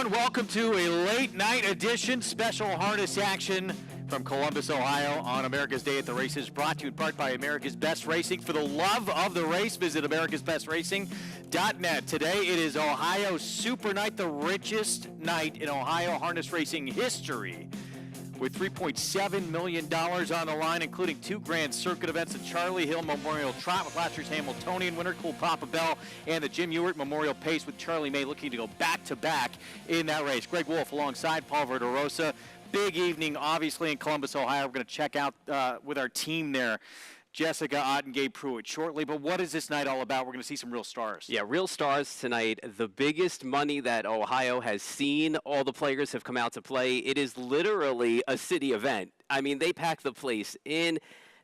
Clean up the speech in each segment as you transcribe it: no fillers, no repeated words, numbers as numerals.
everyone. Welcome to a late night edition special harness action from Columbus, Ohio on America's Day at the Races, brought to you in part by America's Best Racing. For the love of the race, visit americasbestracing.net. Today it is Ohio Super Night, the richest night in Ohio harness racing history, with $3.7 million on the line, including 2 Grand Circuit events, the Charlie Hill Memorial Trot with last year's Hamiltonian winner, Cool Papa Bell, and the Jim Ewart Memorial Pace with Charlie May looking to go back-to-back in that race. Greg Wolf alongside Paul Verderosa. Big evening, obviously, in Columbus, Ohio. We're going to check out with our team there, Jessica Ott and Gabe Pruitt shortly. But what is this night all about? We're going to see some real stars. Yeah, real stars tonight. The biggest money that Ohio has seen. All the players have come out to play. It is literally a city event. I mean, they pack the place in.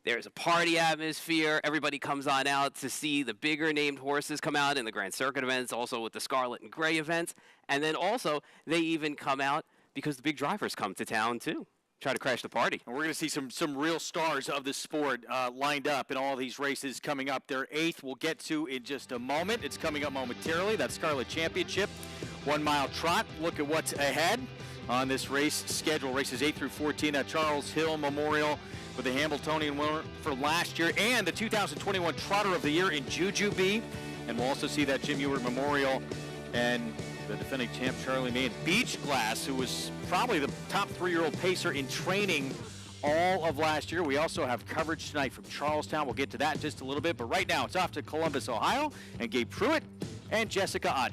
There's a party atmosphere. Everybody comes on out to see the bigger named horses come out in the Grand Circuit events, also with the Scarlet and Gray events. And then also, they even come out because the big drivers come to town, too. Try to crash the party. And we're going to see some real stars of the sport lined up in all these races coming up. Their 8th we'll get to in just a moment. It's coming up momentarily. That Scarlet Championship 1 mile trot. Look at what's ahead on this race schedule. Races 8 through 14 at Charles Hill Memorial with the Hamiltonian winner for last year and the 2021 Trotter of the Year in Jujubee. And we'll also see that Jim Ewart Memorial and the defending champ Charlie May and Beach Glass, who was probably the top 3-year-old pacer in training all of last year. We also have coverage tonight from Charlestown. We'll get to that in just a little bit. But right now, it's off to Columbus, Ohio, and Gabe Pruitt and Jessica Ott.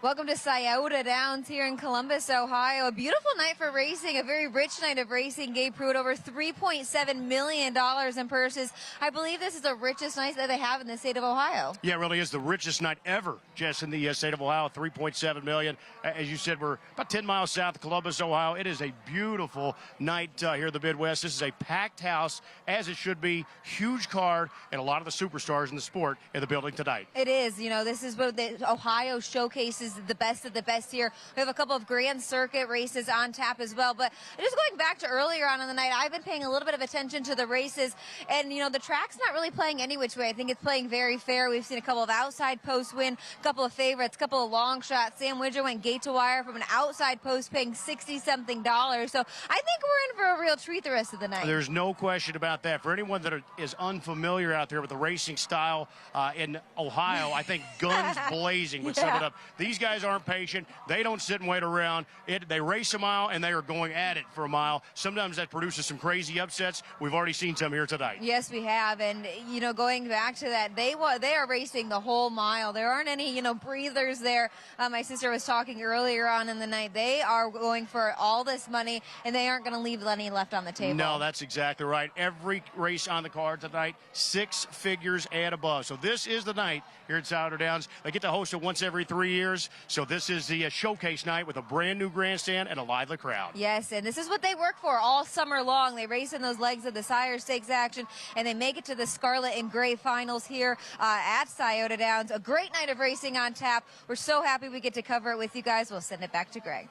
Welcome to Scioto Downs here in Columbus, Ohio. A beautiful night for racing, a very rich night of racing. Gabe Pruitt, over $3.7 million in purses. I believe this is the richest night that they have in the state of Ohio. Yeah, it really is the richest night ever, Jess, in the state of Ohio, $3.7 million. As you said, we're about 10 miles south of Columbus, Ohio. It is a beautiful night here in the Midwest. This is a packed house, as it should be. Huge card, and a lot of the superstars in the sport in the building tonight. It is. You know, this is what the Ohio showcases the best of the best here. We have a couple of Grand Circuit races on tap as well. But just going back to earlier on in the night, I've been paying a little bit of attention to the races. And, you know, the track's not really playing any which way. I think it's playing very fair. We've seen a couple of outside posts win, a couple of favorites, a couple of long shots. Sam Widger went gate to wire from an outside post paying $60-something. So I think we're in for a real treat the rest of the night. There's no question about that. For anyone that is unfamiliar out there with the racing style in Ohio, I think guns blazing would sum it up. These guys aren't patient. They don't sit and wait around. They race a mile, and they are going at it for a mile. Sometimes that produces some crazy upsets. We've already seen some here tonight. Yes, we have. And, you know, going back to that, they are racing the whole mile. There aren't any, you know, breathers there. My sister was talking earlier on in the night. They are going for all this money, and they aren't going to leave any left on the table. No, that's exactly right. Every race on the card tonight, 6 figures and above. So this is the night here at Scioto Downs. They get to host it once every 3 years. So this is the showcase night with a brand new grandstand and a lively crowd. Yes, and this is what they work for all summer long. They race in those legs of the Sire Stakes action, and they make it to the Scarlet and Gray finals here at Scioto Downs. A great night of racing on tap. We're so happy we get to cover it with you guys. We'll send it back to Greg.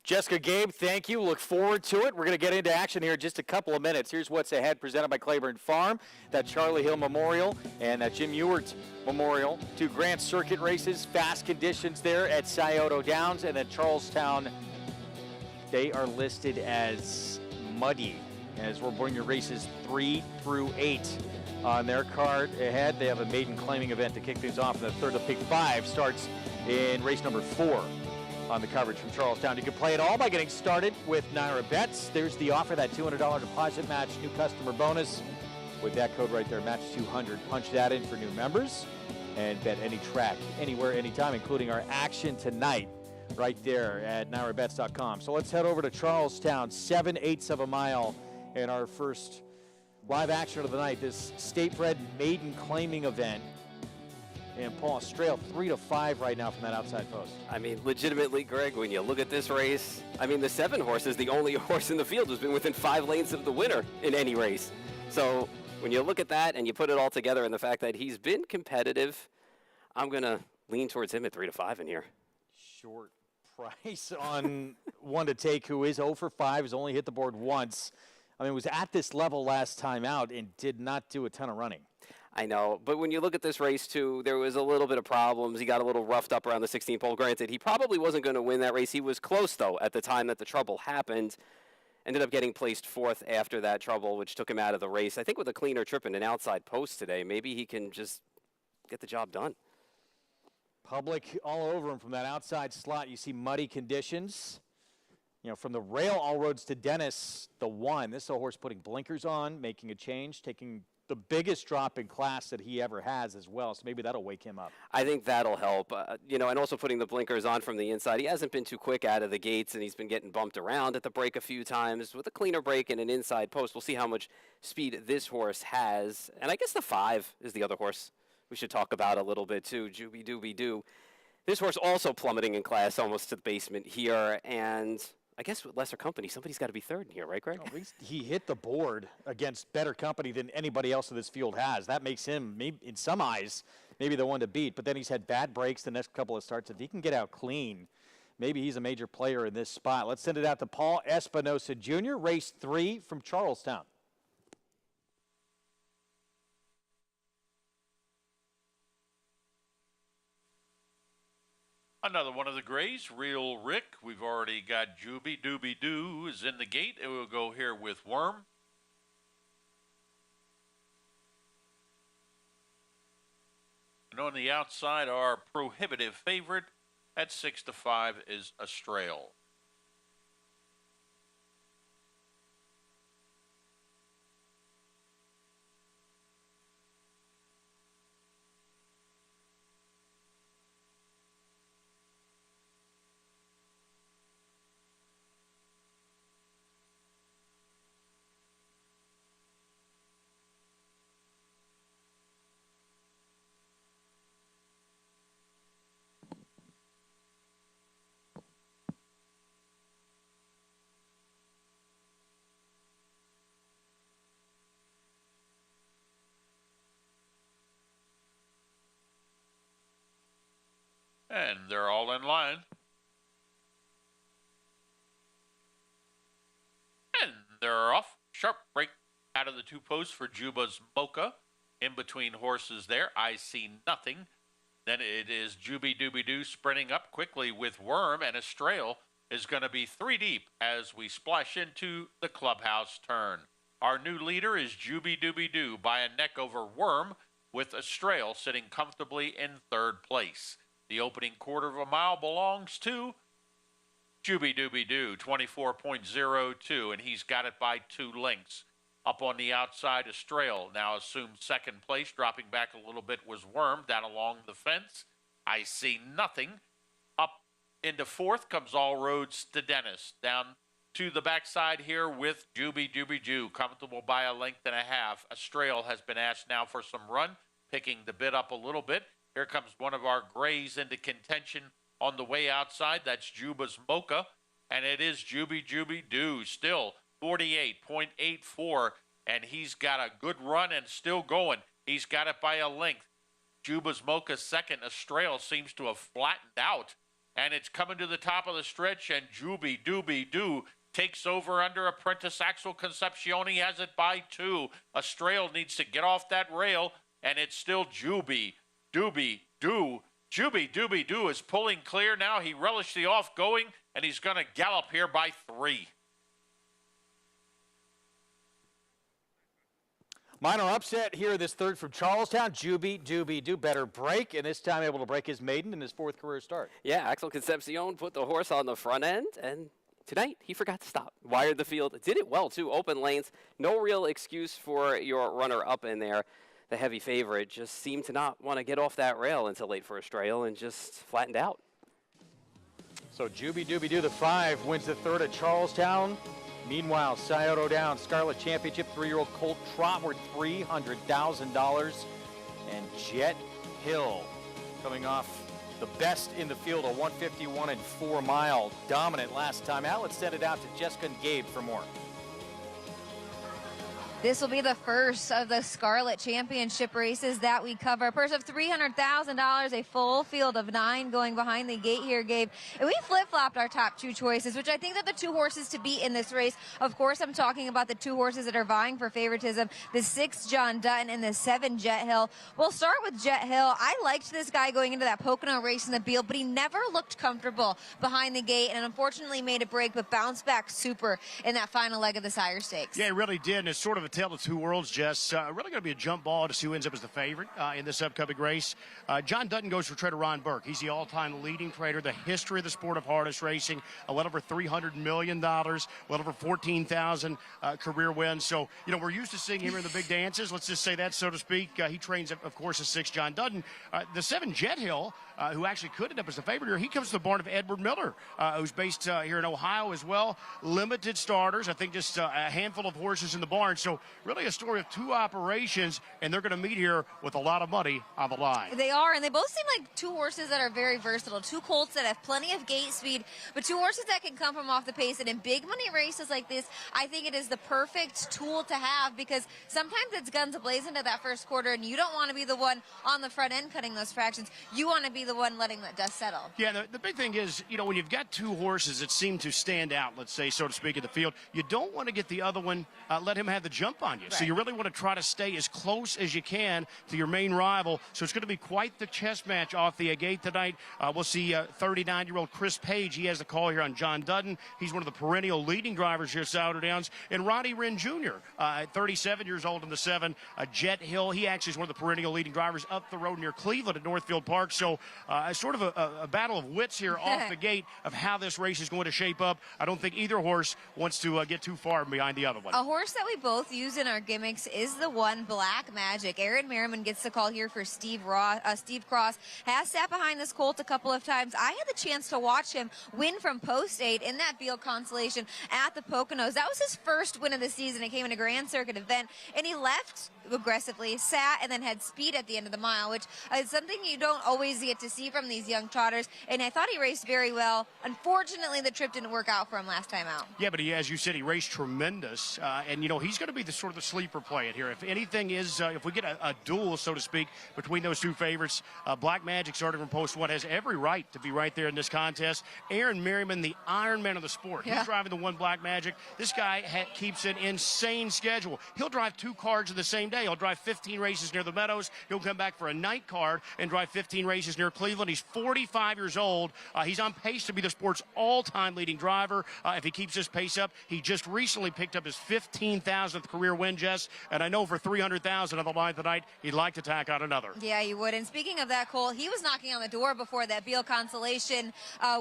Jessica, Gabe, thank you. Look forward to it. We're going to get into action here in just a couple of minutes. Here's what's ahead, presented by Claiborne Farm, that Charlie Hill Memorial and that Jim Ewart Memorial. 2 Grand Circuit races, fast conditions there at Scioto Downs, and then Charlestown. They are listed as muddy, as we're bringing your races 3 through 8 on their card ahead. They have a maiden claiming event to kick things off, and the third of pick 5 starts in race number 4. On the coverage from Charlestown. You can play it all by getting started with Naira Bets. There's the offer, that $200 deposit match, new customer bonus. With that code right there, match 200. Punch that in for new members and bet any track, anywhere, anytime, including our action tonight right there at nairabets.com. So let's head over to Charlestown, 7/8 of a mile in our first live action of the night. This state-bred maiden claiming event. And Paul, Strail 3-5 right now from that outside post. I mean, legitimately, Greg, when you look at this race, I mean, the 7 horse is the only horse in the field who's been within 5 lanes of the winner in any race. So when you look at that and you put it all together and the fact that he's been competitive, I'm going to lean towards him at 3-5 in here. Short price on one to take, who is 0 for 5, has only hit the board once. I mean, was at this level last time out and did not do a ton of running. I know, but when you look at this race, too, there was a little bit of problems. He got a little roughed up around the 16th pole. Granted, he probably wasn't going to win that race. He was close, though, at the time that the trouble happened. Ended up getting placed 4th after that trouble, which took him out of the race. I think with a cleaner trip and an outside post today, maybe he can just get the job done. Public all over him from that outside slot. You see muddy conditions. You know, from the rail all roads to Dennis, the 1. This is a horse putting blinkers on, making a change, taking the biggest drop in class that he ever has as well, so maybe that'll wake him up. I think that'll help, you know, and also putting the blinkers on from the inside. He hasn't been too quick out of the gates, and he's been getting bumped around at the break a few times. With a cleaner break and an inside post, we'll see how much speed this horse has. And I guess the 5 is the other horse we should talk about a little bit, too, Jooby Dooby Doo. This horse also plummeting in class almost to the basement here, and I guess with lesser company, somebody's got to be 3rd in here, right, Greg? At least he hit the board against better company than anybody else in this field has. That makes him, maybe, in some eyes, maybe the one to beat. But then he's had bad breaks the next couple of starts. If he can get out clean, maybe he's a major player in this spot. Let's send it out to Paul Espinosa Jr., race 3 from Charlestown. Another one of the grays, Real Rick. We've already got Jooby Dooby Doo is in the gate. And we'll go here with Worm. And on the outside, our prohibitive favorite at 6-5 is Astrail. And they're all in line. And they're off. Sharp break out of the 2 posts for Juba's Mocha. In between horses there, I see nothing. Then it is Jooby Dooby Doo sprinting up quickly with Worm, and Astrail is going to be 3 deep as we splash into the clubhouse turn. Our new leader is Jooby Dooby Doo by a neck over Worm, with Astrail sitting comfortably in 3rd place. The opening quarter of a mile belongs to Jooby Dooby Doo, 24.02, and he's got it by 2 lengths. Up on the outside, Astrail now assumed 2nd place. Dropping back a little bit was Worm down along the fence. I see nothing. Up into 4th comes All Roads to Dennis. Down to the backside here with Jooby Dooby Doo, comfortable by a length and a half. Astrail has been asked now for some run, picking the bid up a little bit. Here comes one of our grays into contention on the way outside. That's Juba's Mocha, and it is Jooby Dooby Doo, still 48.84, and he's got a good run and still going. He's got it by a length. Juba's Mocha 2nd. Astrail seems to have flattened out, and it's coming to the top of the stretch, and Jooby Dooby Doo takes over under Apprentice Axel Concepcion. He has it by 2. Astrail needs to get off that rail, and it's still Jooby Dooby Doo. Jooby Dooby Doo is pulling clear now. He relished the off-going, and he's going to gallop here by 3. Minor upset here, this 3rd from Charlestown. Jooby Dooby Doo, better break, and this time able to break his maiden in his 4th career start. Yeah, Axel Concepcion put the horse on the front end, and tonight he forgot to stop. Wired the field, did it well, too. Open lanes, no real excuse for your runner up in there. The heavy favorite just seemed to not want to get off that rail until late for Astrail and just flattened out. So Jooby Dooby Doo, the 5, wins the 3rd at Charlestown. Meanwhile, Scioto down, Scarlet Championship, 3-year-old colt trot worth $300,000. And Jet Hill coming off the best in the field, a 151 and 4 mile dominant last time out. Let's send it out to Jessica and Gabe for more. This will be the first of the Scarlet Championship races that we cover. A purse of $300,000, a full field of 9 going behind the gate here, Gabe. And we flip-flopped our top 2 choices, which I think that the 2 horses to beat in this race. Of course, I'm talking about the 2 horses that are vying for favoritism, the 6 John Dutton and the 7 Jet Hill. We'll start with Jet Hill. I liked this guy going into that Pocono race in the Beal, but he never looked comfortable behind the gate and unfortunately made a break, but bounced back super in that final leg of the Sire Stakes. Yeah, he really did, and it's sort of a tale of two worlds, Jess. Really going to be a jump ball to see who ends up as the favorite in this upcoming race. John Dutton goes for trader Ron Burke. He's the all-time leading trader, the history of the sport of harness racing, well over $300 million, well over 14,000 career wins. So, you know, we're used to seeing him in the big dances, let's just say that, so to speak. He trains, of course, the 6 John Dutton. The 7 Jet Hill, who actually could end up as the favorite here, he comes to the barn of Edward Miller, who's based here in Ohio as well. Limited starters, I think just a handful of horses in the barn. So really a story of 2 operations, and they're going to meet here with a lot of money on the line. They are, and they both seem like 2 horses that are very versatile. 2 colts that have plenty of gate speed, but 2 horses that can come from off the pace. And in big money races like this, I think it is the perfect tool to have, because sometimes it's guns ablaze into that first quarter, and you don't want to be the one on the front end cutting those fractions. You want to be the one letting that dust settle. Yeah, the big thing is, you know, when you've got 2 horses that seem to stand out, let's say, so to speak, in the field, you don't want to get the other one, let him have the jump on you. Right. So you really want to try to stay as close as you can to your main rival. So it's going to be quite the chess match off the gate tonight. We'll see 39-year-old Chris Page. He has the call here on John Dutton. He's one of the perennial leading drivers here at Sour Downs. And Ronnie Wren Jr., 37 years old in the 7, Jet Hill. He actually is one of the perennial leading drivers up the road near Cleveland at Northfield Park. So sort of a battle of wits here off the gate of how this race is going to shape up. I don't think either horse wants to get too far behind the other one. A horse that we both use in our gimmicks is the 1 Black Magic. Aaron Merriman gets the call here for Steve Cross. Has sat behind this colt a couple of times. I had the chance to watch him win from post 8 in that Beal Constellation at the Poconos. That was his first win of the season. It came in a Grand Circuit event, and he left aggressively, sat, and then had speed at the end of the mile, which is something you don't always get to see from these young trotters. And I thought he raced very well. Unfortunately, the trip didn't work out for him last time out. Yeah, but he, as you said, he raced tremendous. And, you know, he's going to be the sort of the sleeper play it here. If anything is, if we get a duel, so to speak, between those 2 favorites, Black Magic starting from post 1 has every right to be right there in this contest. Aaron Merriman, the Iron Man of the sport. Yeah. He's driving the 1 Black Magic. This guy keeps an insane schedule. He'll drive 2 cards in the same day. He'll drive 15 races near the Meadows. He'll come back for a night card and drive 15 races near Cleveland. He's 45 years old. He's on pace to be the sport's all-time leading driver. If he keeps this pace up, he just recently picked up his 15,000th career win, Jess. And I know for 300,000 on the line tonight, he'd like to tack on another. Yeah, you would. And speaking of that, Cole, he was knocking on the door before that Beal Constellation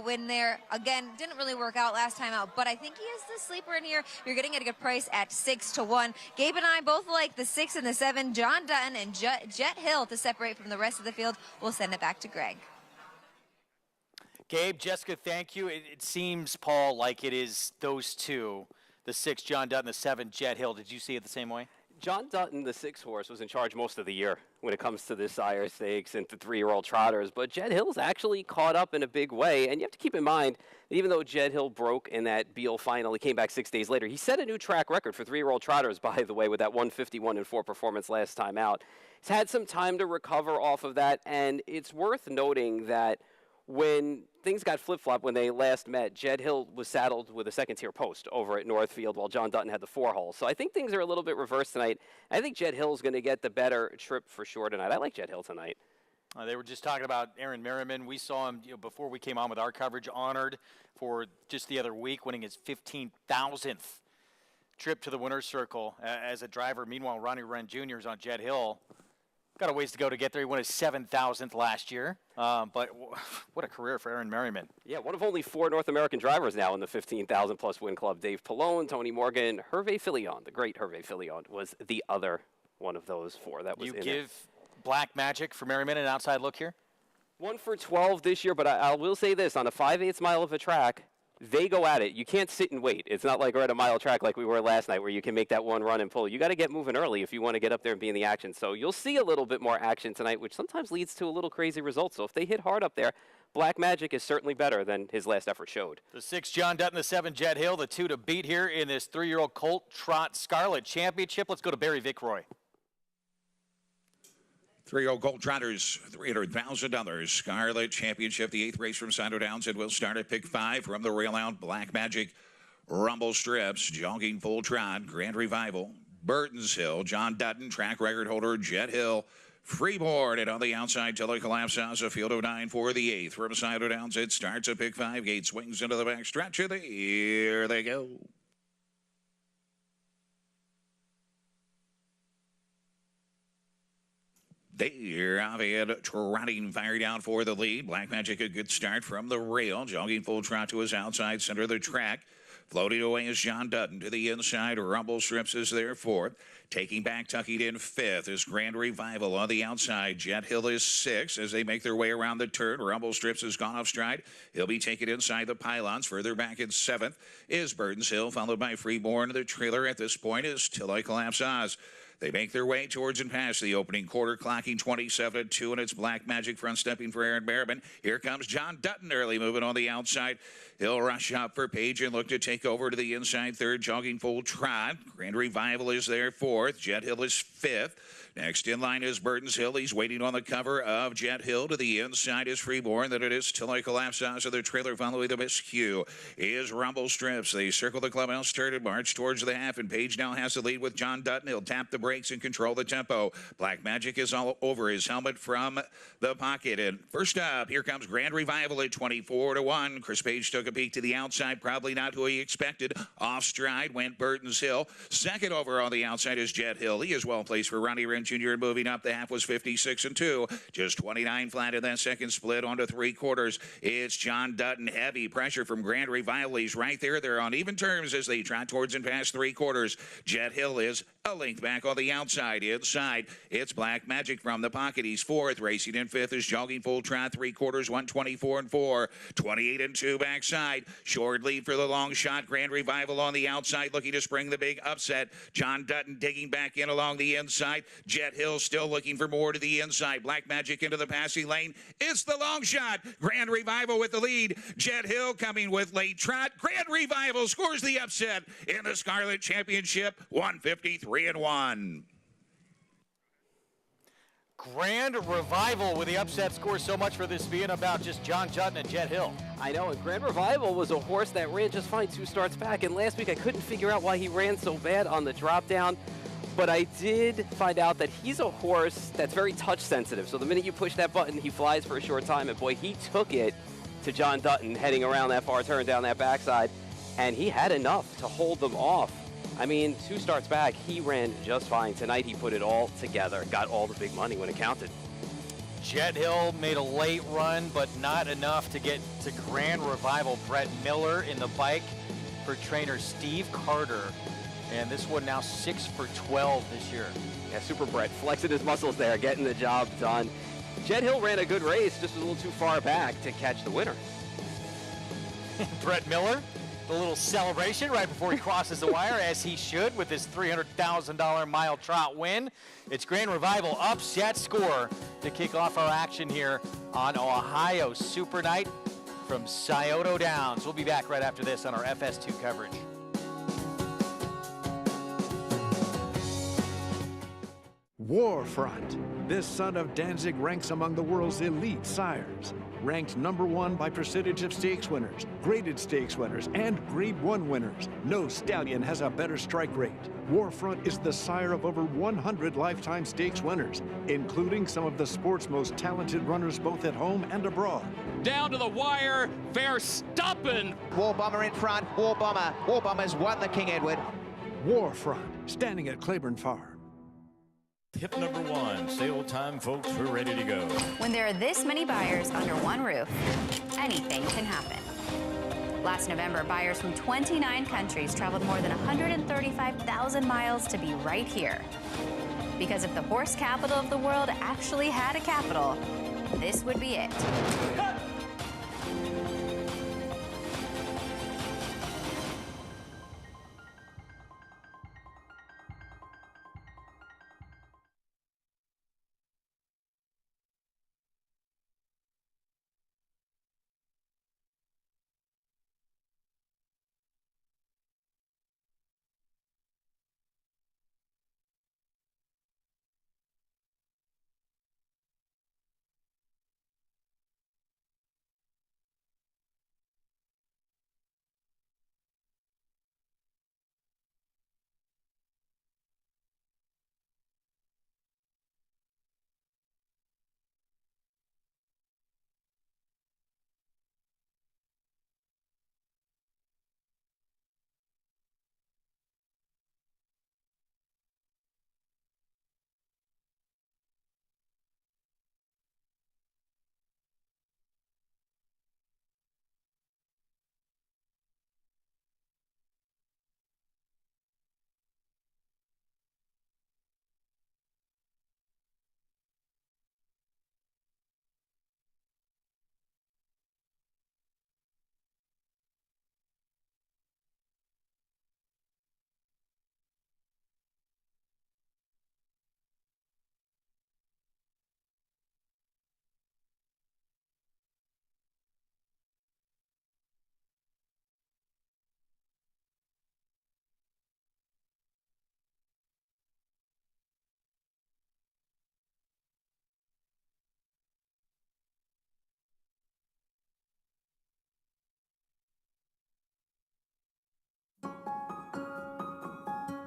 win there. Again, didn't really work out last time out, but I think he is the sleeper in here. You're getting at a good price at 6-1. Gabe and I both like the 6 and the 7, John Dutton and Jet Hill to separate from the rest of the field. We'll send it back to Greg. Gabe, Jessica, thank you. It seems, Paul, like it is those 2, the 6 John Dutton, the 7 Jet Hill. Did you see it the same way? John Dutton, the 6 horse, was in charge most of the year when it comes to this Sire Stakes and the 3-year-old trotters. But Jet Hill's actually caught up in a big way. And you have to keep in mind that even though Jet Hill broke in that Beal final, he came back 6 days later. He set a new track record for 3-year-old trotters, by the way, with that 151-4 performance last time out. He's had some time to recover off of that. And it's worth noting that when things got flip-flopped when they last met, Jet Hill was saddled with a second-tier post over at Northfield while John Dutton had the 4-hole. So I think things are a little bit reversed tonight. I think Jet Hill's going to get the better trip for sure tonight. I like Jet Hill tonight. They were just talking about Aaron Merriman. We saw him before we came on with our coverage, honored for just the other week, winning his 15,000th trip to the winner's circle as a driver. Meanwhile, Ronnie Wren Jr. is on Jet Hill. Got a ways to go to get there. He won his 7,000th last year. But what a career for Aaron Merriman. Yeah, one of only 4 North American drivers now in the 15,000-plus win club. Dave Pallone, Tony Morgan, Hervé Filion, the great Hervé Filion, was the other one of those 4 that was in it. You give Black Magic for Merriman an outside look here? 1 for 12 this year, but I will say this. On a 5/8 mile of a track, they go at it. You can't sit and wait. It's not like we're at a mile track like we were last night where you can make that one run and pull. You got to get moving early if you want to get up there and be in the action. So you'll see a little bit more action tonight, which sometimes leads to a little crazy result. So if they hit hard up there, Black Magic is certainly better than his last effort showed. The 6, John Dutton, the 7, Jet Hill, the 2 to beat here in this 3-year-old colt trot Scarlet Championship. Let's go to Barry Vickroy. 3-year-old colt trotters, $300,000. Scarlet Championship, the 8th race from Sido Downs. It will start at pick 5 from the rail out. Black Magic, Rumble Strips, Jogging Full Trot, Grand Revival, Burton's Hill, John Dutton, track record holder, Jet Hill, Freeboard, and on the outside, till it collapses, a field of 9 for the 8th. From Sido Downs, it starts at pick 5. Gate swings into the back stretch, and here they go. There, Avid trotting fire down for the lead. Black Magic, a good start from the rail. Jogging Full Trot to his outside center of the track. Floating away is John Dutton to the inside. Rumble Strips is there 4th. Taking back, tucking in 5th is Grand Revival on the outside. Jet Hill is 6th as they make their way around the turn. Rumble Strips has gone off stride. He'll be taken inside the pylons. Further back in 7th is Burton's Hill, followed by Freeborn. The trailer at this point is Till I Collapse Oz. They make their way towards and past the opening quarter, clocking 27-2, and it's Black Magic front stepping for Aaron Barabin. Here comes John Dutton, early moving on the outside. He'll rush up for Page and look to take over to the inside 3rd, Jogging Full Trot. Grand Revival is there 4th. Jet Hill is 5th. Next in line is Burton's Hill. He's waiting on the cover of Jet Hill. To the inside is Freeborn. Then it is Till I Collapse Oz of the trailer following the miscue is Rumble Strips. They circle the clubhouse, started march towards the half, and Page now has the lead with John Dutton. He'll tap the brakes and control the tempo. Black Magic is all over his helmet from the pocket. And first up, here comes Grand Revival at 24-1. Chris Page took a peek to the outside, probably not who he expected. Off stride went Burton's Hill. Second over on the outside is Jet Hill. He is well placed for Ronnie Wren Jr. and moving up. The half was 56-2. Just 29 flat in that second split onto 3/4. It's John Dutton. Heavy pressure from Grand Revival. He's right there. They're on even terms as they trot towards and past 3/4. Jet Hill is a length back on the outside. Inside, it's Black Magic from the pocket. He's 4th. Racing in 5th is Jogging Full Trot. 3/4, 124-4. 28-2 backside. Short lead for the long shot. Grand Revival on the outside looking to spring the big upset. John Dutton digging back in along the inside. Jet Hill still looking for more to the inside. Black Magic into the passing lane. It's the long shot. Grand Revival with the lead. Jet Hill coming with late trot. Grand Revival scores the upset in the Scarlet Championship. 153-1. Grand Revival with the upset score. So much for this being about just John Dutton and Jet Hill. I know, and Grand Revival was a horse that ran just fine 2 starts back, and last week I couldn't figure out why he ran so bad on the drop down. But I did find out that he's a horse that's very touch sensitive. So the minute you push that button, he flies for a short time. And boy, he took it to John Dutton heading around that far turn down that backside. And he had enough to hold them off. I mean, 2 starts back, he ran just fine. Tonight he put it all together, got all the big money when it counted. Jet Hill made a late run, but not enough to get to Grand Revival. Brett Miller in the bike for trainer Steve Carter. And this one now 6 for 12 this year. Yeah, Super Brett flexing his muscles there, getting the job done. Jet Hill ran a good race, just was a little too far back to catch the winner. Brett Miller, the little celebration right before he crosses the wire, as he should, with his $300,000 mile trot win. It's Grand Revival upset score to kick off our action here on Ohio Super Night from Scioto Downs. We'll be back right after this on our FS2 coverage. Warfront. This son of Danzig ranks among the world's elite sires. Ranked #1 by percentage of stakes winners, graded stakes winners, and Grade 1 winners. No stallion has a better strike rate. Warfront is the sire of over 100 lifetime stakes winners, including some of the sport's most talented runners both at home and abroad. Down to the wire, Verstappen. War Bomber in front, War Bomber. War Bomber's won the King Edward. Warfront, standing at Claiborne Farm. Tip number 1, sale time, folks, we're ready to go. When there are this many buyers under one roof, anything can happen. Last November, buyers from 29 countries traveled more than 135,000 miles to be right here. Because if the horse capital of the world actually had a capital, this would be it.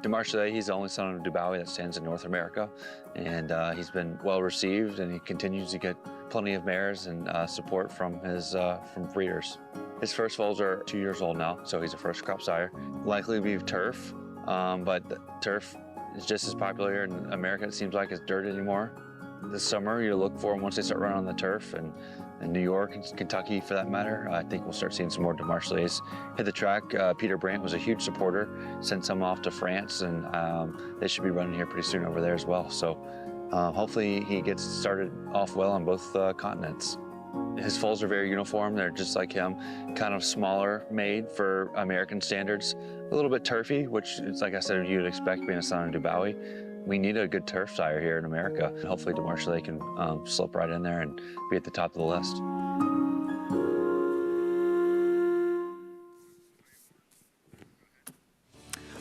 DeMarchelier, he's the only son of Dubawi that stands in North America, and he's been well received, and he continues to get plenty of mares and support from his from breeders. His first foals are 2 years old now, so he's a first crop sire. Likely to be turf, but turf is just as popular here in America, it seems like, as dirt anymore. This summer, you look for them once they start running on the turf, and in New York and Kentucky, for that matter, I think we'll start seeing some more DeMarcheliers hit the track. Peter Brandt was a huge supporter, sent some off to France, and they should be running here pretty soon over there as well. So hopefully he gets started off well on both continents. His foals are very uniform. They're just like him, kind of smaller made for American standards, a little bit turfy, which is, like I said, you'd expect being a son of Dubawi. We need a good turf sire here in America. Hopefully DeMarchelier can slip right in there and be at the top of the list.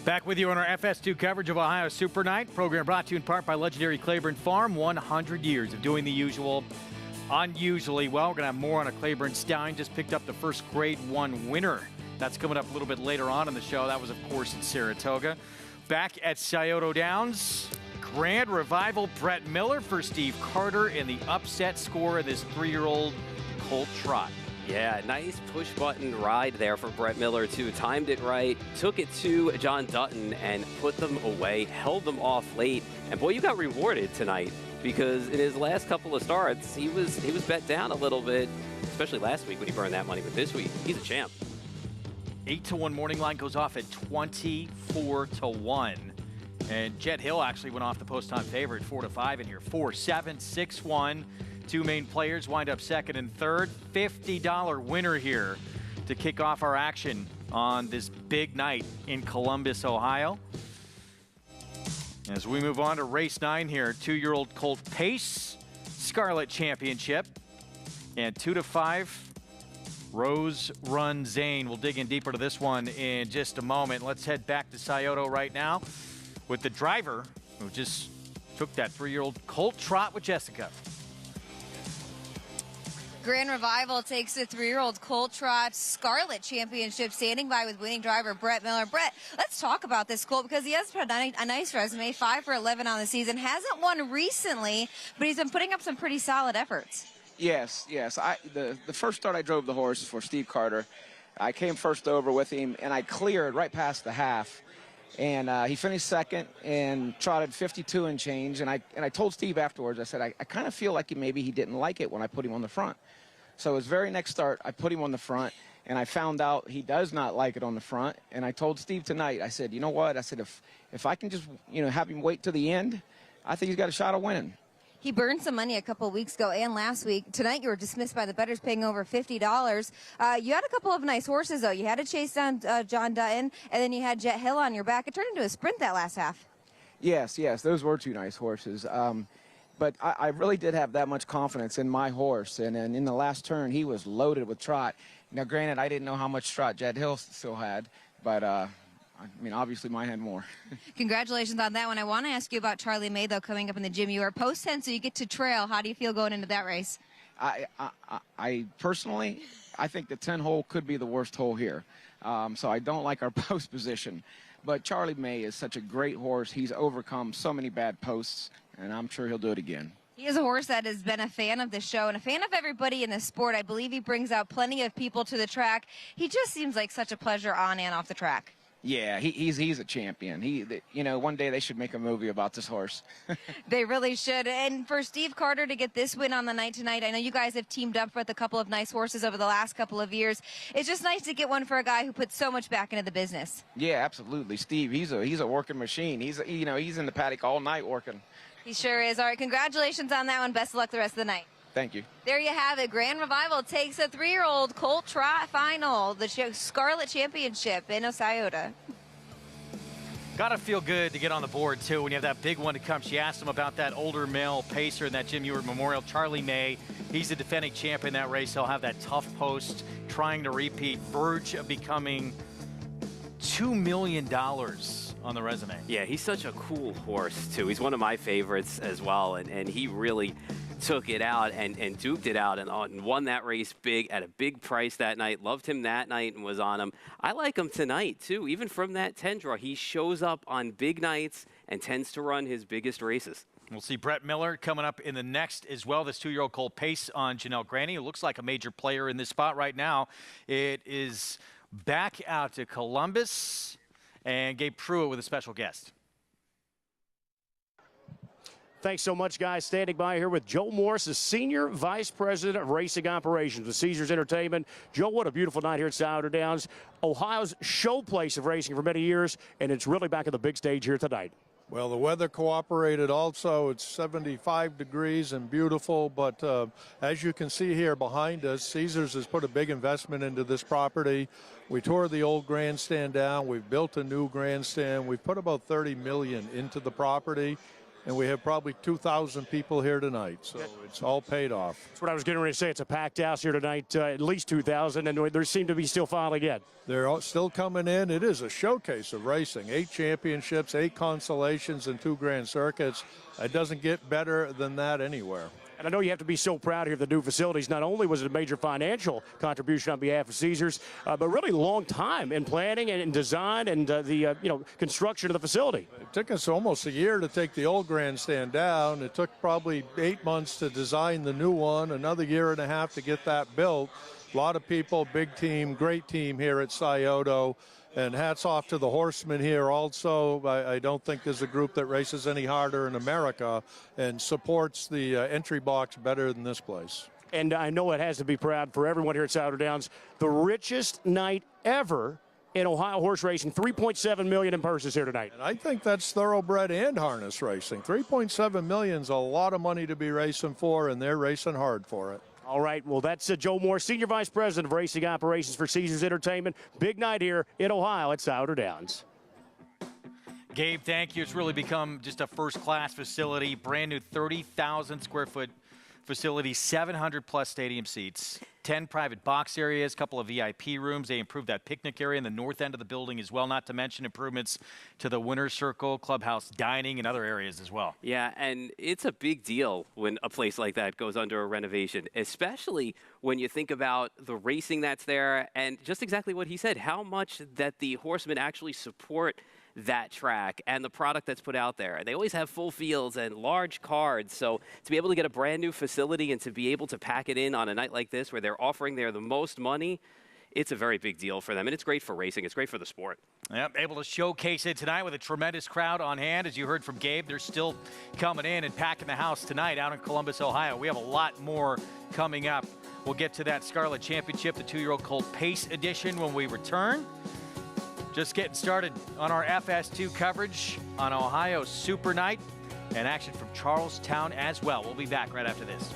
Back with you on our FS2 coverage of Ohio Super Night. Program brought to you in part by legendary Claiborne Farm. 100 years of doing the usual unusually well. We're going to have more on a Claiborne Stallion. Just picked up the first Grade 1 winner. That's coming up a little bit later on in the show. That was, of course, in Saratoga. Back at Scioto Downs, Grand Revival, Brett Miller for Steve Carter in the upset score of this 3-year-old colt trot. Yeah, nice push-button ride there from Brett Miller, too. Timed it right, took it to John Dutton, and put them away, held them off late. And, boy, you got rewarded tonight because in his last couple of starts, he was bet down a little bit, especially last week when he burned that money. But this week, he's a champ. 8-1 morning line goes off at 24-1. And Jet Hill actually went off the post-time favorite, 4-5 in here. 4-7, 6-1. Two main players wind up second and third. $50 winner here to kick off our action on this big night in Columbus, Ohio. As we move on to race 9 here, 2-year-old colt Pace, Scarlet Championship. And 2-5. Rose Run Zane. We'll dig in deeper to this one in just a moment. Let's head back to Scioto right now with the driver who just took that 3-year-old colt trot with Jessica. Grand Revival takes the 3-year-old colt trot Scarlet Championship, standing by with winning driver Brett Miller. Brett, let's talk about this colt because he has a nice resume, 5 for 11 on the season. Hasn't won recently, but he's been putting up some pretty solid efforts. Yes. The first start I drove the horse for Steve Carter. I came first over with him, and I cleared right past the half. And he finished second and trotted 52 and change. And I told Steve afterwards, I said, I kind of feel like maybe he didn't like it when I put him on the front. So his very next start, I put him on the front, and I found out he does not like it on the front. And I told Steve tonight, I said, you know what? I said, if I can just, have him wait to the end, I think he's got a shot of winning. He burned some money a couple of weeks ago and last week. Tonight you were dismissed by the bettors, paying over $50. You had a couple of nice horses, though. You had to chase down John Dutton, and then you had Jet Hill on your back. It turned into a sprint that last half. Yes, those were two nice horses. But I really did have that much confidence in my horse. And in the last turn, he was loaded with trot. Now, granted, I didn't know how much trot Jet Hill still had, but obviously mine had more. Congratulations on that one. I want to ask you about Charlie May, though, coming up in the Jim Ewart post 10, so you get to trail. How do you feel going into that race? I personally, I think the 10 hole could be the worst hole here. So I don't like our post position. But Charlie May is such a great horse. He's overcome so many bad posts, and I'm sure he'll do it again. He is a horse that has been a fan of the show and a fan of everybody in the sport. I believe he brings out plenty of people to the track. He just seems like such a pleasure on and off the track. Yeah, he's a champion. One day they should make a movie about this horse. They really should. And for Steve Carter to get this win on the night tonight, I know you guys have teamed up with a couple of nice horses over the last couple of years. It's just nice to get one for a guy who puts so much back into the business. Yeah, absolutely. Steve, he's a working machine. He's in the paddock all night working. He sure is. All right, congratulations on that one. Best of luck the rest of the night. Thank you. There you have it. Grand Revival takes a 3-year-old colt trot final, the Scarlet Championship in Scioto. Gotta feel good to get on the board, too, when you have that big one to come. She asked him about that older male pacer in that Jim Ewart Memorial, Charlie May. He's the defending champ in that race. He'll have that tough post, trying to repeat, verge of becoming $2 million on the resume. Yeah, he's such a cool horse, too. He's one of my favorites as well, and he really took it out and duked it out and won that race big at a big price that night. Loved him that night and was on him. I like him tonight, too. Even from that 10 draw, he shows up on big nights and tends to run his biggest races. We'll see Brett Miller coming up in the next as well. This 2-year-old colt Pace on Janelle Graney, who looks like a major player in this spot right now. It is back out to Columbus, and Gabe Pruitt with a special guest. Thanks so much, guys. Standing by here with Joe Morris, the Senior Vice President of Racing Operations with Caesars Entertainment. Joe, what a beautiful night here at Souder Downs, Ohio's showplace of racing for many years, and it's really back on the big stage here tonight. Well, the weather cooperated also. It's 75 degrees and beautiful, but as you can see here behind us, Caesars has put a big investment into this property. We tore the old grandstand down. We've built a new grandstand. We've put about $30 million into the property, and we have probably 2,000 people here tonight, so it's all paid off. That's what I was getting ready to say. It's a packed house here tonight, at least 2,000, and there seem to be still filing in. They're all still coming in. It is a showcase of racing. 8 championships, 8 consolations, and 2 grand circuits. It doesn't get better than that anywhere. And I know you have to be so proud here of the new facilities. Not only was it a major financial contribution on behalf of Caesars, but really long time in planning and in design and the construction of the facility. It took us almost a year to take the old grandstand down. It took probably 8 months to design the new one, another year and a half to get that built. A lot of people, big team, great team here at Scioto. And hats off to the horsemen here also. I don't think there's a group that races any harder in America and supports the entry box better than this place. And I know it has to be proud for everyone here at Souder Downs. The richest night ever in Ohio horse racing. $3.7 million in purses here tonight. And I think that's thoroughbred and harness racing. $3.7 million is a lot of money to be racing for, and they're racing hard for it. All right, well, that's Joe Moore, Senior Vice President of Racing Operations for Caesars Entertainment. Big night here in Ohio at Souder Downs. Gabe, thank you. It's really become just a first-class facility, brand new 30,000 square foot facility, 700-plus stadium seats, 10 private box areas, a couple of VIP rooms. They improved that picnic area in the north end of the building as well, not to mention improvements to the winner's circle, clubhouse dining, and other areas as well. Yeah, and it's a big deal when a place like that goes under a renovation, especially when you think about the racing that's there and just exactly what he said, how much that the horsemen actually support that track and the product that's put out there. They always have full fields and large cards, so to be able to get a brand new facility and to be able to pack it in on a night like this where they're offering there the most money, it's a very big deal for them, and it's great for racing. It's great for the sport. Yep, able to showcase it tonight with a tremendous crowd on hand. As you heard from Gabe, they're still coming in and packing the house tonight out in Columbus, Ohio. We have a lot more coming up. We'll get to that Scarlet Championship, the 2-year-old colt Pace edition, when we return. Just getting started on our FS2 coverage on Ohio Super Night and action from Charlestown as well. We'll be back right after this.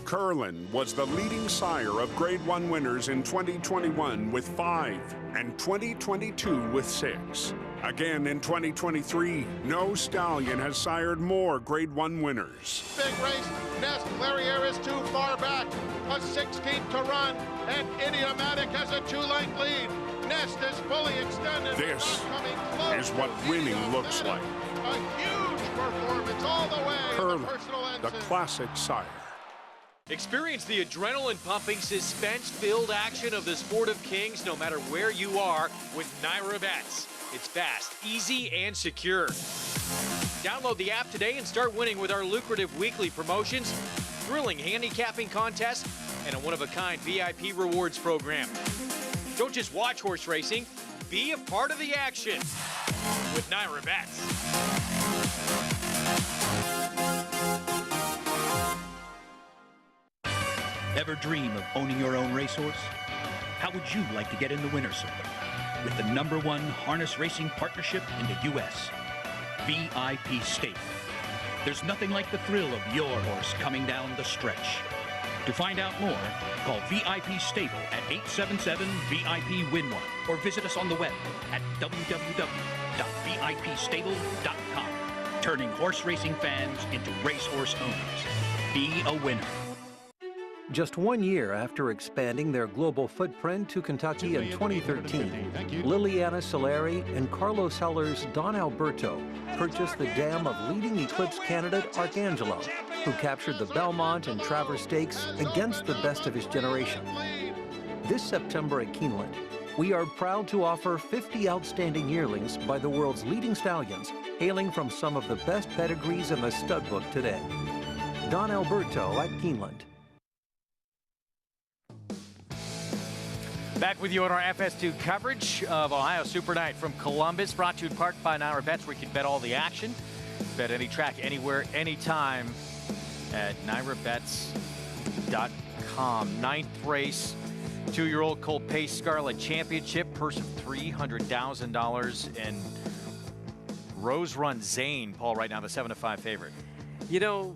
Curlin was the leading sire of Grade 1 winners in 2021 with 5 and 2022 with 6. Again in 2023, no stallion has sired more Grade 1 winners. Big race. Nest Clariere is too far back. A 16th to run, and Idiomatic has a 2-length lead. Nest is fully extended. This is what winning looks like. A huge performance all the way. Curlin, the classic sire. Experience the adrenaline-pumping, suspense-filled action of the Sport of Kings no matter where you are with Naira Bets. It's fast, easy, and secure. Download the app today and start winning with our lucrative weekly promotions, thrilling handicapping contests, and a one-of-a-kind VIP rewards program. Don't just watch horse racing, be a part of the action with Naira Bets. Ever dream of owning your own racehorse? How would you like to get in the winner's circle? With the #1 harness racing partnership in the U.S., VIP Stable. There's nothing like the thrill of your horse coming down the stretch. To find out more, call VIP Stable at 877-VIP-WIN-1 or visit us on the web at www.vipstable.com. Turning horse racing fans into racehorse owners. Be a winner. Just 1 year after expanding their global footprint to Kentucky in 2013, Liliana Solari and Carlos Heller's Don Alberto purchased the dam of leading Eclipse candidate Arcangelo, who captured the Belmont and Travers Stakes against the best of his generation. This September at Keeneland, we are proud to offer 50 outstanding yearlings by the world's leading stallions, hailing from some of the best pedigrees in the stud book today. Don Alberto at Keeneland. Back with you on our FS2 coverage of Ohio Super Night from Columbus, brought to you in part by Naira Bets, where you can bet all the action. Bet any track, anywhere, anytime at nairabets.com. Ninth race, 2-year-old colt Pace Scarlet Championship, purse of $300,000. And Rose Run Zane, Paul, right now the 7-5 favorite. You know,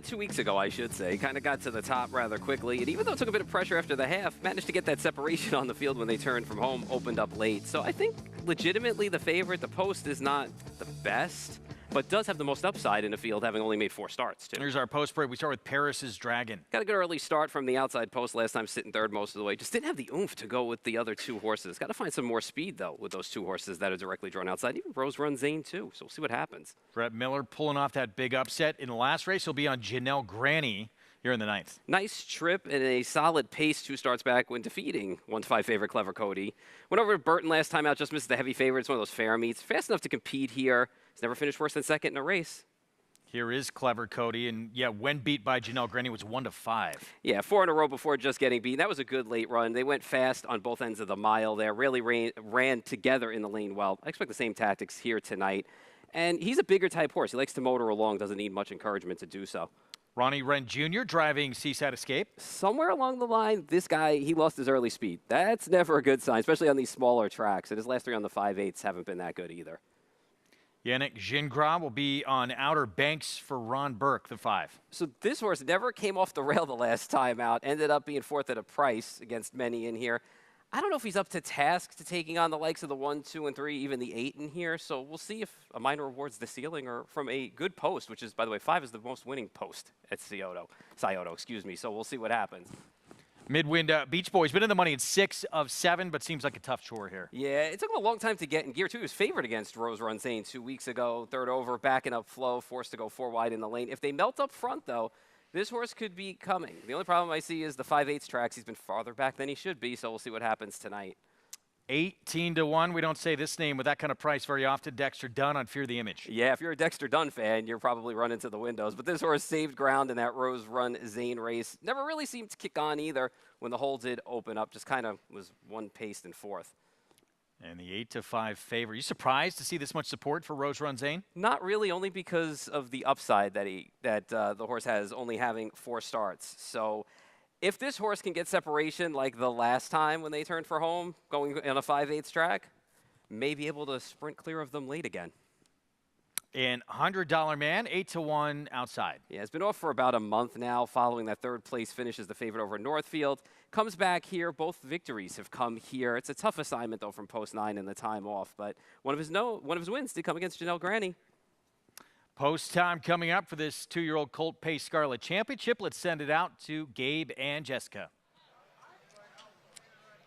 2 weeks ago, I should say, kind of got to the top rather quickly. And even though it took a bit of pressure after the half, managed to get that separation on the field when they turned from home, opened up late. So I think legitimately the favorite. The post is not the best, but does have the most upside in the field, having only made 4 starts, too. Here's our post break. We start with Paris's Dragon. Got a good early start from the outside post last time, sitting third most of the way. Just didn't have the oomph to go with the other 2 horses. Got to find some more speed, though, with those 2 horses that are directly drawn outside. Even Rose Run Zane, too. So we'll see what happens. Brett Miller pulling off that big upset. In the last race, he'll be on Janelle Granny here in the 9th. Nice trip and a solid pace 2 starts back when defeating 1-5 favorite Clever Cody. Went over to Burton last time out, just missed the heavy favorite. It's one of those fair meets. Fast enough to compete here. He's never finished worse than second in a race. Here is Clever Cody, and yeah, when beat by Janelle Granny was 1-5. Yeah, 4 in a row before just getting beaten. That was a good late run. They went fast on both ends of the mile there, really ran together in the lane well. I expect the same tactics here tonight. And he's a bigger type horse. He likes to motor along, doesn't need much encouragement to do so. Ronnie Wren Jr. driving Seaside Escape. Somewhere along the line, this guy, he lost his early speed. That's never a good sign, especially on these smaller tracks. And his last 3 on the 5/8 haven't been that good either. Yannick Gingras will be on Outer Banks for Ron Burke, the 5. So this horse never came off the rail the last time out. Ended up being 4th at a price against many in here. I don't know if he's up to task to taking on the likes of the 1, 2, and 3, even the 8 in here. So we'll see if a minor rewards the ceiling or from a good post, which is, by the way, 5 is the most winning post at Scioto, excuse me. So we'll see what happens. Midwind Beach Boys been in the money in 6 of 7, but seems like a tough chore here. Yeah, it took him a long time to get in gear, too. He was favored against Rose Run Zane 2 weeks ago. Third over, backing up flow, forced to go 4 wide in the lane. If they melt up front, though, this horse could be coming. The only problem I see is the 5/8 tracks. He's been farther back than he should be, so we'll see what happens tonight. 18-1. We don't say this name with that kind of price very often. Dexter Dunn on Fear the Image. Yeah, if you're a Dexter Dunn fan, you're probably running to the windows. But this horse saved ground in that Rose Run Zane race. Never really seemed to kick on either when the hole did open up. Just kind of was 1 paced in 4th. And the 8-5 favor. Are you surprised to see this much support for Rose Run Zane? Not really, only because of the upside that the horse has, only having 4 starts. So if this horse can get separation like the last time when they turned for home, going on a 5/8 track, may be able to sprint clear of them late again. And $100 man, 8-1 outside. Yeah, it's been off for about a month now following that 3rd place finish as the favorite over Northfield. Comes back here. Both victories have come here. It's a tough assignment, though, from post 9 and the time off. But one of his wins did come against Janelle Granny. Post time coming up for this 2-year-old colt Pace Scarlet Championship. Let's send it out to Gabe and Jessica.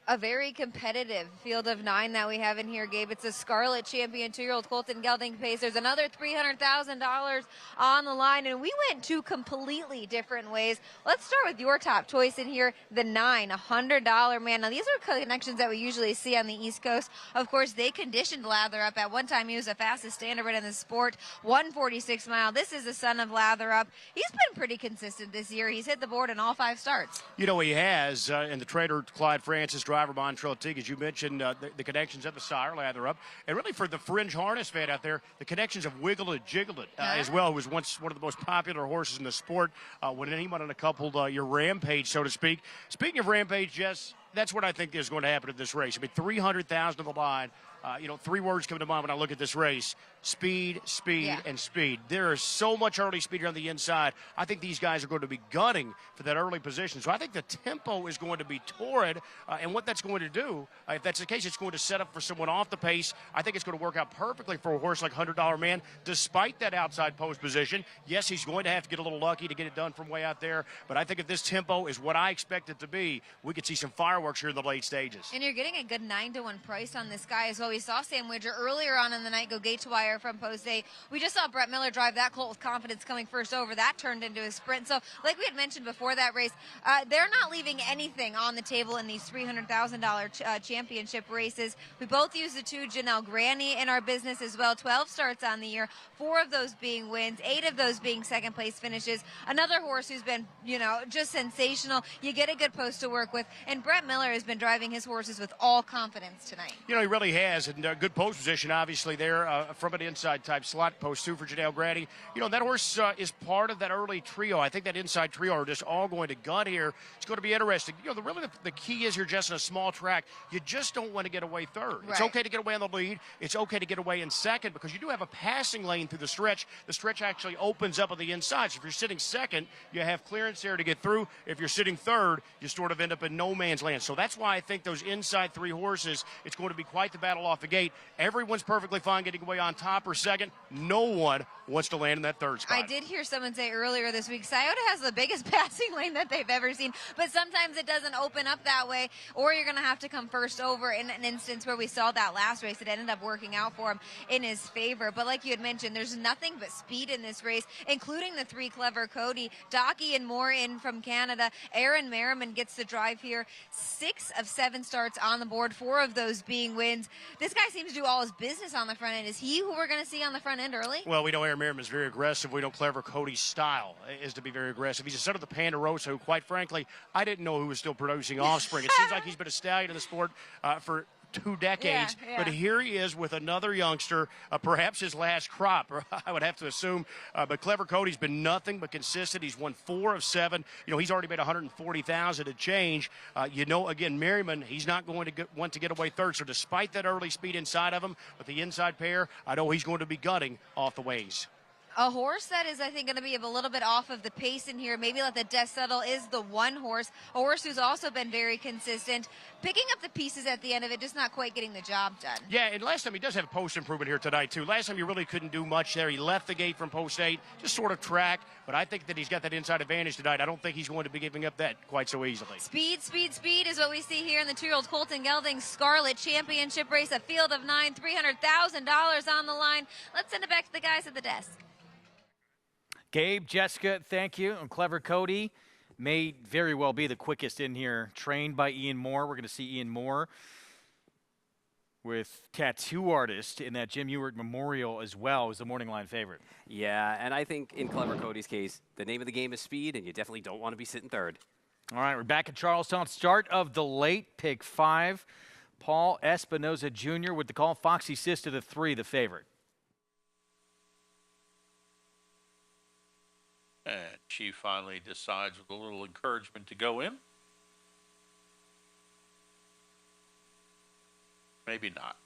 A very competitive field of 9 that we have in here, Gabe. It's a Scarlet champion, 2-year-old Colton Gelding Pace. There's another $300,000 on the line, and we went 2 completely different ways. Let's start with your top choice in here, the 9, $100 man. Now, these are connections that we usually see on the East Coast. Of course, they conditioned Latherup. At one time, he was the fastest standardbred in the sport, 146 mile. This is the son of Latherup. He's been pretty consistent this year. He's hit the board in all 5 starts. You know, he has, and the trader, Clyde Francis, driver Montreal Teague, as you mentioned, the connections at the sire, Latherup, and really for the fringe harness fan out there, the connections of Wiggle It, Jiggle It as well, who was once one of the most popular horses in the sport when anyone on a coupled your Rampage, so to speak. Speaking of Rampage, Jess, that's what I think is going to happen in this race. I mean, 300,000 on the line. Three words come to mind when I look at this race: speed, speed, and speed. There is so much early speed on the inside. I think these guys are going to be gunning for that early position. So I think the tempo is going to be torrid, and what that's going to do, if that's the case, it's going to set up for someone off the pace. I think it's going to work out perfectly for a horse like $100 Man, despite that outside post position. Yes, he's going to have to get a little lucky to get it done from way out there, but I think if this tempo is what I expect it to be, we could see some fireworks here in the late stages. And you're getting a good 9-1 price on this guy as well. We saw Sam Widger earlier on in the night go gate to wire from post 8. We just saw Brett Miller drive that colt with confidence coming first over. That turned into a sprint. So like we had mentioned before that race, they're not leaving anything on the table in these $300,000 championship races. We both use the 2 Janelle Granny in our business as well. 12 starts on the year, 4 of those being wins, 8 of those being second place finishes. Another horse who's been, just sensational. You get a good post to work with. And Brett Miller has been driving his horses with all confidence tonight. He really has. And good post position, obviously, there from an inside type slot. Post 2 for Janelle Grady. That horse is part of that early trio. I think that inside trio are just all going to gun here. It's going to be interesting. The key is here, just in a small track, you just don't want to get away third. Right. It's okay to get away on the lead. It's okay to get away in second, because you do have a passing lane through the stretch. The stretch actually opens up on the inside. So if you're sitting second, you have clearance there to get through. If you're sitting third, you sort of end up in no man's land. So that's why I think those inside 3 horses, it's going to be quite the battle off the gate. Everyone's perfectly fine getting away on top or second. No one wants to land in that third spot. I did hear someone say earlier this week, Scioto has the biggest passing lane that they've ever seen, but sometimes it doesn't open up that way, or you're going to have to come first over. In an instance where we saw that last race, it ended up working out for him in his favor. But like you had mentioned, there's nothing but speed in this race, including the 3 clever Cody, Jockey, and more in from Canada. Aaron Merriman gets the drive here. 6 of 7 starts on the board, 4 of those being wins. This guy seems to do all his business on the front end. Is he who we're going to see on the front end early? Well, we know Aaron Merriman is very aggressive. We know clever Cody's style is to be very aggressive. He's a son of the Ponderosa, who, quite frankly, I didn't know who was still producing offspring. It seems like he's been a stallion in the sport for 2 decades, but here he is with another youngster, perhaps his last crop, I would have to assume. But clever Cody's been nothing but consistent. He's won 4 of 7. He's already made $140,000 to change. Again, Merriman, he's not going to want to get away third. So despite that early speed inside of him, with the inside pair, I know he's going to be gunning off the ways. A horse that is, I think, going to be a little bit off of the pace in here, maybe let the dust settle, is the 1 horse. A horse who's also been very consistent, picking up the pieces at the end of it, just not quite getting the job done. Yeah, and last time he does have post improvement here tonight, too. Last time you really couldn't do much there. He left the gate from post 8, just sort of track, but I think that he's got that inside advantage tonight. I don't think he's going to be giving up that quite so easily. Speed, speed, speed is what we see here in the 2-year-old Colton Gelding Scarlet Championship race, a field of 9, $300,000 on the line. Let's send it back to the guys at the desk. Gabe, Jessica, thank you. And clever Cody may very well be the quickest in here, trained by Ian Moore. We're going to see Ian Moore with Tattoo Artist in that Jim Ewart Memorial as well as the morning line favorite. Yeah, and I think in clever Cody's case, the name of the game is speed, and you definitely don't want to be sitting third. All right, we're back at Charlestown. Start of the late pick 5. Paul Espinoza Jr. with the call. Foxy Sister to 3, the favorite. And she finally decides with a little encouragement to go in. Maybe not.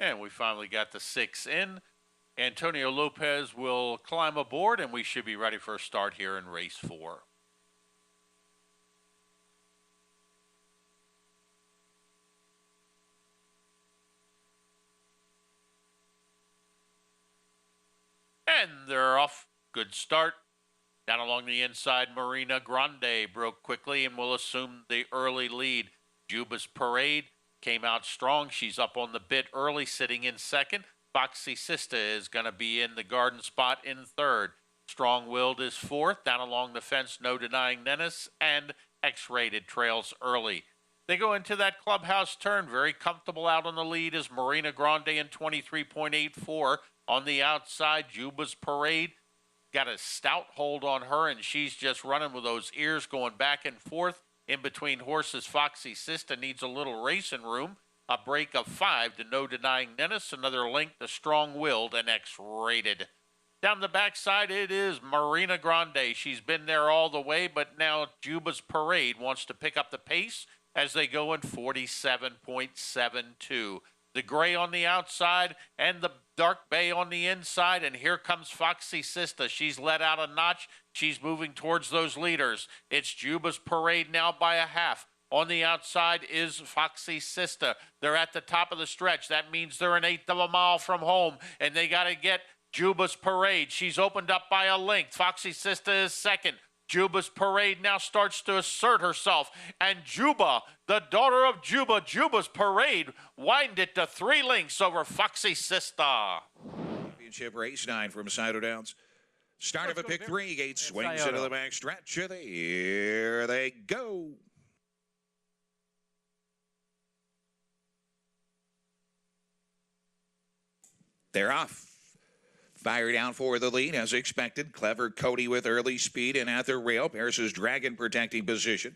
And we finally got the 6 in. Antonio Lopez will climb aboard, and we should be ready for a start here in race 4. And they're off. Good start. Down along the inside, Marina Grande broke quickly and will assume the early lead. Juba's Parade came out strong. She's up on the bit early, sitting in second. Foxy Sista is going to be in the garden spot in third. Strong-Willed is fourth. Down along the fence, No Denying Menace, and X-Rated trails early. They go into that clubhouse turn. Very comfortable out on the lead is Marina Grande in 23.84. On the outside, Juba's Parade got a stout hold on her, and she's just running with those ears going back and forth. In between horses, Foxy Sista needs a little racing room. A break of 5 to No Denying Menace. Another link to Strong-Willed and X-Rated. Down the backside, it is Marina Grande. She's been there all the way, but now Juba's Parade wants to pick up the pace as they go in 47.72. The gray on the outside and the dark bay on the inside, and here comes Foxy Sista. She's let out a notch. She's moving towards those leaders. It's Juba's Parade now by a half. On the outside is Foxy Sista. They're at the top of the stretch. That means they're an eighth of a mile from home, and they got to get Juba's Parade. She's opened up by a length. Foxy Sista is second. Juba's Parade now starts to assert herself. And Juba, the daughter of Juba, Juba's Parade, widened it to 3 lengths over Foxy Sista. Championship race 9 from Scioto Downs. Start of a pick 3. Gate swings into the back stretch. Here they go. They're off. Fire down for the lead as expected. Clever Cody with early speed and at the rail. Paris' Dragon protecting position.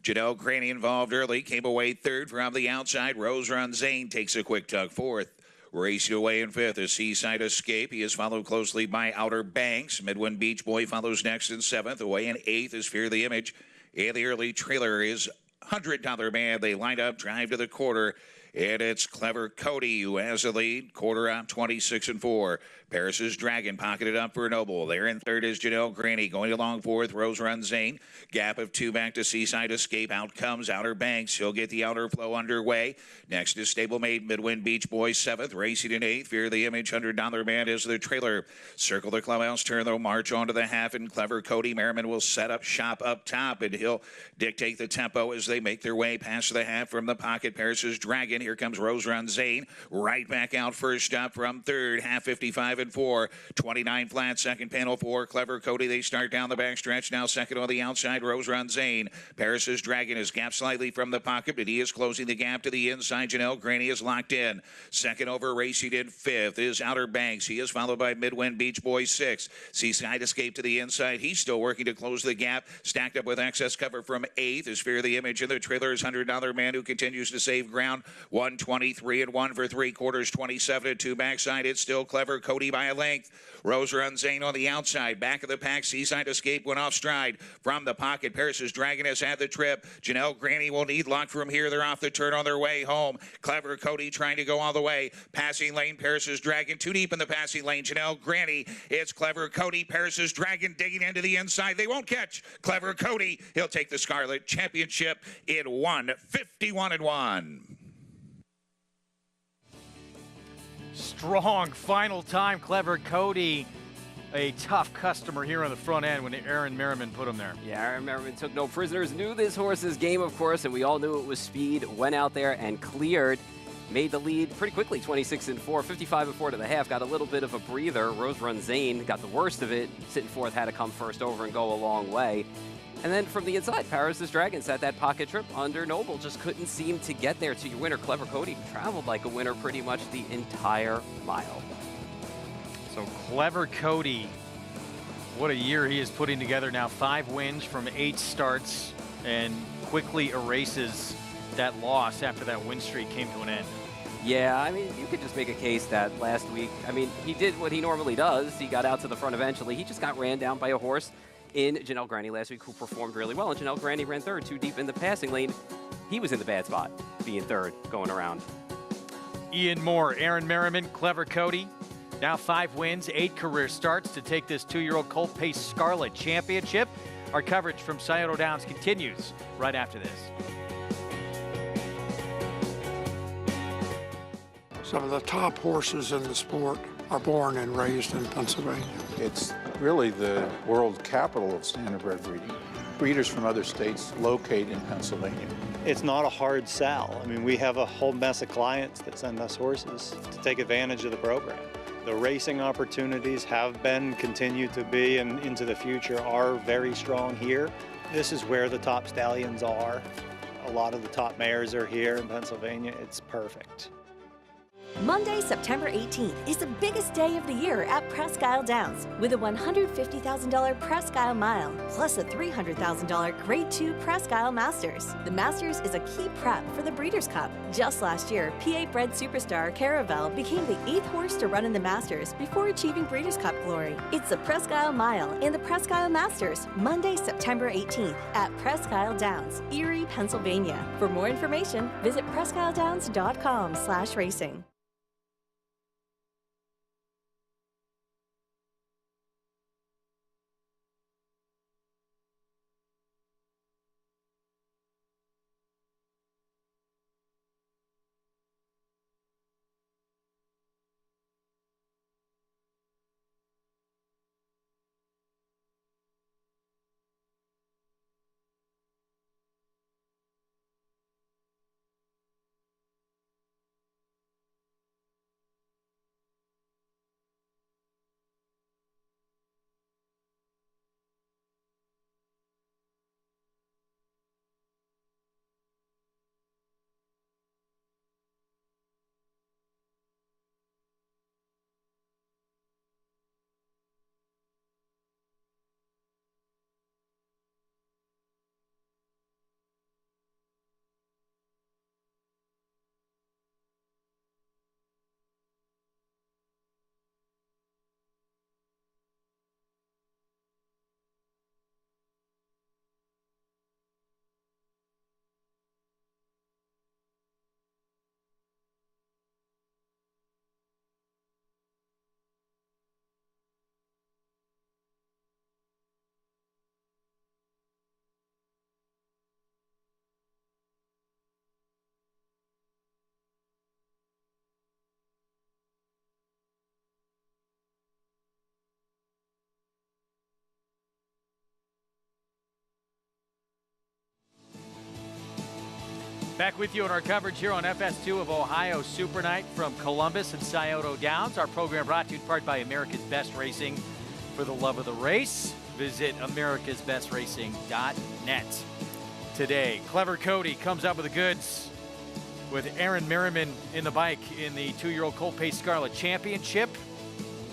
Janelle Graney involved early. Came away third from the outside. Rose Run Zane takes a quick tug fourth. Racing away in fifth is Seaside Escape. He is followed closely by Outer Banks. Midwind Beach Boy follows next in seventh. Away in eighth is Fear the Image. And the early trailer is $100 Man. They line up, drive to the quarter. And it's Clever Cody who has the lead. Quarter out 26-4. Paris's Dragon pocketed up for Noble. There in third is Janelle Graney. Going along fourth, Rose Run Zane. Gap of 2 back to Seaside Escape. Out comes Outer Banks. He'll get the outer flow underway. Next is Stablemate Midwind Beach Boy 7th. Racing in 8th. Fear the Image. $100 Man is the trailer. Circle the clubhouse turn, though. March on to the half. And Clever Cody Merriman will set up shop up top. And he'll dictate the tempo as they make their way past the half from the pocket. Paris's Dragon. Here comes Rose Run Zane. Right back out first up from third. Half 55 and 4. 29 flat. Second panel 4. Clever Cody. They start down the back stretch. Now second on the outside. Rose Run Zane. Paris's Dragon is gapped slightly from the pocket, but he is closing the gap to the inside. Janelle Graney is locked in. Second over, racing in fifth is Outer Banks. He is followed by Midwind Beach Boy 6. Seaside Escape to the inside. He's still working to close the gap. Stacked up with excess cover from eighth is Fear the Image. And the trailer is $100 Man who continues to save ground. 123 and 1 for 3/4. 27 and 2 backside. It's still Clever Cody by a length. Rose Run Zane on the outside. Back of the pack. Seaside Escape went off stride from the pocket. Paris's Dragon has had the trip. Janelle Graney will need luck from here. They're off the turn on their way home. Clever Cody trying to go all the way. Passing lane. Paris's Dragon too deep in the passing lane. Janelle Graney. It's Clever Cody. Paris's Dragon digging into the inside. They won't catch Clever Cody. He'll take the Scarlet Championship in 1:51 and 1. Strong final time, Clever Cody. A tough customer here on the front end when Aaron Merriman put him there. Yeah, Aaron Merriman took no prisoners. Knew this horse's game, of course, and we all knew it was speed. Went out there and cleared. Made the lead pretty quickly, 26-4, 55-4 to the half. Got a little bit of a breather. Rose Run Zane got the worst of it. Sitting fourth, had to come first over and go a long way. And then from the inside, Paris's Dragon sat that pocket trip under Noble. Just couldn't seem to get there to your winner. Clever Cody traveled like a winner pretty much the entire mile. So Clever Cody, what a year he is putting together now. 5 wins from 8 starts and quickly erases that loss after that win streak came to an end. Yeah, I mean, you could just make a case that last week, I mean, he did what he normally does. He got out to the front eventually. He just got ran down by a horse in Janelle Graney last week who performed really well. And Janelle Graney ran third, too deep in the passing lane. He was in the bad spot, being third, going around. Ian Moore, Aaron Merriman, Clever Cody. Now 5 wins, 8 career starts to take this 2-year-old colt pace Scarlet Championship. Our coverage from Scioto Downs continues right after this. Some of the top horses in the sport are born and raised in Pennsylvania. It's really the world capital of standardbred breeding. Breeders from other states locate in Pennsylvania. It's not a hard sell. I mean, we have a whole mess of clients that send us horses to take advantage of the program. The racing opportunities have been, continue to be, and into the future are very strong here. This is where the top stallions are. A lot of the top mares are here in Pennsylvania. It's perfect. Monday, September 18th is the biggest day of the year at Presque Isle Downs with a $150,000 Presque Isle Mile plus a $300,000 Grade 2 Presque Isle Masters. The Masters is a key prep for the Breeders' Cup. Just last year, PA-bred superstar Caravel became the 8th horse to run in the Masters before achieving Breeders' Cup glory. It's the Presque Isle Mile and the Presque Isle Masters, Monday, September 18th at Presque Isle Downs, Erie, Pennsylvania. For more information, visit presqueisledowns.com/racing. Back with you on our coverage here on FS2 of Ohio Super Night from Columbus and Scioto Downs. Our program brought to you in part by America's Best Racing. For the love of the race, visit americasbestracing.net. Today, Clever Cody comes up with the goods with Aaron Merriman in the bike in the 2-year-old Colt Pace Scarlet Championship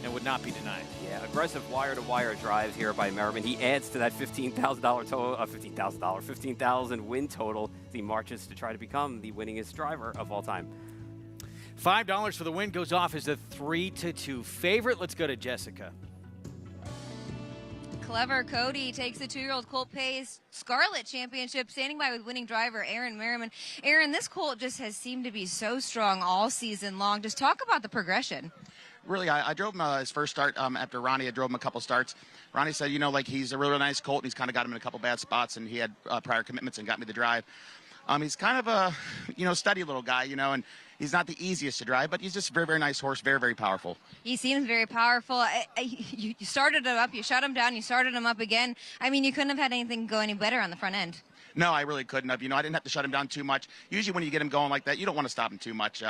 and would not be denied. Yeah, aggressive wire-to-wire drive here by Merriman. He adds to that $15,000 total, $15,000 win total as he marches to try to become the winningest driver of all time. $5 for the win goes off as a 3-2 favorite. Let's go to Jessica. Clever Cody takes the 2-year-old Colt Pace Scarlet Championship, standing by with winning driver Aaron Merriman. Aaron, this colt just has seemed to be so strong all season long. Just talk about the progression. Really, I drove him his first start after Ronnie. I drove him a couple starts. Ronnie said, you know, like he's a really nice colt, and he's kind of got him in a couple bad spots, and he had prior commitments and got me the drive. He's kind of a, steady little guy, and he's not the easiest to drive, but he's just a very, very nice horse, very, very powerful. He seems very powerful. You started him up, you shut him down, you started him up again. I mean, you couldn't have had anything go any better on the front end. No, I really couldn't have. I didn't have to shut him down too much. Usually when you get him going like that, you don't want to stop him too much.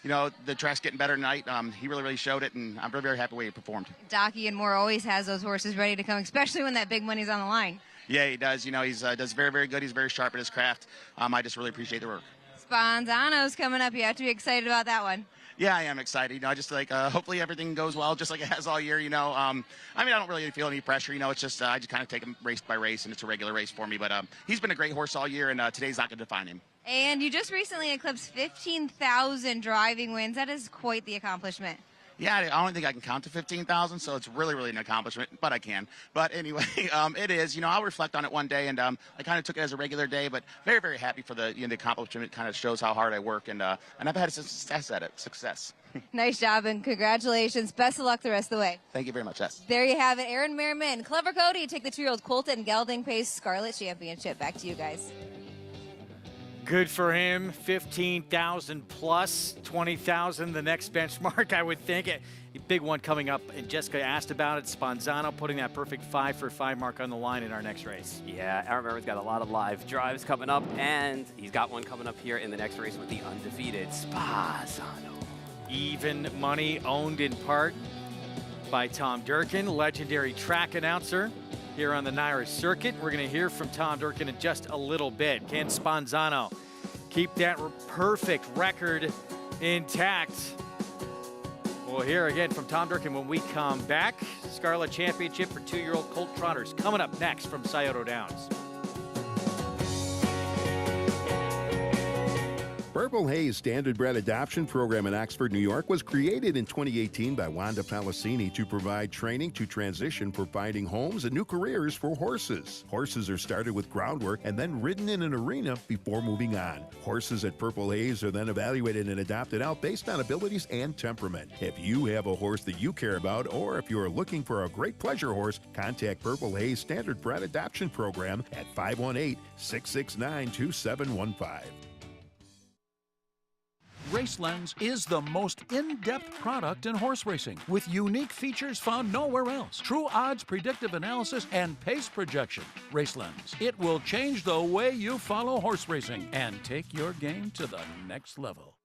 The track's getting better tonight. He really, really showed it, and I'm very, very happy the way he performed. Jockey and Moore always has those horses ready to come, especially when that big money's on the line. Yeah, he does. He does very, very good. He's very sharp at his craft. I just really appreciate the work. Sponzano's coming up. You have to be excited about that one. Yeah, I am excited. Just hopefully everything goes well, just like it has all year. I don't really feel any pressure. It's just I just kind of take him race by race, and it's a regular race for me. But he's been a great horse all year, and today's not going to define him. And you just recently eclipsed 15,000 driving wins. That is quite the accomplishment. Yeah, I don't think I can count to 15,000, so it's really, really an accomplishment, but I can. But anyway, it is. I'll reflect on it one day, and I kind of took it as a regular day, but very, very happy for the accomplishment. It kind of shows how hard I work, and I've had success at it. Success. Nice job, and congratulations. Best of luck the rest of the way. Thank you very much, Jess. There you have it. Aaron Merriman, Clever Cody take the 2-year-old Colt and Gelding Pace Scarlet Championship. Back to you guys. Good for him. 15,000 plus, 20,000 the next benchmark, I would think. A big one coming up, and Jessica asked about it. Sponzano putting that perfect 5 for 5 mark on the line in our next race. Yeah, Aaron Merriman's got a lot of live drives coming up, and he's got one coming up here in the next race with the undefeated Sponzano. Even money owned in part by Tom Durkin, legendary track announcer here on the NYRA circuit. We're going to hear from Tom Durkin in just a little bit. Can Sponzano keep that perfect record intact? We'll hear again from Tom Durkin when we come back. Scarlet Championship for 2-year-old colt trotters coming up next from Scioto Downs. Purple Haze Standardbred Adoption Program in Oxford, New York was created in 2018 by Wanda Palacini to provide training to transition for finding homes and new careers for horses. Horses are started with groundwork and then ridden in an arena before moving on. Horses at Purple Haze are then evaluated and adopted out based on abilities and temperament. If you have a horse that you care about, or if you are looking for a great pleasure horse, contact Purple Haze Standardbred Adoption Program at 518-669-2715. RaceLens is the most in-depth product in horse racing, with unique features found nowhere else. True odds, predictive analysis, and pace projection. RaceLens. It will change the way you follow horse racing and take your game to the next level.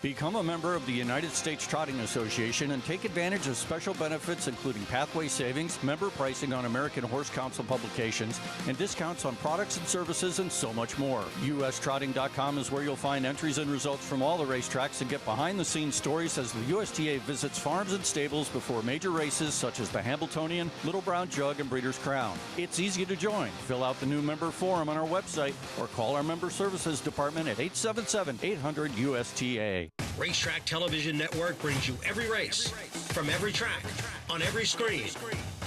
Become a member of the United States Trotting Association and take advantage of special benefits including pathway savings, member pricing on American Horse Council publications, and discounts on products and services, and so much more. USTrotting.com is where you'll find entries and results from all the racetracks and get behind-the-scenes stories as the USTA visits farms and stables before major races such as the Hambletonian, Little Brown Jug, and Breeders' Crown. It's easy to join. Fill out the new member form on our website or call our member services department at 877-800-USTA. Racetrack Television Network brings you every race, from every track, on every screen,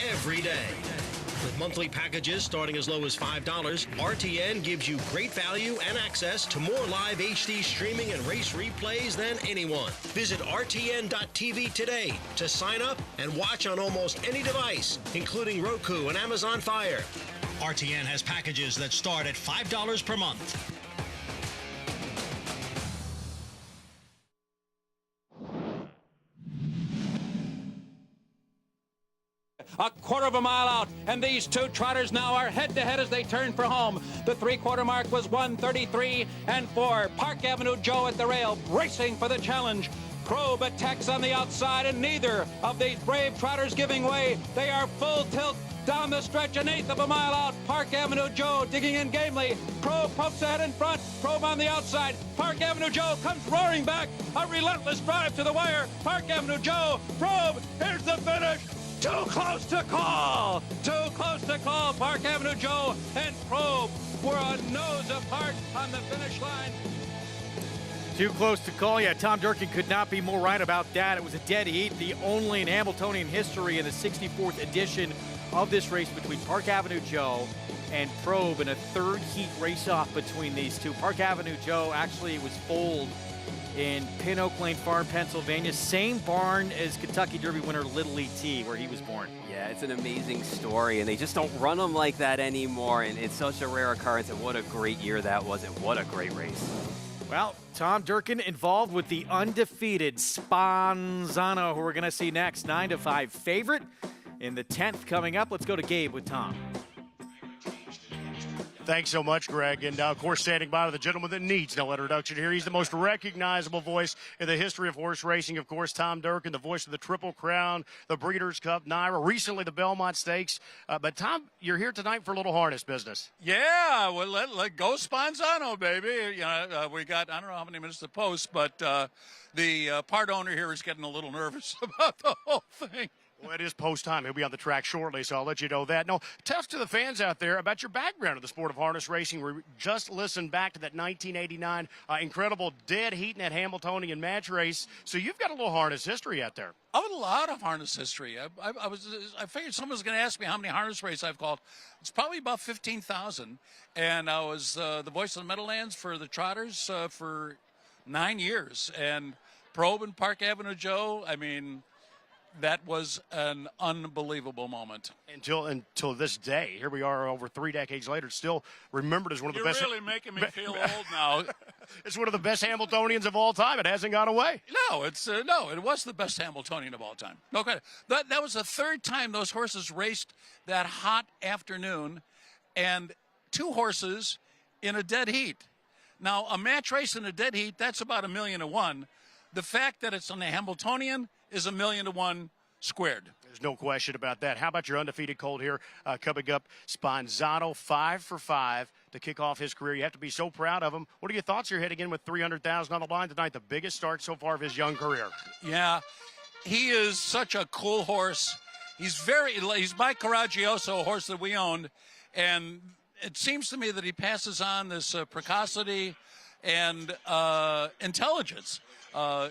every day. With monthly packages starting as low as $5, RTN gives you great value and access to more live HD streaming and race replays than anyone. Visit RTN.tv today to sign up and watch on almost any device, including Roku and Amazon Fire. RTN has packages that start at $5 per month. A quarter of a mile out, and these two trotters now are head-to-head as they turn for home. The three-quarter mark was 1:33 and 4. Park Avenue Joe at the rail, racing for the challenge. Probe attacks on the outside, and neither of these brave trotters giving way. They are full tilt down the stretch, an eighth of a mile out. Park Avenue Joe digging in gamely. Probe pokes ahead in front. Probe on the outside. Park Avenue Joe comes roaring back. A relentless drive to the wire. Park Avenue Joe. Probe. Here's the finish. Too close to call. Too close to call. Park Avenue Joe and Probe were a nose apart on the finish line. Too close to call. Yeah, Tom Durkin could not be more right about that. It was a dead heat, the only in Hambletonian history in the 64th edition of this race between Park Avenue Joe and Probe, in a third heat race-off between these two. Park Avenue Joe actually was foaled in Pin Oak Lane Farm, Pennsylvania. Same barn as Kentucky Derby winner Little E.T., where he was born. Yeah, it's an amazing story, and they just don't run them like that anymore, and it's such a rare occurrence, and what a great year that was, and what a great race. Well, Tom Durkin involved with the undefeated Sponzano, who we're going to see next. 9-5 favorite in the 10th coming up. Let's go to Gabe with Tom. Thanks so much, Greg. And, of course, standing by to the gentleman that needs no introduction here. He's the most recognizable voice in the history of horse racing. Of course, Tom Durkin, the voice of the Triple Crown, the Breeders' Cup, NYRA, recently the Belmont Stakes. But, Tom, you're here tonight for a little harness business. Yeah, well, let go Sponzano, baby. You know, we got, I don't know how many minutes to post, but the part owner here is getting a little nervous about the whole thing. Well, it is post time. He'll be on the track shortly, so I'll let you know that. No, tell us to the fans out there about your background in the sport of harness racing. We just listened back to that 1989 incredible dead heat in that Hamiltonian match race. So you've got a little harness history out there. I have a lot of harness history. I figured someone was going to ask me how many harness races I've called. It's probably about 15,000. And I was the voice of the Meadowlands for the Trotters for 9 years. And Probe and Park Avenue Joe, I mean, that was an unbelievable moment. Until this day. Here we are over 3 decades later, still remembered as one of the best. You're really making me feel old now. It's one of the best Hamiltonians of all time. It hasn't gone away. No, it was the best Hamiltonian of all time. Okay, that was the third time those horses raced that hot afternoon, and 2 horses in a dead heat. Now, a match race in a dead heat, that's about 1,000,000 to 1. The fact that it's on the Hamiltonian is 1,000,000 to 1 squared. There's no question about that. How about your undefeated colt here coming up? Sponzano, 5 for 5 to kick off his career. You have to be so proud of him. What are your thoughts here heading in with 300,000 on the line tonight? The biggest start so far of his young career. Yeah, he is such a cool horse. He's my Coraggioso, a horse that we owned, and it seems to me that he passes on this precocity and intelligence.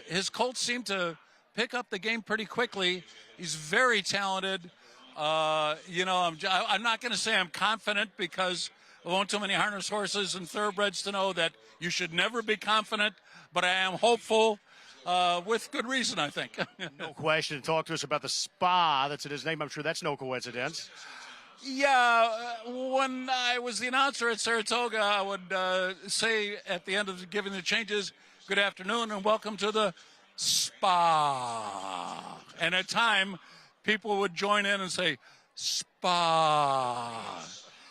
His colts seem to pick up the game pretty quickly. He's very talented. I'm not going to say I'm confident because I own too many harness horses and thoroughbreds to know that you should never be confident, but I am hopeful with good reason, I think. No question. Talk to us about the spa that's in his name. I'm sure that's no coincidence. Yeah, when I was the announcer at Saratoga, I would say at the end of giving the changes, good afternoon and welcome to the spa. And at time, people would join in and say, spa.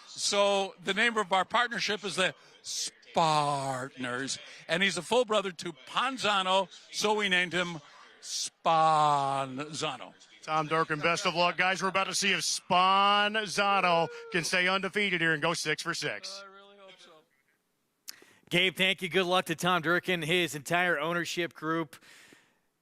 So the name of our partnership is the Spartners. And he's a full brother to Panzano, so we named him Sponzano. Tom Durkin, best of luck, guys. We're about to see if Sponzano can stay undefeated here and go 6 for 6. Gabe, thank you. Good luck to Tom Durkin, his entire ownership group.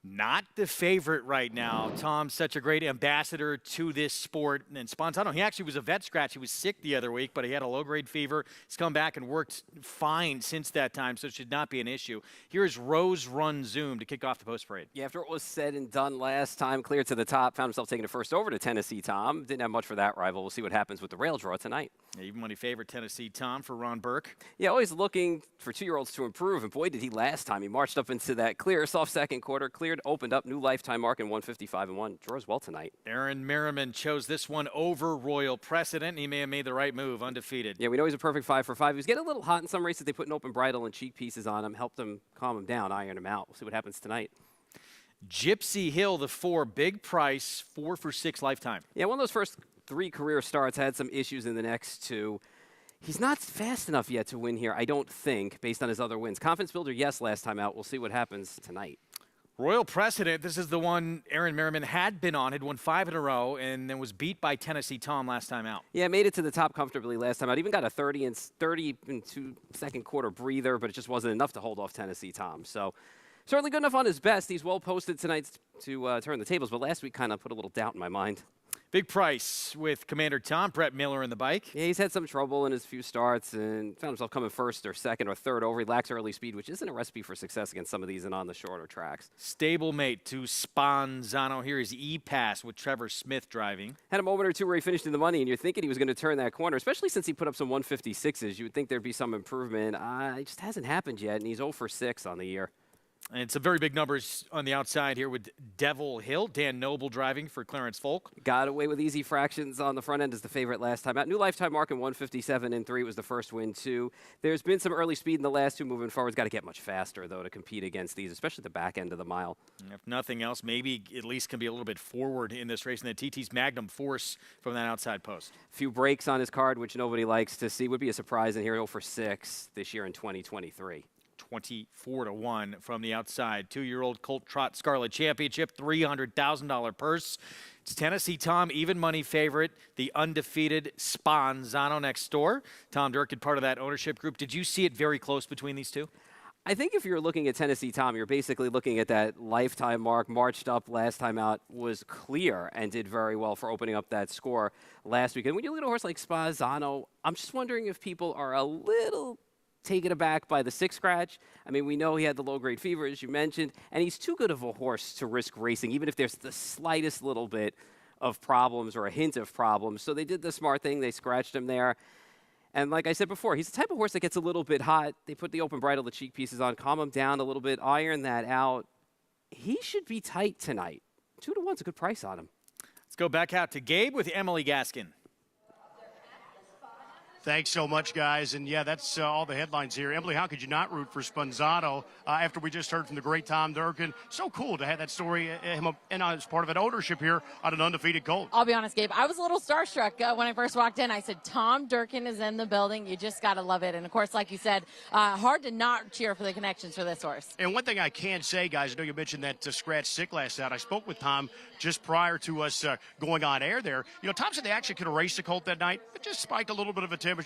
Not the favorite right now. Tom's such a great ambassador to this sport. And Sponzano, he actually was a vet scratch. He was sick the other week, but he had a low-grade fever. He's come back and worked fine since that time, so it should not be an issue. Here is Rose Run Zoom to kick off the post parade. Yeah, after it was said and done last time, cleared to the top, found himself taking it first over to Tennessee Tom. Didn't have much for that rival. We'll see what happens with the rail draw tonight. Yeah, even when he favored Tennessee Tom for Ron Burke. Yeah, always looking for 2-year-olds to improve, and boy, did he last time. He marched up into that clear, soft second quarter, cleared, opened up, new lifetime mark in 155-1. Draws well tonight. Aaron Merriman chose this one over Royal Precedent. He may have made the right move, undefeated. Yeah, we know he's a perfect 5 for 5. He was getting a little hot in some races. They put an open bridle and cheek pieces on him, helped him calm him down, iron him out. We'll see what happens tonight. Gypsy Hill, the 4, big price, 4 for 6 lifetime. Yeah, one of those first 3 career starts, had some issues in the next 2. He's not fast enough yet to win here, I don't think, based on his other wins. Confidence builder, yes, last time out. We'll see what happens tonight. Royal Precedent, this is the one Aaron Merriman had been on, had won 5 in a row, and then was beat by Tennessee Tom last time out. Yeah, made it to the top comfortably last time out. Even got a 30 and 2 second quarter breather, but it just wasn't enough to hold off Tennessee Tom. So certainly good enough on his best. He's well posted tonight to turn the tables, but last week kind of put a little doubt in my mind. Big price with Commander Tom, Brett Miller in the bike. Yeah, he's had some trouble in his few starts and found himself coming first or second or third over. He lacks early speed, which isn't a recipe for success against some of these and on the shorter tracks. Stablemate to Sponzano. Here is E-Pass with Trevor Smith driving. Had a moment or two where he finished in the money, and you're thinking he was going to turn that corner, especially since he put up some 156s. You would think there'd be some improvement. It just hasn't happened yet, and he's 0 for 6 on the year. And some very big numbers on the outside here with Devil Hill. Dan Noble driving for Clarence Folk. Got away with easy fractions on the front end as the favorite last time out. New lifetime mark in 157-3 was the first win, too. There's been some early speed in the last 2 moving forward. Got to get much faster, though, to compete against these, especially the back end of the mile. If nothing else, maybe at least can be a little bit forward in this race. And then TT's Magnum Force from that outside post. A few breaks on his card, which nobody likes to see. Would be a surprise in here. 0 for 6 this year in 2023. 24-1 from the outside. 2-year-old Colt Trot Scarlet Championship, $300,000 purse. It's Tennessee Tom, even money favorite, the undefeated Sponzano next door. Tom Durkin, part of that ownership group. Did you see it very close between these two? I think if you're looking at Tennessee Tom, you're basically looking at that lifetime mark. Marched up last time out, was clear and did very well for opening up that score last weekend. When you look at a horse like Spanzano, I'm just wondering if people are a little taken aback by the 6 scratch. I mean, we know he had the low-grade fever, as you mentioned, and he's too good of a horse to risk racing, even if there's the slightest little bit of problems or a hint of problems. So they did the smart thing. They scratched him there. And like I said before, he's the type of horse that gets a little bit hot. They put the open bridle, the cheek pieces on, calm him down a little bit, iron that out. He should be tight tonight. 2 to 1's a good price on him. Let's go back out to Gabe with Emily Gaskin. Thanks so much, guys. And, yeah, that's all the headlines here. Emily, how could you not root for Spanzano after we just heard from the great Tom Durkin? So cool to have that story and as part of an ownership here on an undefeated colt. I'll be honest, Gabe, I was a little starstruck when I first walked in. I said, Tom Durkin is in the building. You just got to love it. And, of course, like you said, hard to not cheer for the connections for this horse. And one thing I can say, guys, I know you mentioned that scratch sick last out. I spoke with Tom just prior to us going on air there. You know, Tom said they actually could have raced the colt that night. It just spiked a little bit of a temperature.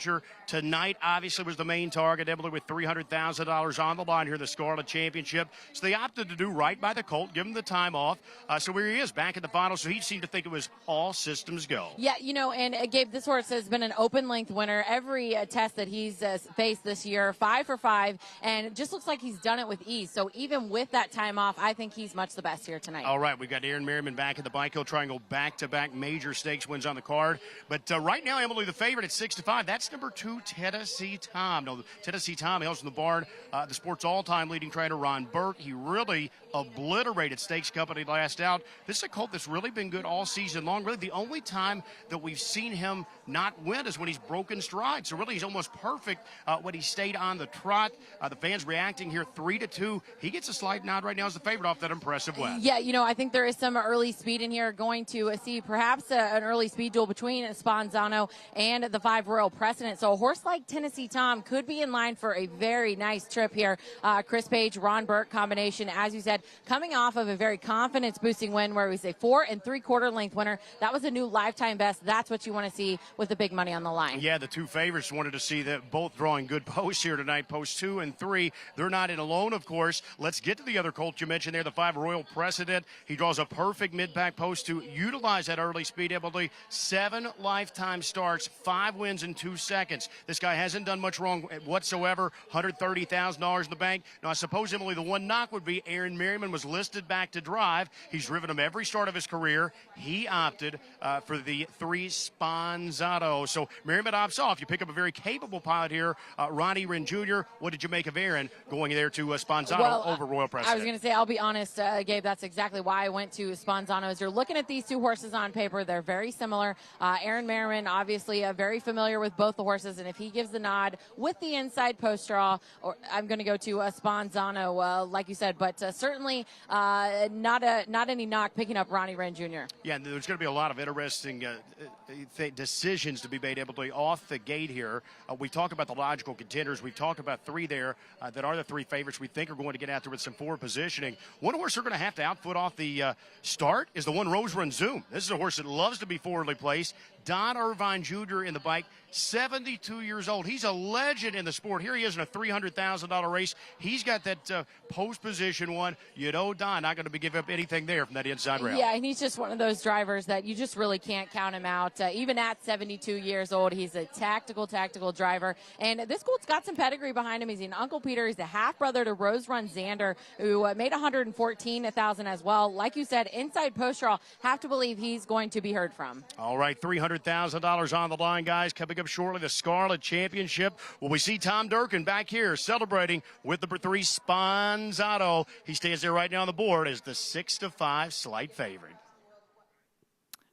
Tonight, obviously, was the main target. Emily with $300,000 on the line here, the Scarlet Championship. So they opted to do right by the colt, give him the time off. So here he is back in the final. So he seemed to think it was all systems go. Yeah, you know, and Gabe, this horse has been an open length winner every test that he's faced this year, 5 for 5, and it just looks like he's done it with ease. So even with that time off, I think he's much the best here tonight. All right, we've got Aaron Merriman back in the Bike Hill Triangle, back-to-back major stakes wins on the card. But right now, Emily, the favorite at 6 to 5. That's number 2, Tennessee Tom. No, Tennessee Tom hails from the barn. The sport's all-time leading trainer, Ron Burke. He really obliterated Stakes Company last out. This is a colt that's really been good all season long. Really, the only time that we've seen him not win is when he's broken stride. So really, he's almost perfect when he stayed on the trot. The fans reacting here 3-2. He gets a slight nod right now as the favorite off that impressive win. Yeah, you know, I think there is some early speed in here. Going to see perhaps an early speed duel between Spanzano and the 5 Royal Precedent. So a horse like Tennessee Tom could be in line for a very nice trip here. Chris Page, Ron Burke combination, as you said, coming off of a very confidence-boosting win where he was a 4 3/4 length winner. That was a new lifetime best. That's what you want to see with the big money on the line. Yeah, the 2 favorites wanted to see that both drawing good posts here tonight, posts 2 and 3. They're not in alone, of course. Let's get to the other colt you mentioned there, the 5 Royal Precedent. He draws a perfect mid-pack post to utilize that early speed, ability. 7 lifetime starts, 5 wins in 2 seconds. This guy hasn't done much wrong whatsoever. $130,000 in the bank. Now, I suppose, Emily, the one knock would be Aaron Merriman was listed back to drive. He's driven him every start of his career. He opted for the 3 Spanzano. So Merriman opts off. You pick up a very capable pilot here, Ronnie Wren Jr. What did you make of Aaron going there to Spanzano over Royal Precedent? I was going to say, I'll be honest, Gabe, that's exactly why I went to Spanzano. As you're looking at these 2 horses on paper, they're very similar. Aaron Merriman, obviously, very familiar with both the horses, and if he gives the nod with the inside post draw, I'm going to go to Spanzano, like you said, but certainly not any knock picking up Ronnie Wren Jr. Yeah, and there's going to be a lot of interesting decisions to be made able to off the gate here. We talk about the logical contenders. We've talked about 3 there that are the 3 favorites we think are going to get out there with some forward positioning. One horse they're going to have to outfoot off the start is the 1 Rose Run Zoom. This is a horse that loves to be forwardly placed. Don Irvine Jr. in the bike, 72 years old. He's a legend in the sport. Here he is in a $300,000 race. He's got that post position one. You know, Don not going to be giving up anything there from that inside rail. Yeah, and he's just one of those drivers that you just really can't count him out. Even at 72 years old, he's a tactical driver. And this colt's got some pedigree behind him. He's an Uncle Peter. He's a half-brother to Rose Run Xander, who made $114,000 as well. Like you said, inside post draw, have to believe he's going to be heard from. All right, $300,000 on the line, guys. Coming up shortly, the Scarlet Championship. Will we see Tom Durkin back here celebrating with the 3 Spanzano? He stands there right now on the board as the 6 to 5 slight favorite.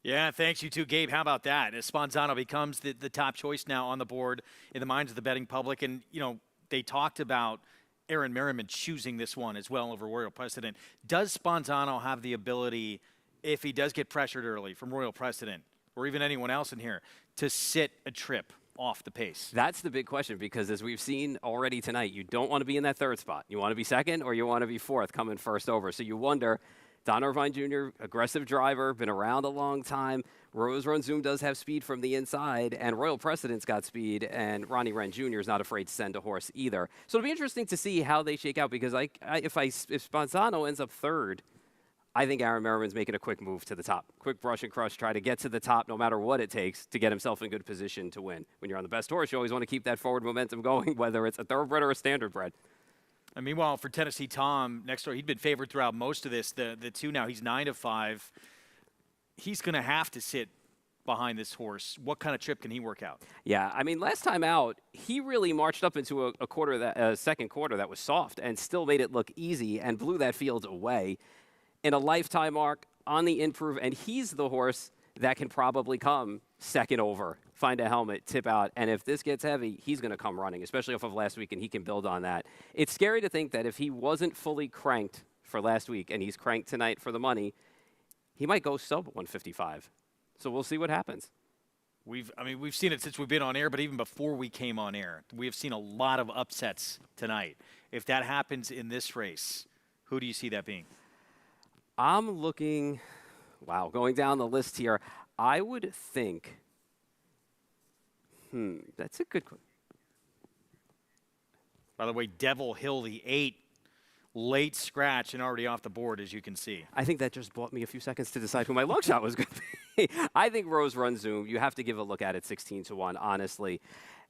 Yeah, thanks, you too, Gabe. How about that? As Spanzano becomes the top choice now on the board in the minds of the betting public. And, you know, they talked about Aaron Merriman choosing this one as well over Royal Precedent. Does Spanzano have the ability, if he does get pressured early from Royal Precedent, or even anyone else in here, to sit a trip off the pace? That's the big question, because as we've seen already tonight, you don't want to be in that 3rd spot. You want to be 2nd or you want to be 4th coming first over. So you wonder, Don Irvine Jr., aggressive driver, been around a long time. Rose Run Zoom does have speed from the inside, and Royal Precedent's got speed, and Ronnie Wren Jr. is not afraid to send a horse either. So it'll be interesting to see how they shake out, because if Sponzano ends up third, I think Aaron Merriman's making a quick move to the top. Quick brush and crush, try to get to the top no matter what it takes to get himself in good position to win. When you're on the best horse, you always want to keep that forward momentum going, whether it's a thoroughbred or a standardbred. And meanwhile, for Tennessee Tom, next door, he'd been favored throughout most of this. The two now, he's 9-5. He's going to have to sit behind this horse. What kind of trip can he work out? Yeah, I mean, last time out, he really marched up into a second quarter that was soft and still made it look easy and blew that field away in a lifetime arc on the improve. And he's the horse that can probably come second over, find a helmet, tip out, and if this gets heavy, he's going to come running, especially off of last week, and he can build on that. It's scary to think that if he wasn't fully cranked for last week and he's cranked tonight for the money, he might go sub 155. So we'll see what happens. We've seen it since we've been on air, but even before we came on air, we have seen a lot of upsets tonight. If that happens in this race, who do you see that being? I'm looking, going down the list here, I would think, that's a good question. By the way, Devil Hill, the 8, late scratch and already off the board, as you can see. I think that just bought me a few seconds to decide who my long shot was going to be. I think Rose Run Zoom, you have to give a look at it 16-1, honestly.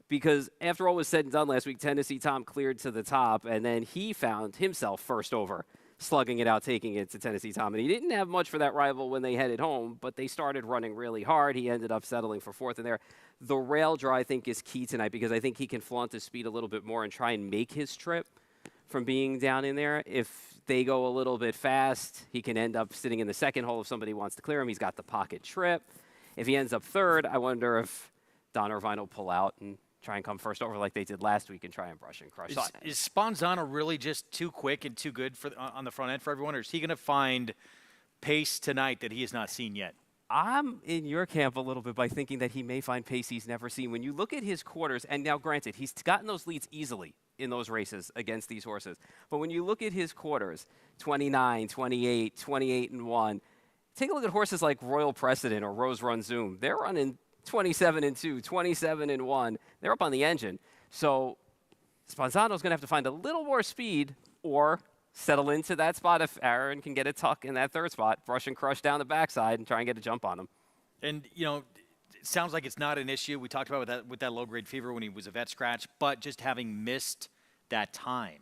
Because after all was said and done last week, Tennessee Tom cleared to the top, and then he found himself first over, slugging it out, taking it to Tennessee Tom. And he didn't have much for that rival when they headed home, but they started running really hard. He ended up settling for fourth in there. The rail draw, I think, is key tonight, because I think he can flaunt his speed a little bit more and try and make his trip from being down in there. If they go a little bit fast, he can end up sitting in the second hole if somebody wants to clear him. He's got the pocket trip. If he ends up third, I wonder if Don Irvine will pull out and try and come first over like they did last week and try and brush and crush. Is Sponzano really just too quick and too good for on the front end for everyone, or is he going to find pace tonight that he has not seen yet? I'm in your camp a little bit by thinking that he may find pace he's never seen. When you look at his quarters, and now granted, he's gotten those leads easily in those races against these horses. But when you look at his quarters, 29, 28, 28-1, take a look at horses like Royal Precedent or Rose Run Zoom. They're running 27-2, 27-1. They're up on the engine. So Sponzano's going to have to find a little more speed or settle into that spot if Aaron can get a tuck in that third spot, brush and crush down the backside and try and get a jump on him. And, it sounds like it's not an issue. We talked about with that low-grade fever when he was a vet scratch, but just having missed that time,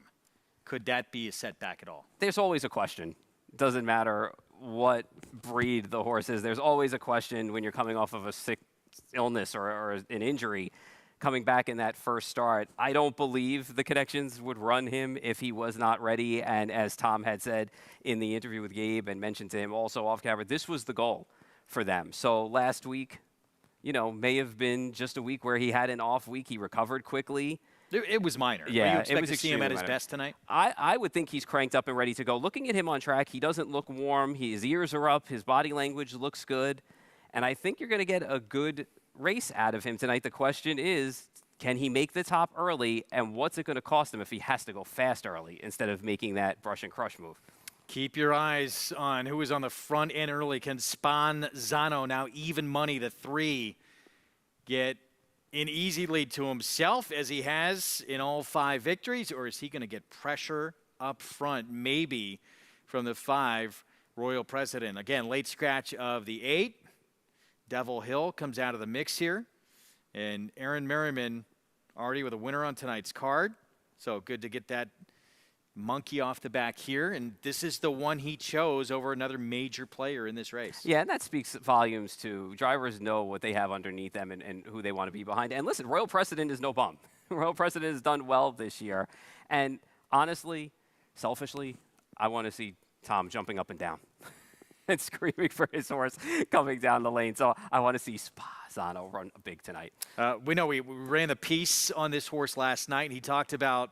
could that be a setback at all? There's always a question. Doesn't matter what breed the horse is. There's always a question when you're coming off of a sick illness or an injury. Coming back in that first start, I don't believe the connections would run him if he was not ready. And as Tom had said in the interview with Gabe and mentioned to him also off camera, this was the goal for them. So last week, may have been just a week where he had an off week. He recovered quickly. It was minor. Yeah, you expect to see him at his minor. best tonight? I would think he's cranked up and ready to go. Looking at him on track, he doesn't look warm. His ears are up. His body language looks good. And I think you're going to get a good race out of him tonight. The question is, can he make the top early, and what's it going to cost him if he has to go fast early instead of making that brush and crush move? Keep your eyes on who is on the front end early. Can Sponzano, now even money, the 3, get an easy lead to himself as he has in all 5 victories, or is he going to get pressure up front, maybe from the 5, Royal Precedent? Again, late scratch of the 8. Devil Hill comes out of the mix here. And Aaron Merriman already with a winner on tonight's card. So good to get that monkey off the back here. And this is the one he chose over another major player in this race. Yeah, and that speaks volumes too. Drivers know what they have underneath them and who they want to be behind. And listen, Royal Precedent is no bum. Royal Precedent has done well this year. And honestly, selfishly, I want to see Tom jumping up and down and screaming for his horse coming down the lane. So I want to see Sponzano run big tonight. We know we ran the piece on this horse last night, and he talked about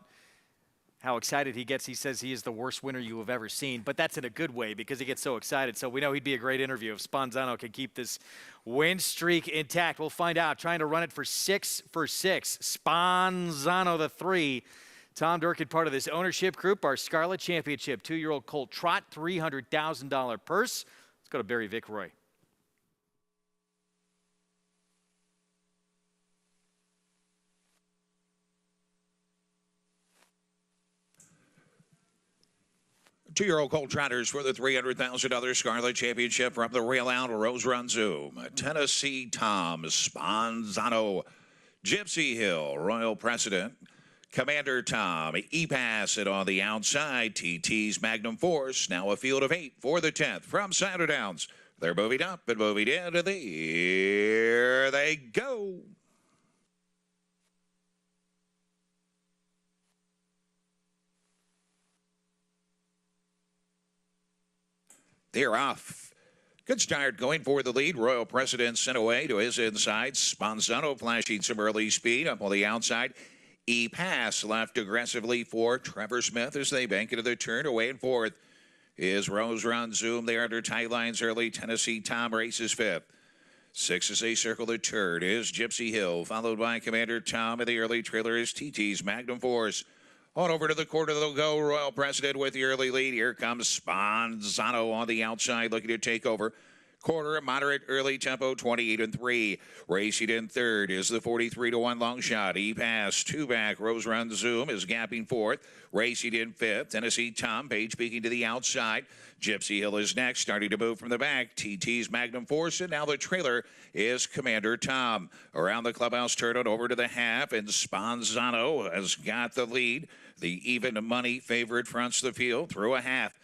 how excited he gets. He says he is the worst winner you have ever seen, but that's in a good way because he gets so excited. So we know he'd be a great interview if Sponzano can keep this win streak intact. We'll find out. Trying to run it for 6 for 6. Sponzano the 3 Tom Durkin, part of this ownership group, our Scarlet Championship, 2-year-old colt trot, $300,000 purse. Let's go to Barry Vic Roy. Two-year-old colt trotters for the $300,000 Scarlet Championship from the Rail Out Rose Run Zoom. Tennessee Tom, Sponzano, Gypsy Hill, Royal Precedent, Commander Tom, E-Pass it on the outside. TT's Magnum Force, now a field of 8 for the 10th from Saturdowns. They're moving up and moving in, and here they go. They're off. Good start going for the lead. Royal Precedent sent away to his inside. Sponzano flashing some early speed up on the outside. E-Pass left aggressively for Trevor Smith as they bank into the turn. Away and forth is Rose Run Zoom. They're under tight lines early. Tennessee Tom races 5th. 6 as they circle the turn is Gypsy Hill, followed by Commander Tom. In the early trailer is TT's Magnum Force. On over to the quarter, they'll go. Royal Precedent with the early lead. Here comes Sponzano on the outside looking to take over. Quarter, moderate early tempo, 28-3. Racing in third is the 43-1 long shot. E-Pass, 2 back. Rose Run Zoom is gapping 4th. Racing in 5th. Tennessee Tom Page peeking to the outside. Gypsy Hill is next, starting to move from the back. TT's Magnum Force, and now the trailer is Commander Tom. Around the clubhouse turn on over to the half, and Sponzano has got the lead. The even money favorite fronts the field through a half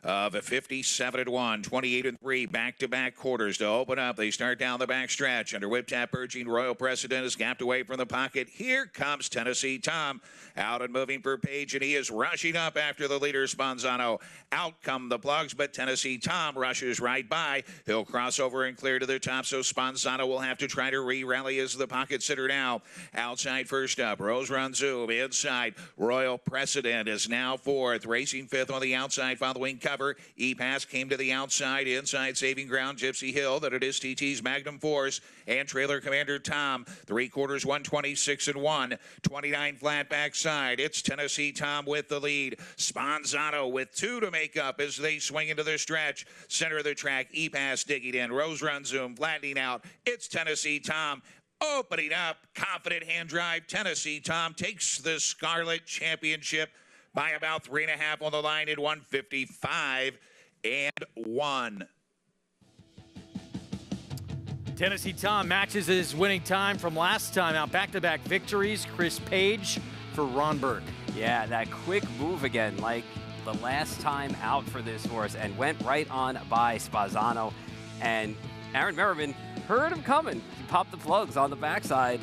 of a 57-1, 28-3, back-to-back quarters to open up. They start down the back stretch. Under whip tap urging, Royal Precedent is gapped away from the pocket. Here comes Tennessee Tom. Out and moving for Page, and he is rushing up after the leader, Sponzano. Out come the plugs, but Tennessee Tom rushes right by. He'll cross over and clear to the top, so Sponzano will have to try to re-rally as the pocket sitter now. Outside first up, Rose Run Zoom. Inside, Royal Precedent is now 4th. Racing 5th on the outside following cover. E-Pass came to the outside. Inside saving ground, Gypsy Hill. That it is TT's Magnum Force and trailer Commander Tom. 3/4, 126-1. 29 flat backside. It's Tennessee Tom with the lead. Sponzano with 2 to make up as they swing into the stretch. Center of the track, E-Pass digging in. Rose Run Zoom flattening out. It's Tennessee Tom opening up. Confident hand drive. Tennessee Tom takes the Scarlet Championship by about 3.5 on the line at 155-1. Tennessee Tom matches his winning time from last time out. Back-to-back victories. Chris Page for Ron Burke. Yeah, that quick move again, like the last time out for this horse, and went right on by Sponzano. And Aaron Merriman heard him coming. He popped the plugs on the backside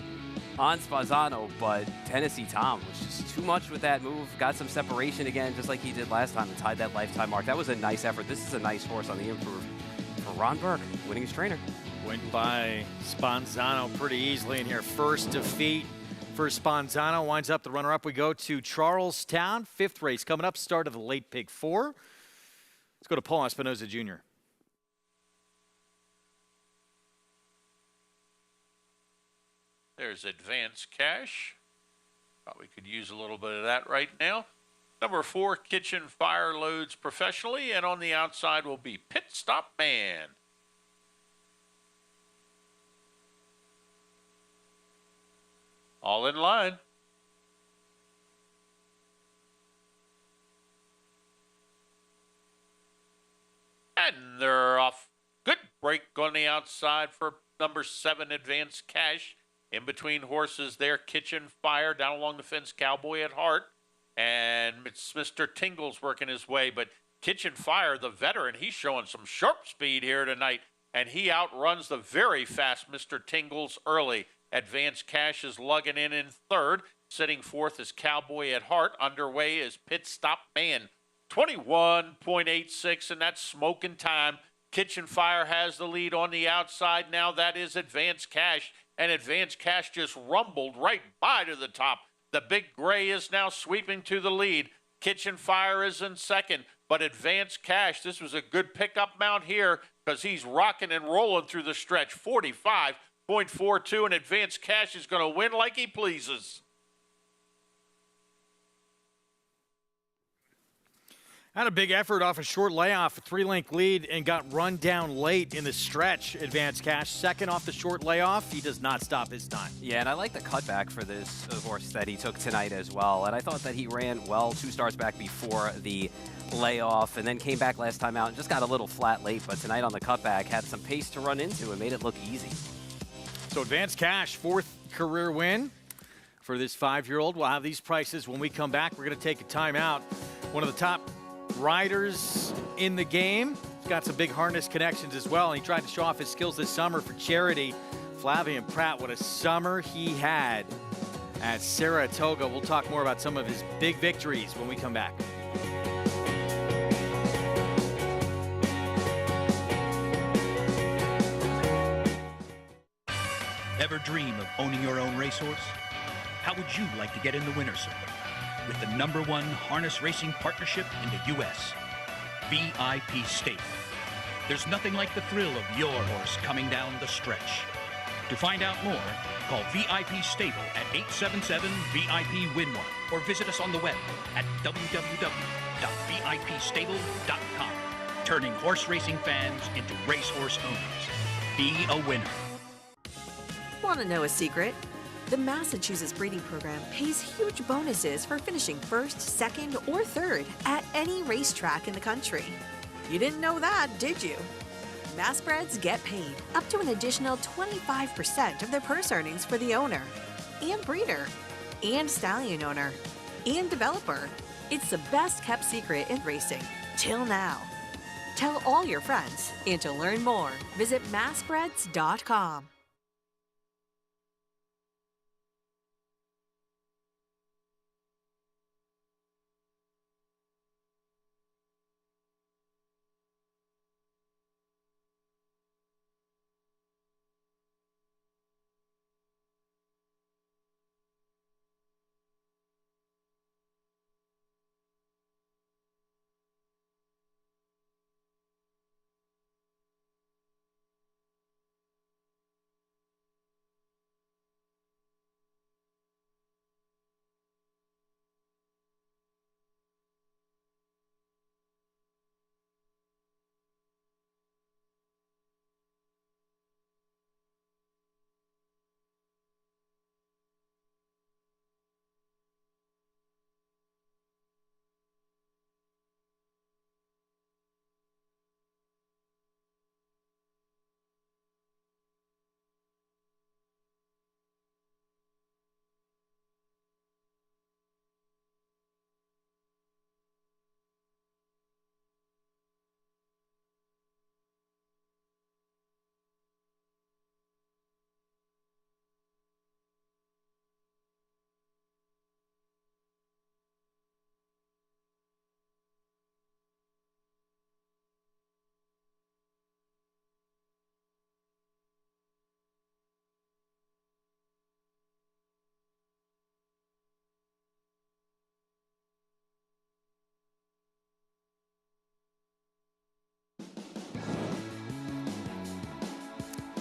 on Sponzano, but Tennessee Tom was just too much with that move. Got some separation again, just like he did last time, and tied that lifetime mark. That was a nice effort. This is a nice horse on the improve for Ron Burke, winning his trainer. Went by Sponzano pretty easily in here. First defeat for Sponzano. Winds up the runner-up. We go to Charlestown. 5th race coming up. Start of the late pick 4. Let's go to Paul Espinoza Jr. There's Advance Cash. Probably could use a little bit of that right now. Number 4, Kitchen Fire loads professionally, and on the outside will be Pit Stop Man. All in line. And they're off. Good break on the outside for number 7, Advance Cash. In between horses there, Kitchen Fire down along the fence, Cowboy at Heart. And it's Mr. Tingles working his way. But Kitchen Fire, the veteran, he's showing some sharp speed here tonight. And he outruns the very fast Mr. Tingles early. Advance Cash is lugging in 3rd. Sitting 4th is Cowboy at Heart. Underway is Pit Stop Man. 21.86, and that's smoking time. Kitchen Fire has the lead on the outside. Now that is Advance Cash. And Advance Cash just rumbled right by to the top. The Big Gray is now sweeping to the lead. Kitchen Fire is in 2nd. But Advance Cash, this was a good pickup mount here because he's rocking and rolling through the stretch. 45.42, and Advance Cash is going to win like he pleases. Had a big effort off a short layoff, a 3-length lead, and got run down late in the stretch. Advanced Cash, second off the short layoff. He does not stop his time. Yeah, and I like the cutback for this horse that he took tonight as well. And I thought that he ran well 2 starts back before the layoff, and then came back last time out and just got a little flat late. But tonight on the cutback, had some pace to run into and made it look easy. So Advanced Cash, 4th career win for this 5-year-old. We'll have these prices when we come back. We're going to take a timeout. One of the top riders in the game. He's got some big harness connections as well, and he tried to show off his skills this summer for charity. Flavian Pratt, what a summer he had at Saratoga. We'll talk more about some of his big victories when we come back. Ever dream of owning your own racehorse? How would you like to get in the winner's circle with the #1 harness racing partnership in the U.S., VIP Stable? There's nothing like the thrill of your horse coming down the stretch. To find out more, call VIP Stable at 877-VIP-WIN-1 or visit us on the web at www.vipstable.com. Turning horse racing fans into racehorse owners. Be a winner. Want to know a secret? The Massachusetts Breeding Program pays huge bonuses for finishing 1st, 2nd, or 3rd at any racetrack in the country. You didn't know that, did you? Massbreds get paid up to an additional 25% of their purse earnings for the owner, and breeder, and stallion owner, and developer. It's the best kept secret in racing, till now. Tell all your friends, and to learn more, visit massbreds.com.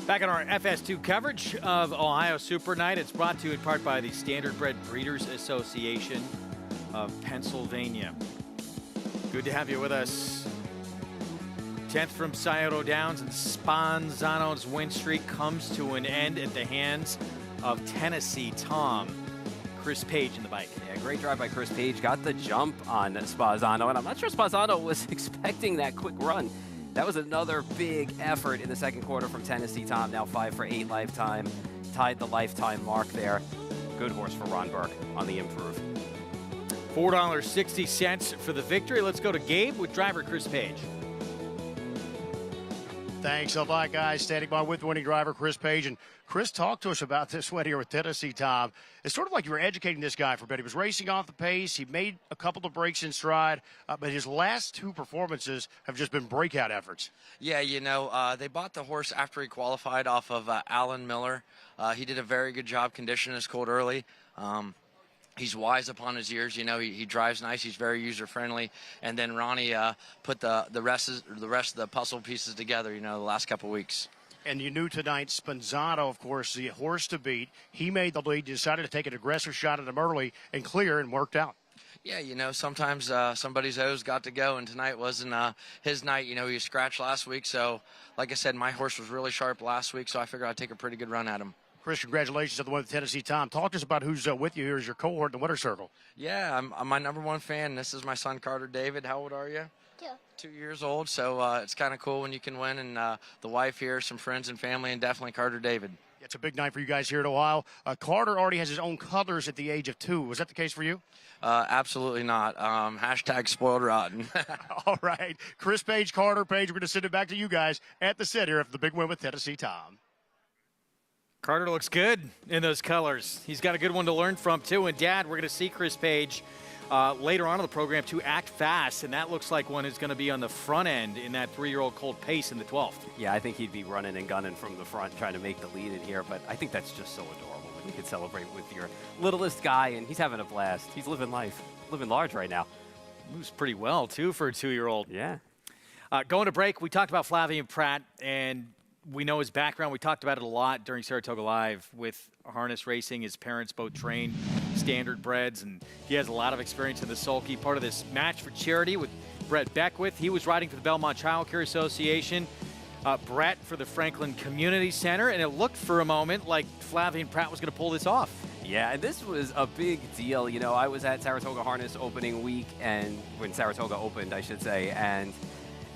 Back on our FS2 coverage of Ohio Super Night. It's brought to you in part by the Standardbred Breeders Association of Pennsylvania. Good to have you with us. 10th from Scioto Downs, and Sponzano's win streak comes to an end at the hands of Tennessee Tom. Chris Page in the bike. Yeah, great drive by Chris Page. Got the jump on Sponzano, and I'm not sure Sponzano was expecting that quick run. That was another big effort in the second quarter from Tennessee Tom. Now 5 for 8 lifetime. Tied the lifetime mark there. Good horse for Ron Burke on the improve. $4.60 for the victory. Let's go to Gabe with driver Chris Page. Thanks a lot, guys. Standing by with winning driver Chris Page. And Chris, talked to us about this win here with Tennessee Tom. It's sort of like you were educating this guy for a bit. He was racing off the pace. He made a couple of breaks in stride, but his last 2 performances have just been breakout efforts. Yeah, you know, they bought the horse after he qualified off of Alan Miller. He did a very good job conditioning his colt early. He's wise upon his years. You know, he drives nice. He's very user-friendly. And then Ronnie put the rest of the puzzle pieces together, you know, the last couple weeks. And you knew tonight, Sponzano, of course, the horse to beat. He made the lead, decided to take an aggressive shot at him early and clear, and worked out. Yeah, you know, sometimes somebody's O's got to go, and tonight wasn't his night. You know, he was scratched last week, so like I said, my horse was really sharp last week, so I figured I'd take a pretty good run at him. Chris, congratulations on the one with Tennessee Tom. Talk to us about who's with you here as your cohort in the winter circle. Yeah, I'm my #1 fan. This is my son, Carter David. How old are you? 2 years old, so it's kind of cool when you can win, and the wife here, some friends and family, and definitely Carter David. It's a big night for you guys here at Ohio. Carter already has his own colors at the age of 2. Was that the case for you? Absolutely not. Hashtag spoiled rotten. All right. Chris Page, Carter Page, we're going to send it back to you guys at the set here of the big win with Tennessee Tom. Carter looks good in those colors. He's got a good one to learn from, too. And, Dad, we're going to see Chris Page later on in the program to act fast, and that looks like one is going to be on the front end in that 3-year-old Colt Pace in the 12th. Yeah, I think he'd be running and gunning from the front, trying to make the lead in here, but I think that's just so adorable when you can celebrate with your littlest guy, and he's having a blast. He's living life, living large right now. Moves pretty well, too, for a 2-year-old. Yeah. Going to break, we talked about Flavien Prat, and we know his background. We talked about it a lot during Saratoga Live with harness racing. His parents both trained standard breds, and he has a lot of experience in the sulky. Part of this match for charity with Brett Beckwith. He was riding for the Belmont Child Care Association. Brett for the Franklin Community Center, and it looked for a moment like Flavien Prat was going to pull this off. Yeah, and this was a big deal. You know, I was at Saratoga Harness opening week, and when Saratoga opened, I should say, and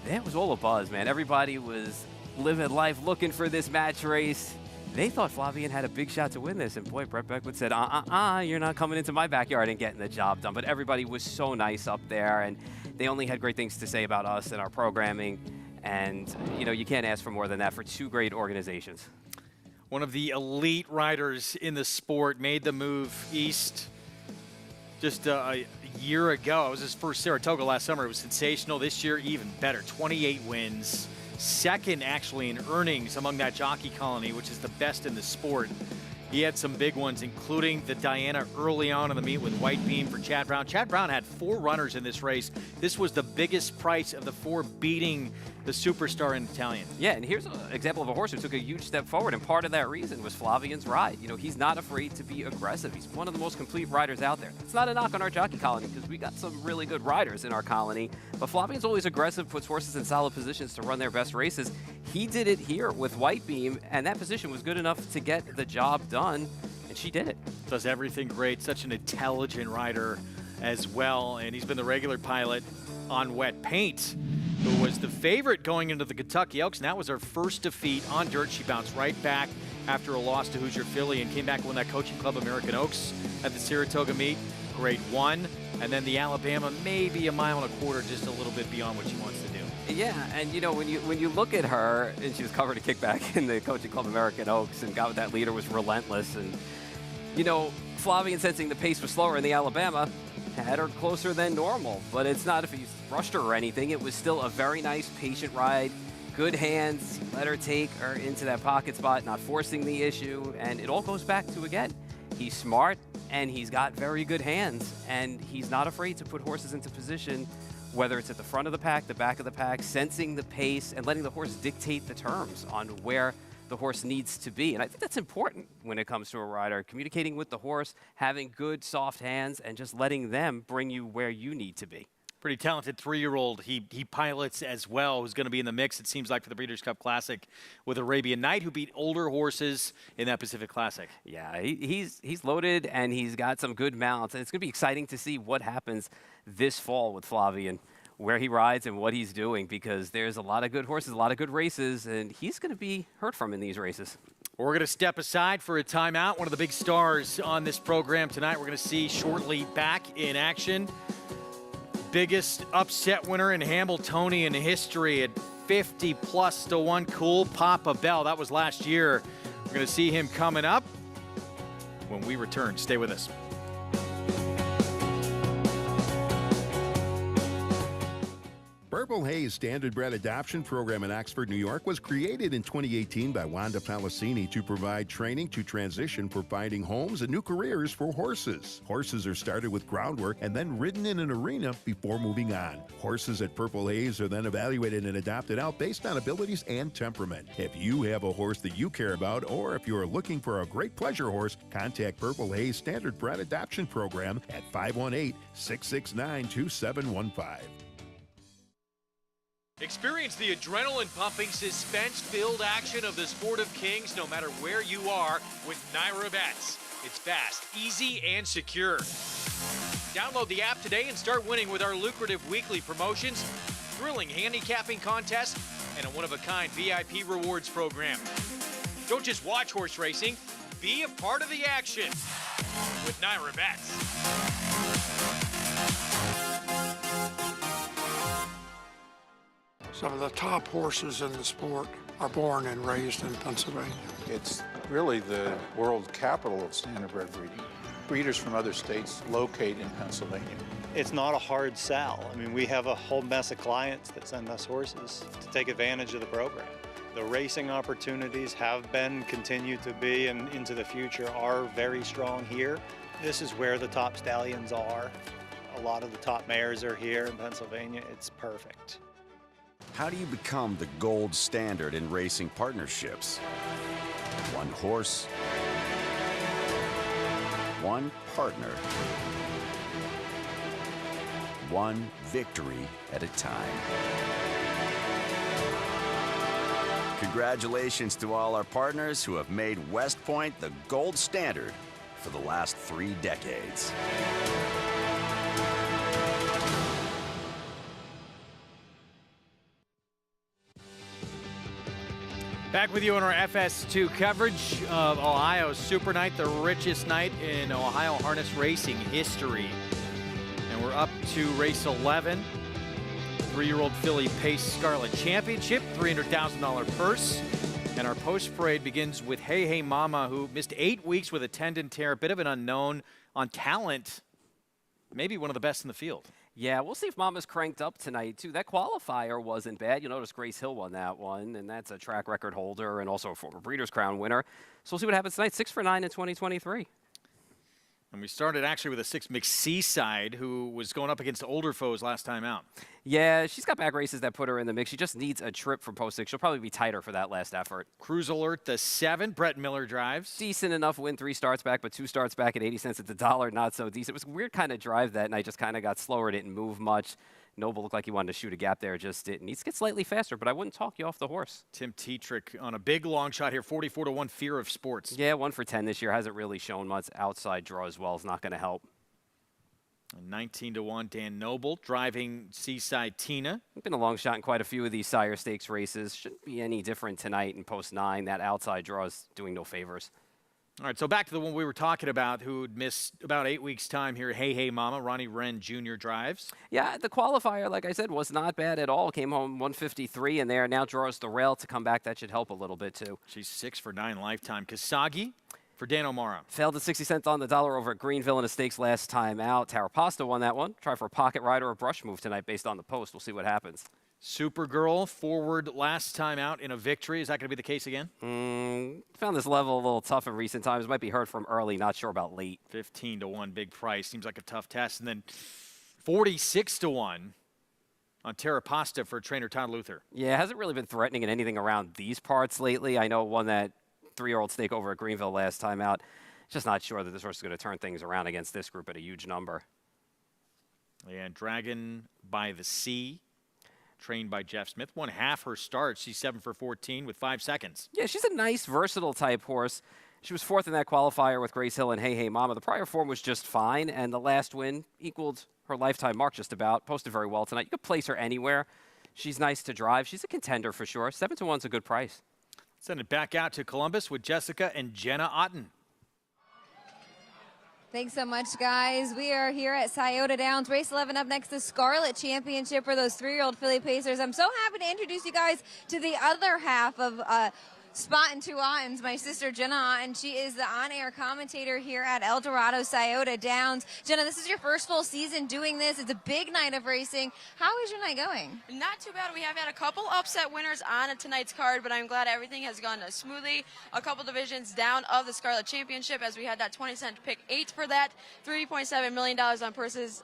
it was all a buzz, man. Everybody was living life looking for this match race. They thought Flavien had a big shot to win this, and boy, Brett Beckwith said, you're not coming into my backyard and getting the job done. But everybody was so nice up there, and they only had great things to say about us and our programming, and, you know, you can't ask for more than that for 2 great organizations. One of the elite riders in the sport made the move east just a year ago. It was his first Saratoga last summer. It was sensational. This year, even better, 28 wins. Second, actually, in earnings among that jockey colony, which is the best in the sport. He had some big ones, including the Diana early on in the meet with White Beam for Chad Brown. Chad Brown had 4 runners in this race. This was the biggest price of the 4, beating the superstar in Italian. Yeah, and here's an example of a horse who took a huge step forward, and part of that reason was Flavien's ride. You know, he's not afraid to be aggressive. He's one of the most complete riders out there. It's not a knock on our jockey colony because we got some really good riders in our colony, but Flavien's always aggressive, puts horses in solid positions to run their best races. He did it here with White Beam, and that position was good enough to get the job done, and she did it. Does everything great. Such an intelligent rider as well, and he's been the regular pilot on Wet Paint, who was the favorite going into the Kentucky Oaks, and that was her first defeat on dirt. She bounced right back after a loss to Hoosier Philly and came back and won that Coaching Club American Oaks at the Saratoga meet, grade 1, and then the Alabama, maybe a mile and a quarter, just a little bit beyond what she wants to do. Yeah, and you know, when you look at her, and she was covered a kickback in the Coaching Club American Oaks, and got with that leader, was relentless, and you know, Flavien, sensing the pace was slower in the Alabama, had her closer than normal, but it's not if he rushed her or anything. It was still a very nice, patient ride, good hands, let her take her into that pocket spot, not forcing the issue, and it all goes back to, again, he's smart, and he's got very good hands, and he's not afraid to put horses into position, whether it's at the front of the pack, the back of the pack, sensing the pace, and letting the horse dictate the terms on where the horse needs to be. And I think that's important when it comes to a rider, communicating with the horse, having good soft hands, and just letting them bring you where you need to be. Pretty talented 3-year-old. He pilots as well, who's going to be in the mix, it seems like, for the Breeders' Cup Classic with Arabian Night, who beat older horses in that Pacific Classic. Yeah, he's loaded, and he's got some good mounts, and it's going to be exciting to see what happens this fall with Flavien, where he rides and what he's doing, because there's a lot of good horses, a lot of good races, and he's going to be heard from in these races. We're going to step aside for a timeout. One of the big stars on this program tonight we're going to see shortly back in action. Biggest upset winner in Hambletonian history at 50+1. Cool Papa Bell. That was last year. We're going to see him coming up when we return. Stay with us. Purple Haze Standardbred Adoption Program in Oxford, New York was created in 2018 by Wanda Palacini to provide training to transition for finding homes and new careers for horses. Horses are started with groundwork and then ridden in an arena before moving on. Horses at Purple Haze are then evaluated and adopted out based on abilities and temperament. If you have a horse that you care about, or if you are looking for a great pleasure horse, contact Purple Haze Standardbred Adoption Program at 518-669-2715. Experience the adrenaline-pumping, suspense-filled action of the Sport of Kings no matter where you are with Naira Bets. It's fast, easy, and secure. Download the app today and start winning with our lucrative weekly promotions, thrilling handicapping contests, and a one-of-a-kind VIP rewards program. Don't just watch horse racing, be a part of the action with Naira Bets. Some of the top horses in the sport are born and raised in Pennsylvania. It's really the world capital of standardbred breeding. Breeders from other states locate in Pennsylvania. It's not a hard sell. I mean, we have a whole mess of clients that send us horses to take advantage of the program. The racing opportunities have been, continue to be, and into the future are very strong here. This is where the top stallions are. A lot of the top mares are here in Pennsylvania. It's perfect. How do you become the gold standard in racing partnerships? One horse, one partner, one victory at a time. Congratulations to all our partners who have made West Point the gold standard for the last 3 decades. Back with you on our FS2 coverage of Ohio's Super Night, the richest night in Ohio harness racing history. And we're up to race 11. 3-year-old filly Pace Scarlet Championship, $300,000 purse. And our post parade begins with Hey Hey Mama, who missed 8 weeks with a tendon tear, a bit of an unknown on talent, maybe one of the best in the field. Yeah, we'll see if Mama's cranked up tonight, too. That qualifier wasn't bad. You'll notice Grace Hill won that one, and that's a track record holder and also a former Breeders' Crown winner. So we'll see what happens tonight. 6 for 9 in 2023. And we started actually with a 6 McSeaside, who was going up against older foes last time out. Yeah, she's got back races that put her in the mix. She just needs a trip from post 6. She'll probably be tighter for that last effort. Cruise Alert, the 7. Brett Miller drives. Decent enough win, 3 starts back, but 2 starts back at 80 cents at the dollar. Not so decent. It was a weird kind of drive that night. Just kind of got slower. Didn't move much. Noble looked like he wanted to shoot a gap there. Just didn't. Needs to get slightly faster, but I wouldn't talk you off the horse. Tim Tetrick on a big long shot here, 44-1 Fear of Sports. Yeah, 1 for 10 this year. Hasn't really shown much. Outside draw as well is not going to help. 19-1 Dan Noble driving Seaside Tina. Been a long shot in quite a few of these Sire Stakes races. Shouldn't be any different tonight in post 9. That outside draw is doing no favors. All right, so back to the one we were talking about who'd missed about 8 weeks' time here. Hey Hey Mama, Ronnie Wren Jr. drives. Yeah, the qualifier, like I said, was not bad at all. Came home 153 in there. Now draws the rail to come back. That should help a little bit, too. She's 6 for 9 lifetime. Kasagi for Dan O'Mara. Failed at 60 cents on the dollar over at Greenville in a stakes last time out. Tara Pasta won that one. Try for a pocket ride or a brush move tonight based on the post. We'll see what happens. Supergirl forward last time out in a victory. Is that going to be the case again? Found this level a little tough in recent times. Might be heard from early. Not sure about late. 15-1 big price. Seems like a tough test. And then 46-1 on Tara Pasta for trainer Todd Luther. Yeah, hasn't really been threatening in anything around these parts lately. I know won that 3-year-old stake over at Greenville last time out. Just not sure that this horse is going to turn things around against this group at a huge number. And Dragon by the Sea, trained by Jeff Smith, won half her start. She's 7 for 14 with 5 seconds. Yeah, she's a nice, versatile type horse. She was 4th in that qualifier with Grace Hill and Hey Hey Mama. The prior form was just fine, and the last win equaled her lifetime mark just about. Posted very well tonight. You could place her anywhere. She's nice to drive. She's a contender for sure. 7-1's a good price. Send it back out to Columbus with Jessica and Jenna Otten. Thanks so much, guys. We are here at Scioto Downs. Race 11 up next, the Scarlet Championship for those 3-year-old filly pacers. I'm so happy to introduce you guys to the other half of Spotting two Ottens, my sister Jenna Otten. She is the on-air commentator here at El Dorado Scioto Downs. Jenna, this is your first full season doing this. It's a big night of racing. How is your night going? Not too bad. We have had a couple upset winners on tonight's card, but I'm glad everything has gone smoothly. A couple divisions down of the Scarlet Championship, as we had that 20-cent pick 8 for that. $3.7 million on purses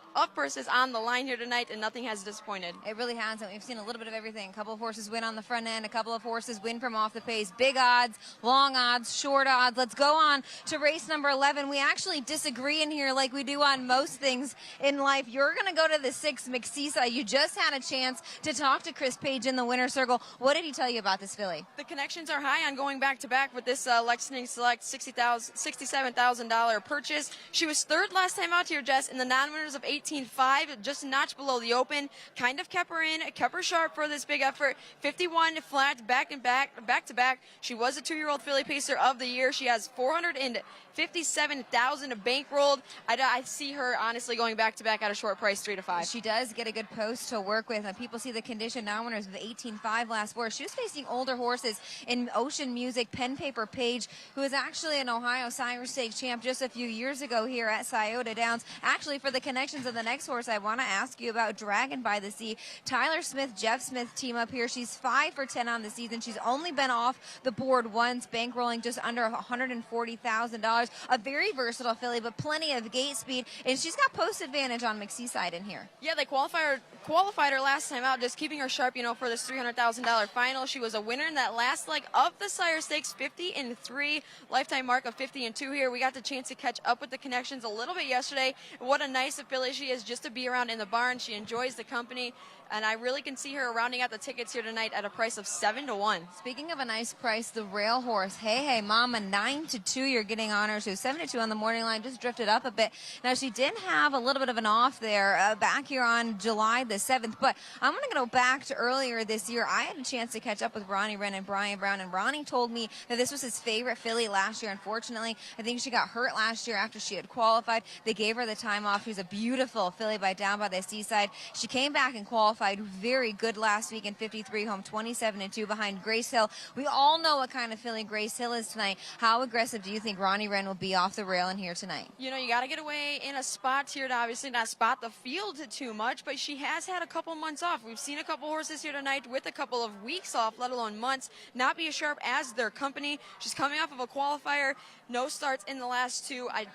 on the line here tonight, and nothing has disappointed. It really hasn't. We've seen a little bit of everything. A couple of horses win on the front end. A couple of horses win from off the pace. Big odds, long odds, short odds. Let's go on to race number 11. We actually disagree in here like we do on most things in life. You're going to go to the 6 McSeesa. You just had a chance to talk to Chris Page in the winner's circle. What did he tell you about this filly? The connections are high on going back-to-back with this Lexington Select $67,000 purchase. She was third last time out here, Jess, in the non-winners of 18.5, just a notch below the open. Kind of kept her in, kept her sharp for this big effort. 51 flat, back-to-back. She was a 2-year-old filly pacer of the year. She has $457,000 bankrolled. I see her honestly going back-to-back at a short price, 3 to 5. She does get a good post to work with. People see the condition non-winners of 18.5 last 4. She was facing older horses in Ocean Music, Pen Paper Page, who is actually an Ohio Sire Stakes champ just a few years ago here at Scioto Downs. Actually, for the connections of the next horse, I want to ask you about Dragon by the Sea. Tyler Smith, Jeff Smith team up here. She's 5 for 10 on the season. She's only been off the board once, bankrolling just under $140,000. A very versatile filly, but plenty of gate speed, and she's got post advantage on McSeaside in here. Yeah, they qualified her last time out, just keeping her sharp, for this $300,000 final. She was a winner in that last leg of the Sire Stakes, 50-3, lifetime mark of 50-2 here. We got the chance to catch up with the connections a little bit yesterday. What a nice filly she is just to be around in the barn. She enjoys the company, and I really can see her rounding out the tickets here tonight at a price of 7 to 1. Speaking of a nice price, the rail horse, Hey Mama, 9 to 2. You're getting on her. She was 7 to 2 on the morning line, just drifted up a bit. Now she did have a little bit of an off there back here on July the 7th, but I'm going to go back to earlier this year. I had a chance to catch up with Ronnie Wren and Brian Brown, and Ronnie told me that this was his favorite filly last year. Unfortunately, I think she got hurt last year after she had qualified. They gave her the time off. She was a beautiful filly down by the seaside. She came back and qualified very good last week in 53 home, 27-2 behind Grace Hill. We all know what kind of filly Grace Hill is tonight. How aggressive do you think Ronnie Wren will be off the rail in here tonight? You got to get away in a spot here to obviously not spot the field too much, but she has had a couple months off. We've seen a couple horses here tonight with a couple of weeks off, let alone months, not be as sharp as their company. She's coming off of a qualifier, no starts in the last 2. I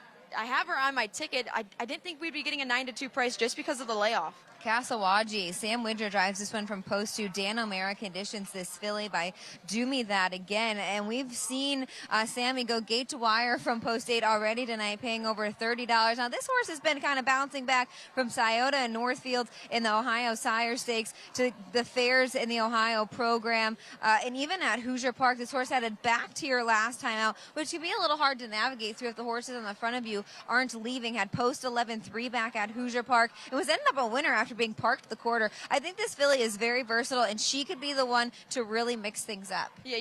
have her on my ticket. I didn't think we'd be getting a 9 to 2 price just because of the layoff. Cassawaji. Sam Widger drives this one from post 2. Dan O'Mara conditions this filly by Do Me That Again. And we've seen Sammy go gate to wire from post 8 already tonight, paying over $30. Now, this horse has been kind of bouncing back from Scioto and Northfield in the Ohio Sire Stakes to the fairs in the Ohio program. And even at Hoosier Park, this horse had a back tier last time out, which can be a little hard to navigate through if the horses in the front of you aren't leaving. Had post 11-3 back at Hoosier Park. It was ended up a winner after being parked the quarter. I think this filly is very versatile, and she could be the one to really mix things up. Yeah,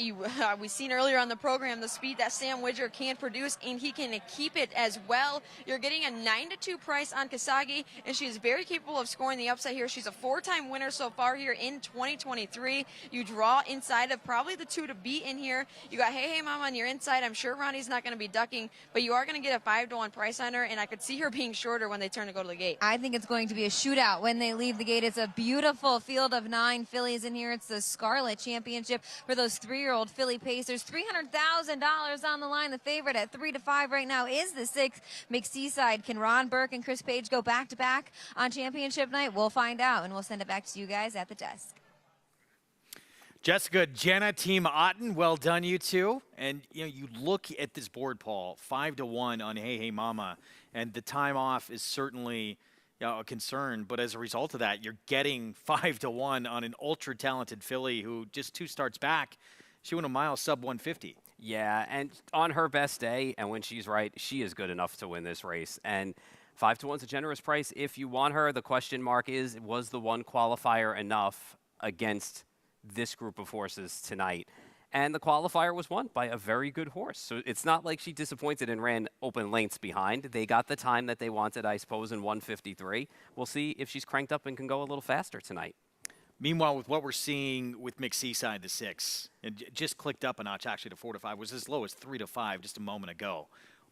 we've seen earlier on the program the speed that Sam Widger can produce, and he can keep it as well. You're getting a 9 to 2 price on Kasagi, and she is very capable of scoring the upset here. She's a 4-time winner so far here in 2023. You draw inside of probably the 2 to beat in here. You got Hey Mama on your inside. I'm sure Ronnie's not going to be ducking, but you are going to get a 5 to 1 price on her, and I could see her being shorter when they turn to go to the gate. I think it's going to be a shootout when they leave the gate. It's a beautiful field of 9 fillies in here. It's the Scarlet Championship for those 3-year-old filly pacers. $300,000 on the line. The favorite at 3 to 5 right now is the 6 McSeaside. Can Ron Burke and Chris Page go back-to-back on championship night? We'll find out, and we'll send it back to you guys at the desk. Jessica, Jenna, Team Otten, well done, you two. And you look at this board, Paul, 5 to 1 on Hey Mama, and the time off is certainly a concern. But as a result of that, you're getting 5 to 1 on an ultra talented filly who just 2 starts back, she went a mile sub 150. Yeah, and on her best day, and when she's right, she is good enough to win this race. And 5 to 1 is a generous price if you want her. The question mark is, was the one qualifier enough against this group of horses tonight? And the qualifier was won by a very good horse. So it's not like she disappointed and ran open lengths behind. They got the time that they wanted, I suppose, in 153. We'll see if she's cranked up and can go a little faster tonight. Meanwhile, with what we're seeing with McSeaside, the 6, it just clicked up a notch actually to 4 to 5, was as low as 3 to 5 just a moment ago.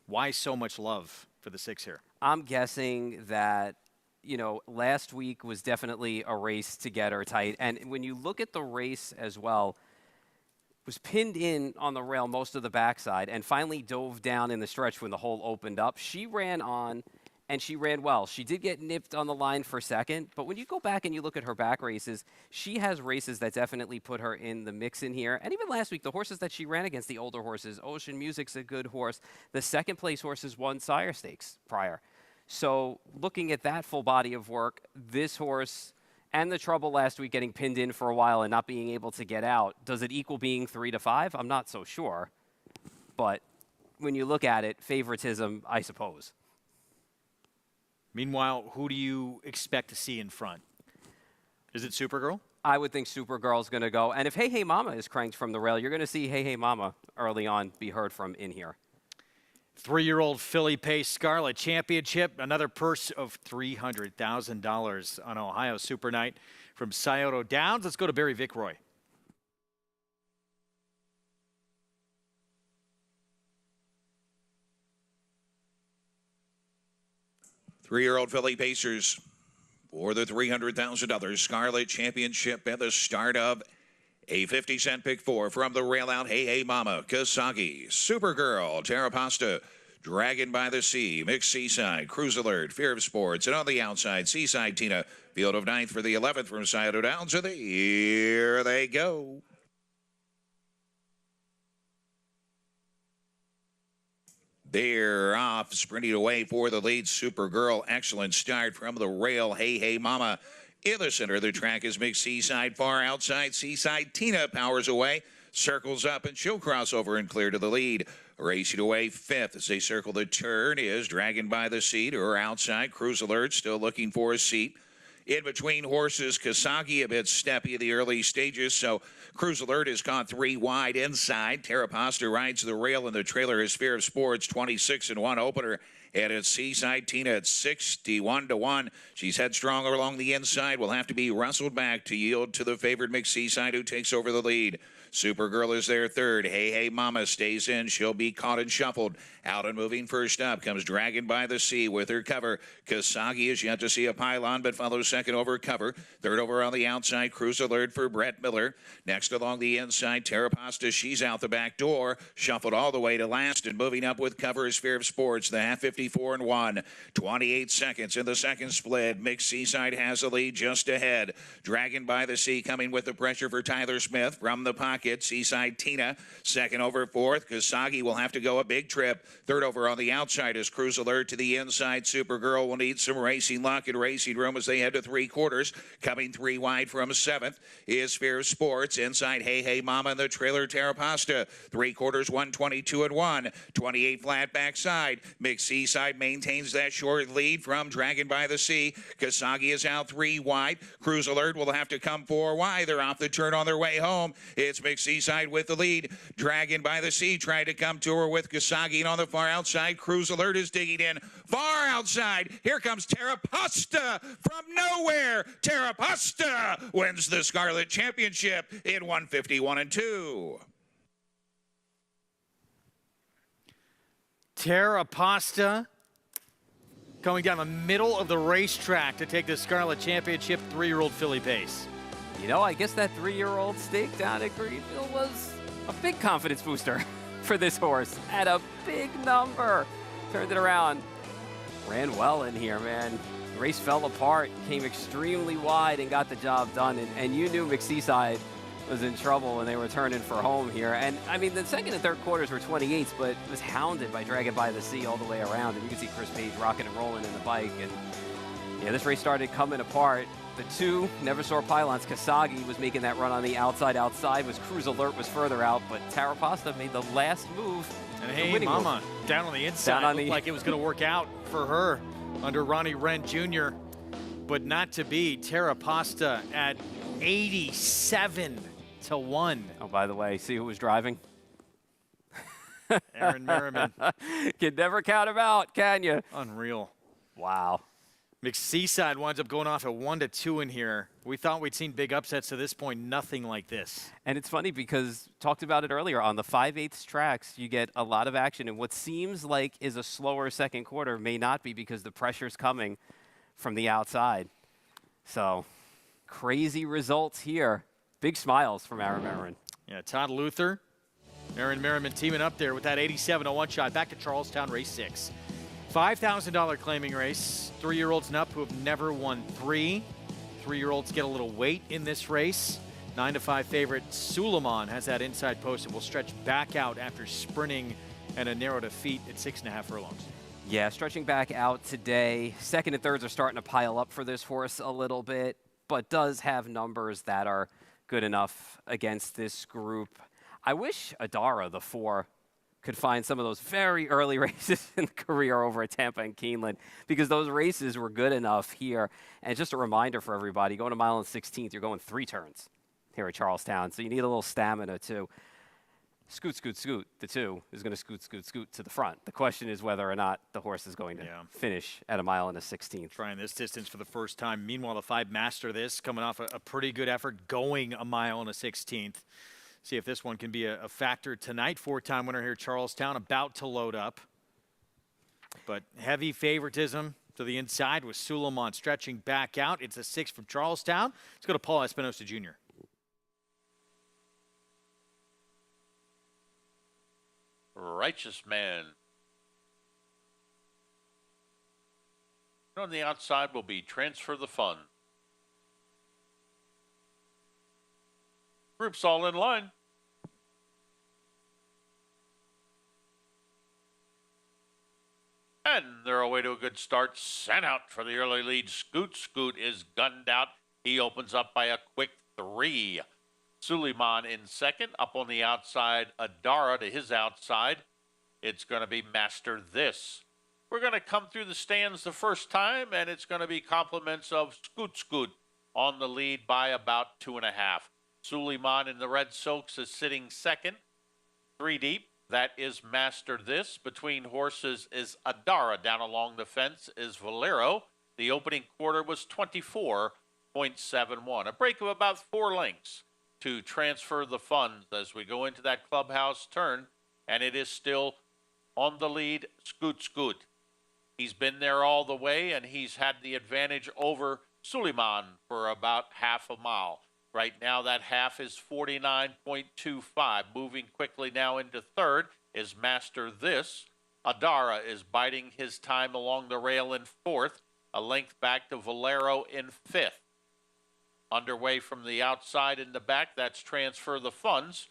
Why so much love for the 6 here? I'm guessing that, you know, last week was definitely a race to get her tight. And when you look at the race as well, was pinned in on the rail most of the backside and finally dove down in the stretch when the hole opened up. She ran on, and she ran well. She did get nipped on the line for second, but when you go back and you look at her back races, she has races that definitely put her in the mix in here. And even last week, the horses that she ran against, the older horses, Ocean Music's a good horse. The second-place horses won Sire Stakes prior. So looking at that full body of work, this horse and the trouble last week getting pinned in for a while and not being able to get out, does it equal being 3 to 5? I'm not so sure. But when you look at it, favoritism, I suppose. Meanwhile, who do you expect to see in front? Is it Supergirl? I would think Supergirl's going to go. And if Hey Hey Mama is cranked from the rail, you're going to see Hey Hey Mama early on be heard from in here. 3-year-old filly pace Scarlet Championship, another purse of $300,000 on Ohio Super Night from Scioto Downs. Let's go to Barry Vickroy. Three-year-old filly pacers for the $300,000 Scarlet Championship at the start of a 50-cent pick 4 from the rail out. Hey Hey Mama, Kasagi, Supergirl, Terrapasta, Dragon by the Sea, Mixed Seaside, Cruise Alert, Fear of Sports, and on the outside, Seaside Tina, field of 9th for the 11th from Scioto Downs, and here they go. They're off, sprinting away for the lead. Supergirl, excellent start from the rail. Hey Hey Mama. In the center of the track is Mixed Seaside, far outside. Seaside Tina powers away, circles up, and she'll cross over and clear to the lead. Racing away 5th as they circle the turn is Dragon by the Sea to her outside. Cruise Alert still looking for a seat. In between horses, Kasagi a bit steppy in the early stages, so Cruise Alert has gone 3 wide inside. Terrapasta rides the rail, and the trailer is Fear of Sports, 26-1 opener. And it's Seaside Tina at 61-1. She's headstrong along the inside. Will have to be wrestled back to yield to the favored Mixed Seaside, who takes over the lead. Supergirl is there third. Hey Hey Mama stays in. She'll be caught and shuffled. Out and moving first up comes Dragon by the Sea with her cover. Kasagi is yet to see a pylon, but follows second over cover. Third over on the outside, Cruise Alert for Brett Miller. Next along the inside, Terrapasta. She's out the back door. Shuffled all the way to last, and moving up with cover is Fear of Sports. The half 54-1. 28 seconds in the second split. Mixed Seaside has a lead just ahead. Dragon by the Sea coming with the pressure for Tyler Smith from the pocket. Seaside Tina second over fourth. Kasagi will have to go a big trip. Third over on the outside is Cruise Alert to the inside. Supergirl will need some racing luck and racing room as they head to 3/4. Coming 3 wide from 7th is Fear of Sports. Inside Hey Hey Mama and the trailer Terrapasta. 3/4, 122-1. 28 flat backside. Mixed Seaside maintains that short lead from Dragon by the Sea. Kasagi is out 3 wide. Cruise Alert will have to come 4 wide. They're off the turn on their way home. It's Mixed Seaside with the lead. Dragon by the Sea tried to come to her with Kasagi, and on the far outside, Cruise Alert is digging in. Far outside, here comes Terrapasta from nowhere. Terrapasta wins the Scarlet Championship in 151-2. Terrapasta going down the middle of the racetrack to take the Scarlet Championship, 3-year-old filly pace. You know, I guess that 3-year-old stake down at Greenville was a big confidence booster for this horse at a big number. Turned it around. Ran well in here, man. The race fell apart, came extremely wide and got the job done. And you knew Mixed Seaside was in trouble when they were turning for home here. And, I mean, the second and third quarters were 28s, but was hounded by Dragon by the Sea all the way around. And you can see Chris Page rocking and rolling in the bike. And, yeah, this race started coming apart. The 2 never saw pylons. Kasagi was making that run on the outside. Was Cruise Alert was further out, but Terrapasta made the last move. And Hey Mama down on the inside. Looked like it was going to work out for her under Ronnie Wren Jr., but not to be. Terrapasta at 87-1. Oh, by the way, see who was driving? Aaron Merriman. Can never count him out, can you? Unreal. Wow. McSeaside winds up going off at 1-2 in here. We thought we'd seen big upsets to this point, nothing like this. And it's funny because talked about it earlier on the 5/8 tracks, you get a lot of action, and what seems like is a slower second quarter may not be because the pressure's coming from the outside. So crazy results here. Big smiles from Aaron Merriman. Yeah, Todd Luther, Aaron Merriman teaming up there with that 87-01 shot. Back to Charlestown, race 6. $5,000 claiming race. 3-year-olds and up who have never won 3. 3-year-olds get a little weight in this race. 9-5 favorite Suleiman has that inside post and will stretch back out after sprinting and a narrow defeat at 6.5 furlongs. Yeah, stretching back out today. Second and thirds are starting to pile up for this horse a little bit, but does have numbers that are good enough against this group. I wish Adara, the 4, could find some of those very early races in the career over at Tampa and Keeneland, because those races were good enough here. And just a reminder for everybody, going to mile and 16th, you're going 3 turns here at Charlestown, so you need a little stamina too. Scoot, scoot, scoot. The 2 is going to scoot, scoot, scoot to the front. The question is whether or not the horse is going to finish at a mile and a 16th. Trying this distance for the first time. Meanwhile, the 5 Master this, coming off a pretty good effort, going a mile and a 16th. See if this one can be a factor tonight. 4-time winner here, Charlestown, about to load up. But heavy favoritism to the inside with Suleiman stretching back out. It's a 6 from Charlestown. Let's go to Paul Espinosa Jr. Righteous Man. On the outside will be Transfer the Fun. Group's all in line. And they're away to a good start. Sent out for the early lead. Scoot Scoot is gunned out. He opens up by a quick 3. Suleiman in second. Up on the outside, Adara to his outside. It's going to be Master This. We're going to come through the stands the first time, and it's going to be compliments of Scoot Scoot on the lead by about 2.5. Suleiman in the red silks is sitting second. 3 deep. That is Master This. Between horses is Adara. Down along the fence is Valero. The opening quarter was 24.71. A break of about 4 lengths to Transfer the Funds as we go into that clubhouse turn. And it is still on the lead, Scoot Scoot. He's been there all the way, and he's had the advantage over Suleiman for about half a mile. Right now, that half is 49.25. Moving quickly now into third is Master This. Adara is biding his time along the rail in fourth. A length back to Valero in fifth. Underway from the outside in the back, that's Transfer the Funds.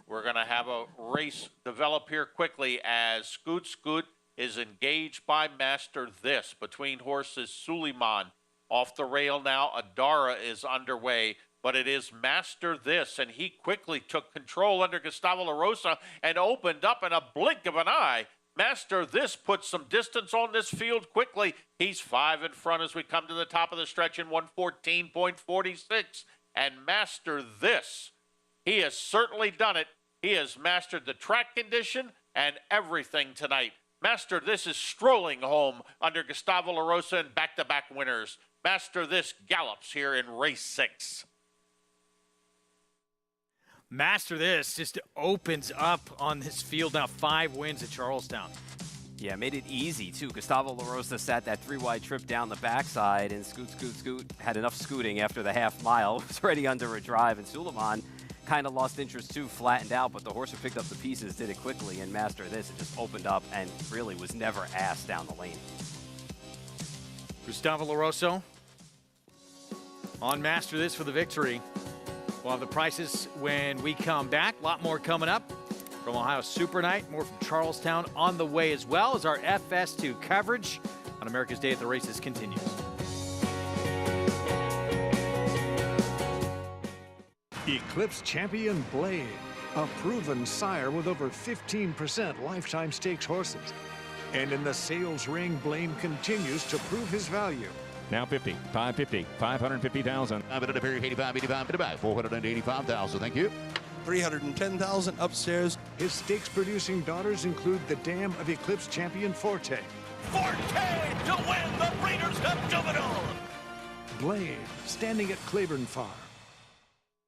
We're going to have a race develop here quickly as Scoot Scoot is engaged by Master This. Between horses, Suleiman off the rail now. Adara is underway. But it is Master This, and he quickly took control under Gustavo La Rosa and opened up in a blink of an eye. Master This put some distance on this field quickly. He's 5 in front as we come to the top of the stretch in 1:14.46. And Master This, he has certainly done it. He has mastered the track condition and everything tonight. Master This is strolling home under Gustavo La Rosa and back-to-back winners. Master This gallops here in race 6. Master This just opens up on this field now. 5 wins at Charlestown. Yeah, made it easy, too. Gustavo La Rosa sat that 3-wide trip down the backside, and Scoot, Scoot, Scoot had enough scooting after the half mile. Was already under a drive, and Suleiman kind of lost interest, too, flattened out, but the horse who picked up the pieces did it quickly, and Master This, it just opened up and really was never asked down the lane. Gustavo La Rosa on Master This for the victory. We'll have the prices when we come back. A lot more coming up from Ohio Super Night. More from Charlestown on the way, as well as our FS2 coverage on America's Day at the Races continues. Eclipse Champion Blade, a proven sire with over 15% lifetime stakes horses. And in the sales ring, Blade continues to prove his value. Now 50, 550, 550,000. 485,000. Thank you. 310,000 upstairs. His stakes-producing daughters include the dam of Eclipse Champion Forte, 4K to win the Breeders' Cup Juvenile. Blade, standing at Claiborne Farm.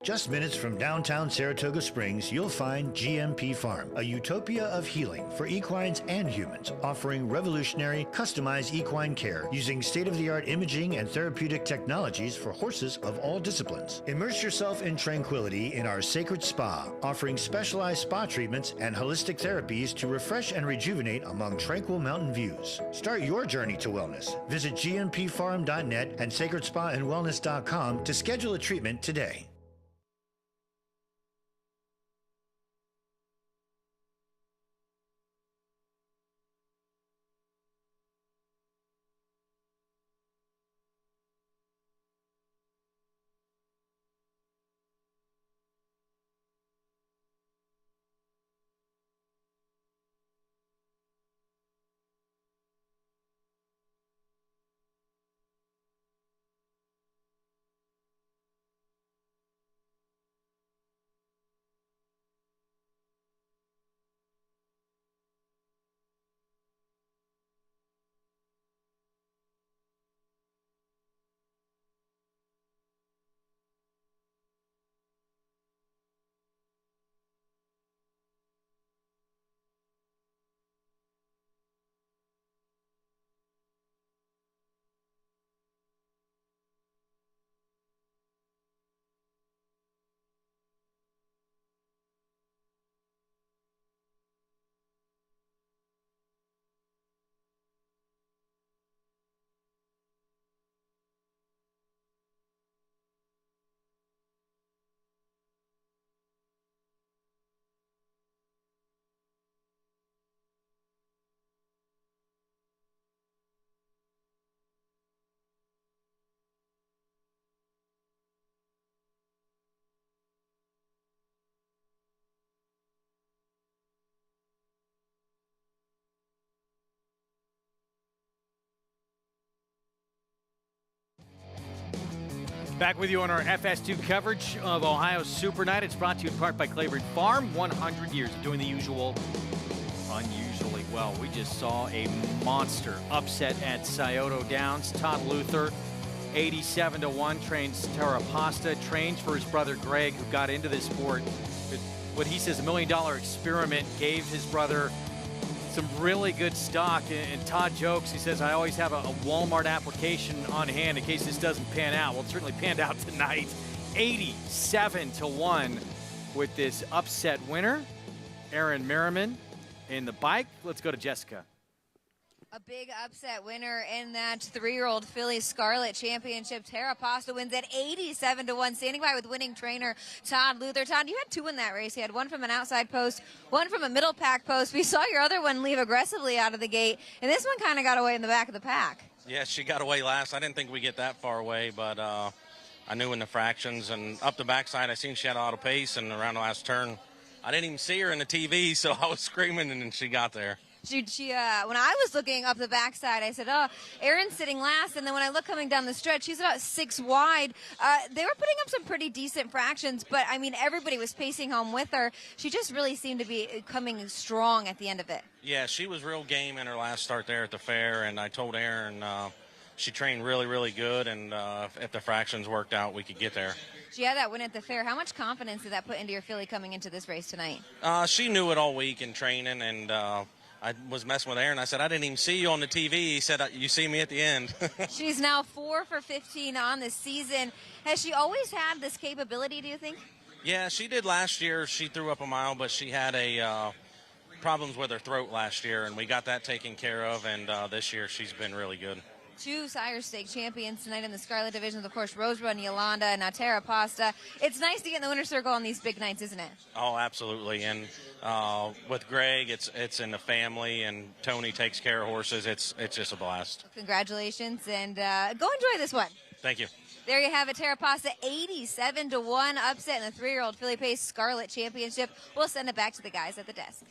Just minutes from downtown Saratoga Springs, you'll find GMP Farm, a utopia of healing for equines and humans, offering revolutionary, customized equine care using state-of-the-art imaging and therapeutic technologies for horses of all disciplines. Immerse yourself in tranquility in our sacred spa, offering specialized spa treatments and holistic therapies to refresh and rejuvenate among tranquil mountain views. Start your journey to wellness. Visit gmpfarm.net and sacredspaandwellness.com to schedule a treatment today. Back with you on our FS2 coverage of Ohio Super Night. It's brought to you in part by Claiborne Farm. 100 years of doing the usual unusually well. We just saw a monster upset at Scioto Downs. Todd Luther, 87-1, trains Tara Pasta, trains for his brother Greg, who got into this sport. What he says, $1 million experiment, gave his brother some really good stock. And Todd jokes, he says, I always have a Walmart application on hand in case this doesn't pan out. Well, it certainly panned out tonight. 87-1 with this upset winner, Aaron Merriman in the bike. Let's go to Jessica. A big upset winner in that 3-year-old filly Scarlet Championship. Tara Pasta wins at 87-1, standing by with winning trainer Todd Luther. Todd, you had two in that race. You had one from an outside post, one from a middle pack post. We saw your other one leave aggressively out of the gate, and this one kind of got away in the back of the pack. Yeah, she got away last. I didn't think we'd get that far away, but I knew in the fractions. And up the backside, I seen she had a lot of pace, and around the last turn, I didn't even see her in the TV, so I was screaming, and then she got there. She when I was looking up the backside, I said, oh, Erin's sitting last. And then when I look coming down the stretch, she's about 6 wide. They were putting up some pretty decent fractions, but, I mean, everybody was pacing home with her. She just really seemed to be coming strong at the end of it. Yeah, she was real game in her last start there at the fair, and I told Erin she trained really, really good, and if the fractions worked out, we could get there. She had that win at the fair. How much confidence did that put into your filly coming into this race tonight? She knew it all week in training, and I was messing with Aaron. I said, I didn't even see you on the TV. He said, you see me at the end. She's now 4 for 15 on this season. Has she always had this capability, do you think? Yeah, she did last year. She threw up a mile, but she had problems with her throat last year, and we got that taken care of, and this year she's been really good. 2 Sire Stake champions tonight in the Scarlet division. Of course, Rosebud and Yolanda and now Tara Pasta. It's nice to get in the winner's circle on these big nights, isn't it? Oh, absolutely. And with Greg, it's in the family, and Tony takes care of horses. It's just a blast. Congratulations, and go enjoy this one. Thank you. There you have it, Tara Pasta, 87-1 upset in the 3-year-old filly pace Scarlet Championship. We'll send it back to the guys at the desk.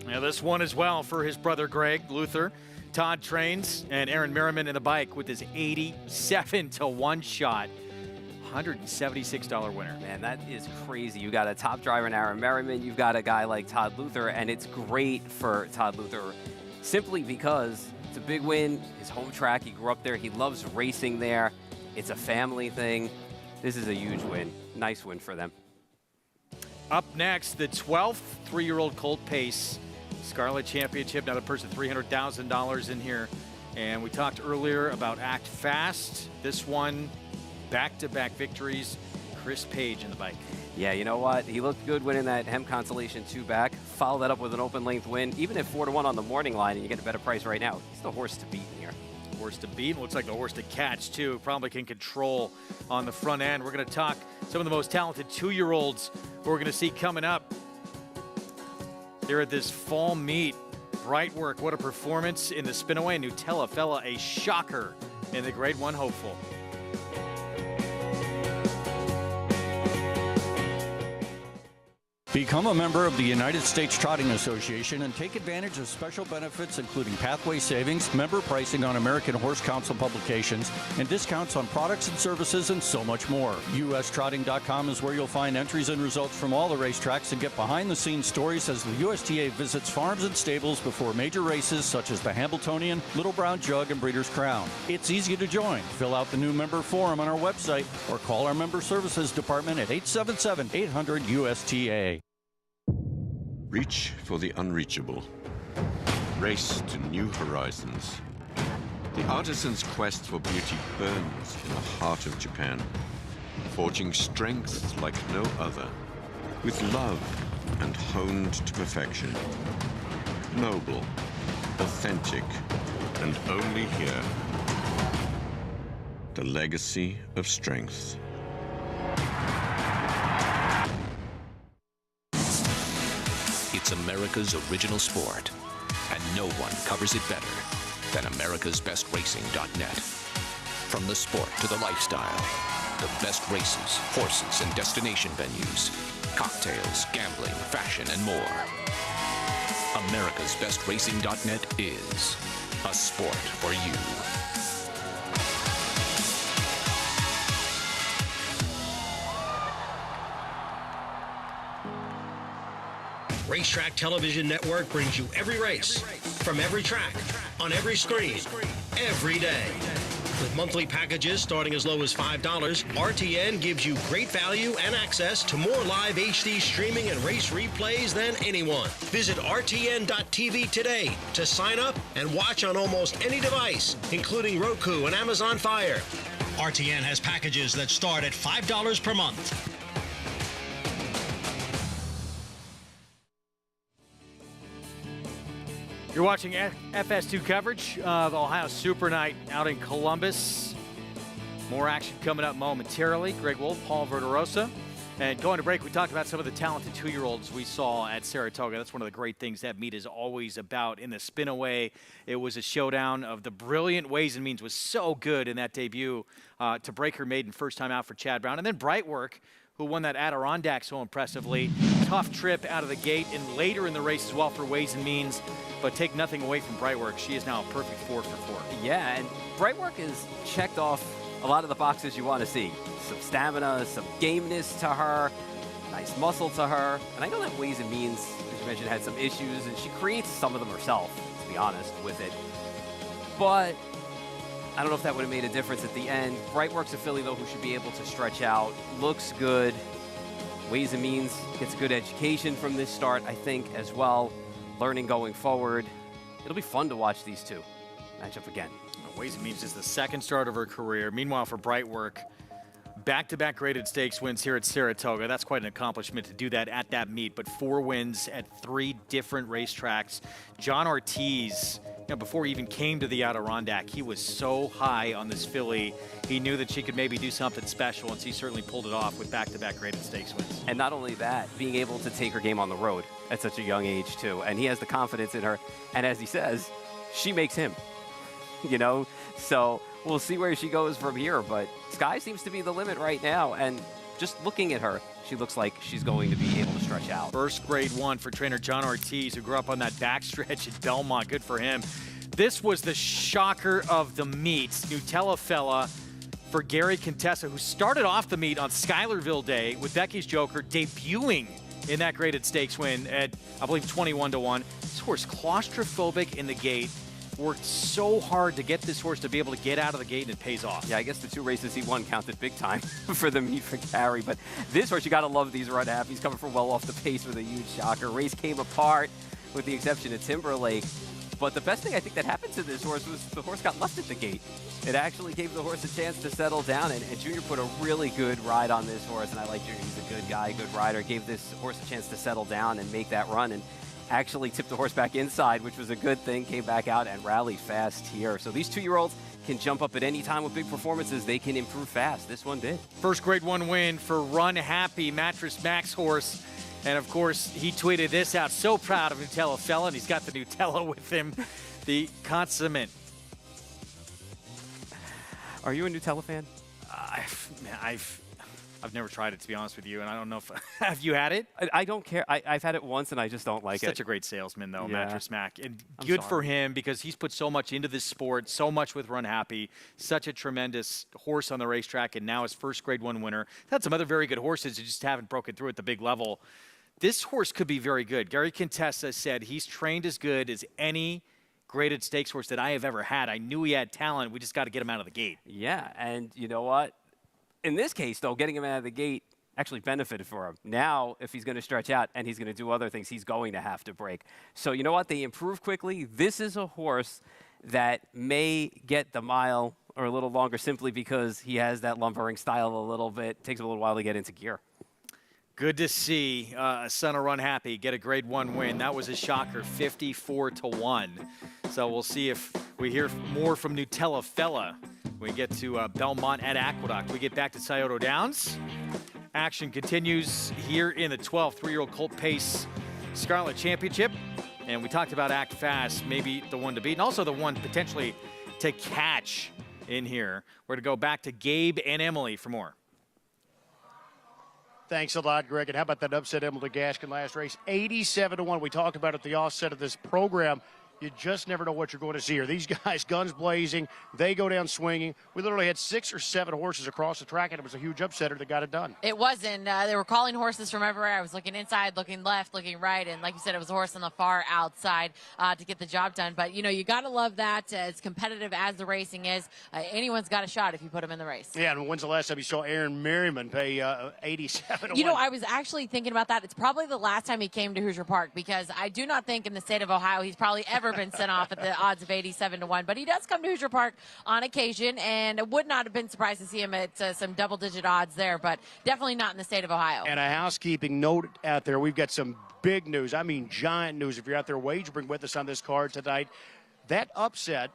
Yeah, this one as well for his brother Greg Luther. Todd trains, and Aaron Merriman in the bike with his 87-1 shot. $176 winner. Man, that is crazy. You got a top driver in Aaron Merriman. You've got a guy like Todd Luther, and it's great for Todd Luther simply because it's a big win. His home track, he grew up there. He loves racing there. It's a family thing. This is a huge win. Nice win for them. Up next, the 12th 3-year-old colt pace Scarlet Championship. Now the purse of $300,000 in here. And we talked earlier about Act Fast. This one, back-to-back victories. Chris Page in the bike. Yeah, you know what? He looked good winning that Hem Consolation 2-back. Follow that up with an open-length win. Even at 4-1 on the morning line, and you get a better price right now. He's the horse to beat in here. Horse to beat. Looks like the horse to catch, too. Probably can control on the front end. We're going to talk some of the most talented 2-year-olds who we're going to see coming up here at this fall meet. Bright work. What a performance in the spinaway. Nutella Fella, a shocker in the Grade 1 hopeful. Become a member of the United States Trotting Association and take advantage of special benefits including pathway savings, member pricing on American Horse Council publications, and discounts on products and services and so much more. USTrotting.com is where you'll find entries and results from all the racetracks and get behind-the-scenes stories as the USTA visits farms and stables before major races such as the Hambletonian, Little Brown Jug, and Breeders' Crown. It's easy to join. Fill out the new member form on our website or call our member services department at 877-800-USTA. Reach for the unreachable. Race to new horizons. The artisan's quest for beauty burns in the heart of Japan, forging strength like no other, with love and honed to perfection. Noble, authentic, and only here. The legacy of strength. It's America's original sport, and no one covers it better than americasbestracing.net. From the sport to the lifestyle, the best races, horses, and destination venues, cocktails, gambling, fashion, and more. americasbestracing.net is a sport for you. Racetrack Television Network brings you every race, from every track, on every screen, every day. With monthly packages starting as low as $5, RTN gives you great value and access to more live HD streaming and race replays than anyone. Visit RTN.tv today to sign up and watch on almost any device, including Roku and Amazon Fire. RTN has packages that start at $5 per month. You're watching FS2 coverage of Ohio Super Night out in Columbus. More action coming up momentarily. Greg Wolf, Paul Verderosa. And going to break, we talked about some of the talented 2-year-olds we saw at Saratoga. That's one of the great things that meet is always about. In the spinaway, it was a showdown of the brilliant Ways and Means was so good in that debut to break her maiden first time out for Chad Brown. And then Bright Work, who won that Adirondack so impressively. Tough trip out of the gate and later in the race as well for Ways and Means, but take nothing away from Brightwork. She is now a perfect 4 for 4. Yeah, and Brightwork has checked off a lot of the boxes you want to see. Some stamina, some gameness to her, nice muscle to her. And I know that Ways and Means, as you mentioned, had some issues, and she creates some of them herself, to be honest with it. But I don't know if that would have made a difference at the end. Brightwork's a filly, though, who should be able to stretch out. Looks good. Ways and Means gets a good education from this start, I think, as well. Learning going forward. It'll be fun to watch these two match up again. Ways and Means is the second start of her career. Meanwhile, for Brightwork, back-to-back graded stakes wins here at Saratoga. That's quite an accomplishment to do that at that meet, but 4 wins at 3 different racetracks. John Ortiz, before he even came to the Adirondack, he was so high on this filly. He knew that she could maybe do something special, and she certainly pulled it off with back-to-back graded stakes wins. And not only that, being able to take her game on the road at such a young age, too. And he has the confidence in her. And as he says, she makes him, So we'll see where she goes from here. But sky seems to be the limit right now. And just looking at her, she looks like she's going to be able to stretch out. First Grade 1 for trainer John Ortiz, who grew up on that backstretch at Belmont. Good for him. This was the shocker of the meet. Nutella Fella for Gary Contessa, who started off the meet on Schuylerville Day with Becky's Joker, debuting in that graded stakes win at, I believe, 21-1. horse claustrophobic in the gate. Worked so hard to get this horse to be able to get out of the gate, and it pays off. Yeah, I guess the 2 races he won counted big time for the meet for Carey. But this horse, you got to love these run half. He's coming from well off the pace with a huge shocker. Race came apart with the exception of Timberlake. But the best thing I think that happened to this horse was the horse got left at the gate. It actually gave the horse a chance to settle down, and Junior put a really good ride on this horse. And I like Junior. He's a good guy, good rider. Gave this horse a chance to settle down and make that run. And actually tipped the horse back inside, which was a good thing, came back out and rallied fast here. So these 2-year-olds can jump up at any time with big performances. They can improve fast. This one did. First Grade 1 win for Run Happy, Mattress Max horse. And, of course, he tweeted this out. So proud of Nutella Fella, and he's got the Nutella with him, the consummate. Are you a Nutella fan? I've never tried it, to be honest with you, and I don't know if have you had it? I don't care. I've had it once, and I just don't like it. Such a great salesman, though, Yeah. Mattress Mac. And good for him because he's put so much into this sport, so much with Run Happy, such a tremendous horse on the racetrack, and now his first Grade 1 winner. Had some other very good horses who just haven't broken through at the big level. This horse could be very good. Gary Contessa said he's trained as good as any graded stakes horse that I have ever had. I knew he had talent. We just got to get him out of the gate. Yeah, and you know what? In this case, though, getting him out of the gate actually benefited for him. Now, if he's going to stretch out and he's going to do other things, he's going to have to break. So you know what? They improve quickly. This is a horse that may get the mile or a little longer simply because he has that lumbering style a little bit. It takes him a little while to get into gear. Good to see a son of Run Happy get a Grade 1 win. That was a shocker, 54-1. So we'll see if we hear more from Nutella Fella when we get to Belmont at Aqueduct. We get back to Scioto Downs. Action continues here in the 12th 3-year-old Colt Pace Scarlet Championship. And we talked about Act Fast, maybe the one to beat, and also the one potentially to catch in here. We're going to go back to Gabe and Emily for more. Thanks a lot, Greg. And how about that upset Emily Gaskin last race? 87-1. We talked about at the offset of this program. You just never know what you're going to see here. These guys, guns blazing, they go down swinging. We literally had 6 or 7 horses across the track, and it was a huge upsetter that got it done. It wasn't. They were calling horses from everywhere. I was looking inside, looking left, looking right, and like you said, it was a horse on the far outside to get the job done. But, you know, you got to love that. As competitive as the racing is, anyone's got a shot if you put them in the race. Yeah, and when's the last time you saw Aaron Merriman pay 87-1? You know, I was actually thinking about that. It's probably the last time he came to Hoosier Park because I do not think in the state of Ohio he's probably ever been sent off at the odds of 87-1. But he does come to Hoosier Park on occasion, and I would not have been surprised to see him at some double-digit odds there, but definitely not in the state of Ohio. And a housekeeping note out there, we've got some big news. I mean giant news. If you're out there wagering with us on this card tonight, that upset,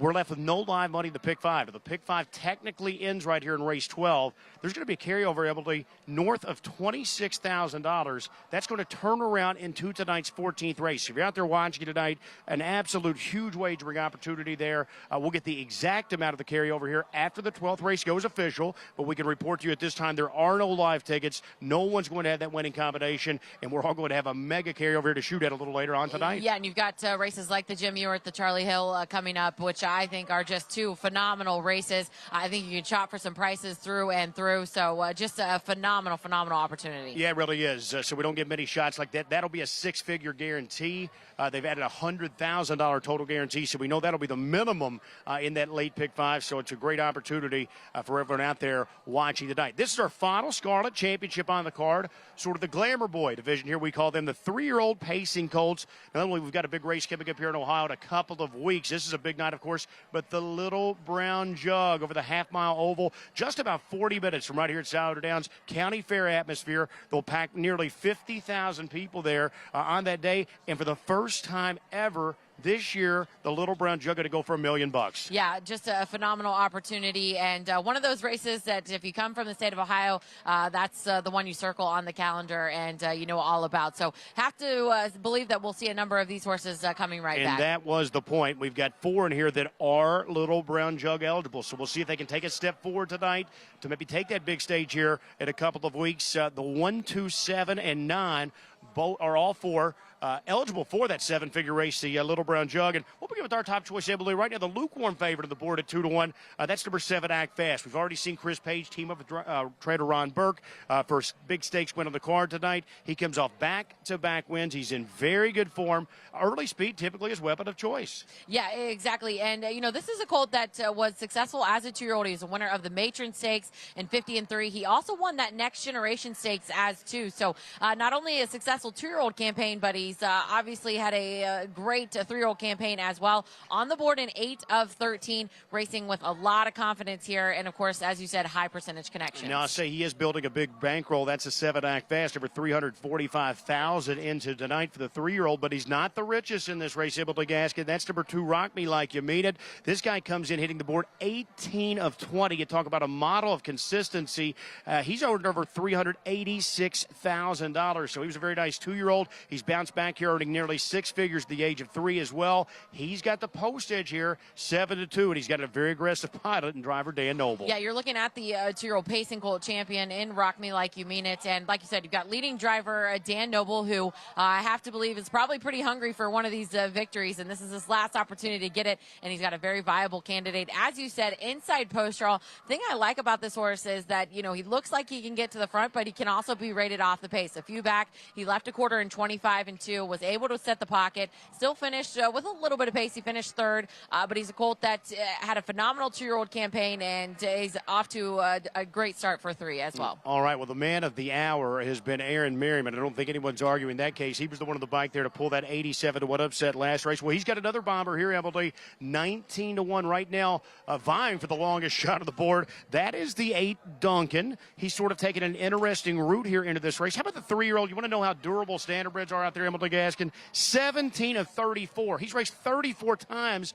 we're left with no live money in the Pick 5. If the Pick 5 technically ends right here in race 12, there's going to be a carryover ability north of $26,000. That's going to turn around into tonight's 14th race. If you're out there watching tonight, an absolute huge wagering opportunity there. We'll get the exact amount of the carryover here after the 12th race goes official, but we can report to you at this time there are no live tickets. No one's going to have that winning combination, and we're all going to have a mega carryover here to shoot at a little later on tonight. Yeah, and you've got races like the Jim Ewart, the Charlie Hill coming up, which I think are just 2 phenomenal races. I think you can shop for some prices through and through. So just a phenomenal opportunity. Yeah, it really is. So we don't get many shots like that. That'll be a 6-figure guarantee. They've added a $100,000 total guarantee, so we know that'll be the minimum in that late Pick 5. So it's a great opportunity for everyone out there watching tonight. This is our final Scarlet Championship on the card, sort of the Glamour Boy division here. We call them the 3-year-old Pacing Colts. Not only we've got a big race coming up here in Ohio in a couple of weeks. This is a big night, of course, but the Little Brown Jug over the half-mile oval, just about 40 minutes from right here at Scioto Downs. County fair atmosphere. They'll pack nearly 50,000 people there on that day, and for the first time ever this year, the Little Brown Jug going to go for $1 million. Yeah, just a phenomenal opportunity, and one of those races that if you come from the state of Ohio, that's the one you circle on the calendar and you know all about. So have to believe that we'll see a number of these horses coming right back. And that was the point. We've got 4 in here that are Little Brown Jug eligible, so we'll see if they can take a step forward tonight to maybe take that big stage here in a couple of weeks. The 1, 2, 7, and 9 both are all 4 eligible for that seven-figure race, the Little Brown Jug. And we'll begin with our top choice able right now, the lukewarm favorite on the board at 2-1. That's number 7, Act Fast. We've already seen Chris Page team up with trader Ron Burke for a big stakes win on the card tonight. He comes off back-to-back wins. He's in very good form. Early speed typically his weapon of choice. Yeah, exactly. And, this is a colt that was successful as a 2-year-old. He was a winner of the Matron Stakes in 50-3. He also won that Next Generation Stakes as 2. So not only a successful 2-year-old campaign, but he's obviously had a great 3-year-old campaign as well. On the board in 8 of 13, racing with a lot of confidence here. And, of course, as you said, high percentage connections. Now, I say he is building a big bankroll. That's a 7 Act Fast, over $345,000 into tonight for the 3-year-old. But he's not the richest in this race, able to gasket. That's number 2, Rock Me Like You Mean It. This guy comes in hitting the board 18 of 20. You talk about a model of consistency. He's earned over $386,000. So he was a very nice 2-year-old. He's bounced back here, earning nearly 6 figures at the age of 3 as well. He's got the post edge here, 7-2, and he's got a very aggressive pilot and driver, Dan Noble. Yeah, you're looking at the 2-year-old pacing colt champion in Rock Me Like You Mean It. And like you said, you've got leading driver Dan Noble, who I have to believe is probably pretty hungry for one of these victories. And this is his last opportunity to get it. And he's got a very viable candidate. As you said, inside post draw. The thing I like about this horse is that, he looks like he can get to the front, but he can also be rated off the pace. A few back, he left a quarter in 25-2, was able to set the pocket, still finished with a little bit of pace. He finished 3rd, but he's a colt that had a phenomenal 2-year-old campaign, and he's off to a great start for 3 as well. All right, well, the man of the hour has been Aaron Merriman. I don't think anyone's arguing that case. He was the one on the bike there to pull that 87-1 upset last race. Well, he's got another bomber here, Emily, 19-1 right now, vying for the longest shot of the board. That is the 8 Duncan. He's sort of taken an interesting route here into this race. How about the 3-year-old? You want to know how durable standardbreds are out there, Emily Gaskin? 17 of 34. He's raced 34 times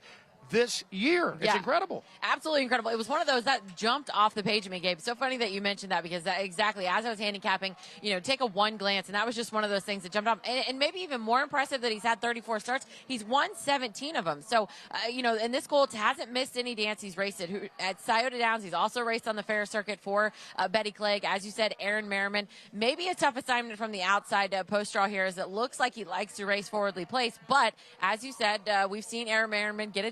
this year. It's incredible. Absolutely incredible. It was one of those that jumped off the page of me, Gabe. So funny that you mentioned that, because exactly as I was handicapping, take a one glance, and that was just one of those things that jumped off. And maybe even more impressive that he's had 34 starts. He's won 17 of them. So, and this colt hasn't missed any dance. He's raced at Scioto Downs. He's also raced on the fair circuit for Betty Clegg. As you said, Aaron Merriman. Maybe a tough assignment from the outside post draw here, as it looks like he likes to race forwardly placed. But as you said, we've seen Aaron Merriman get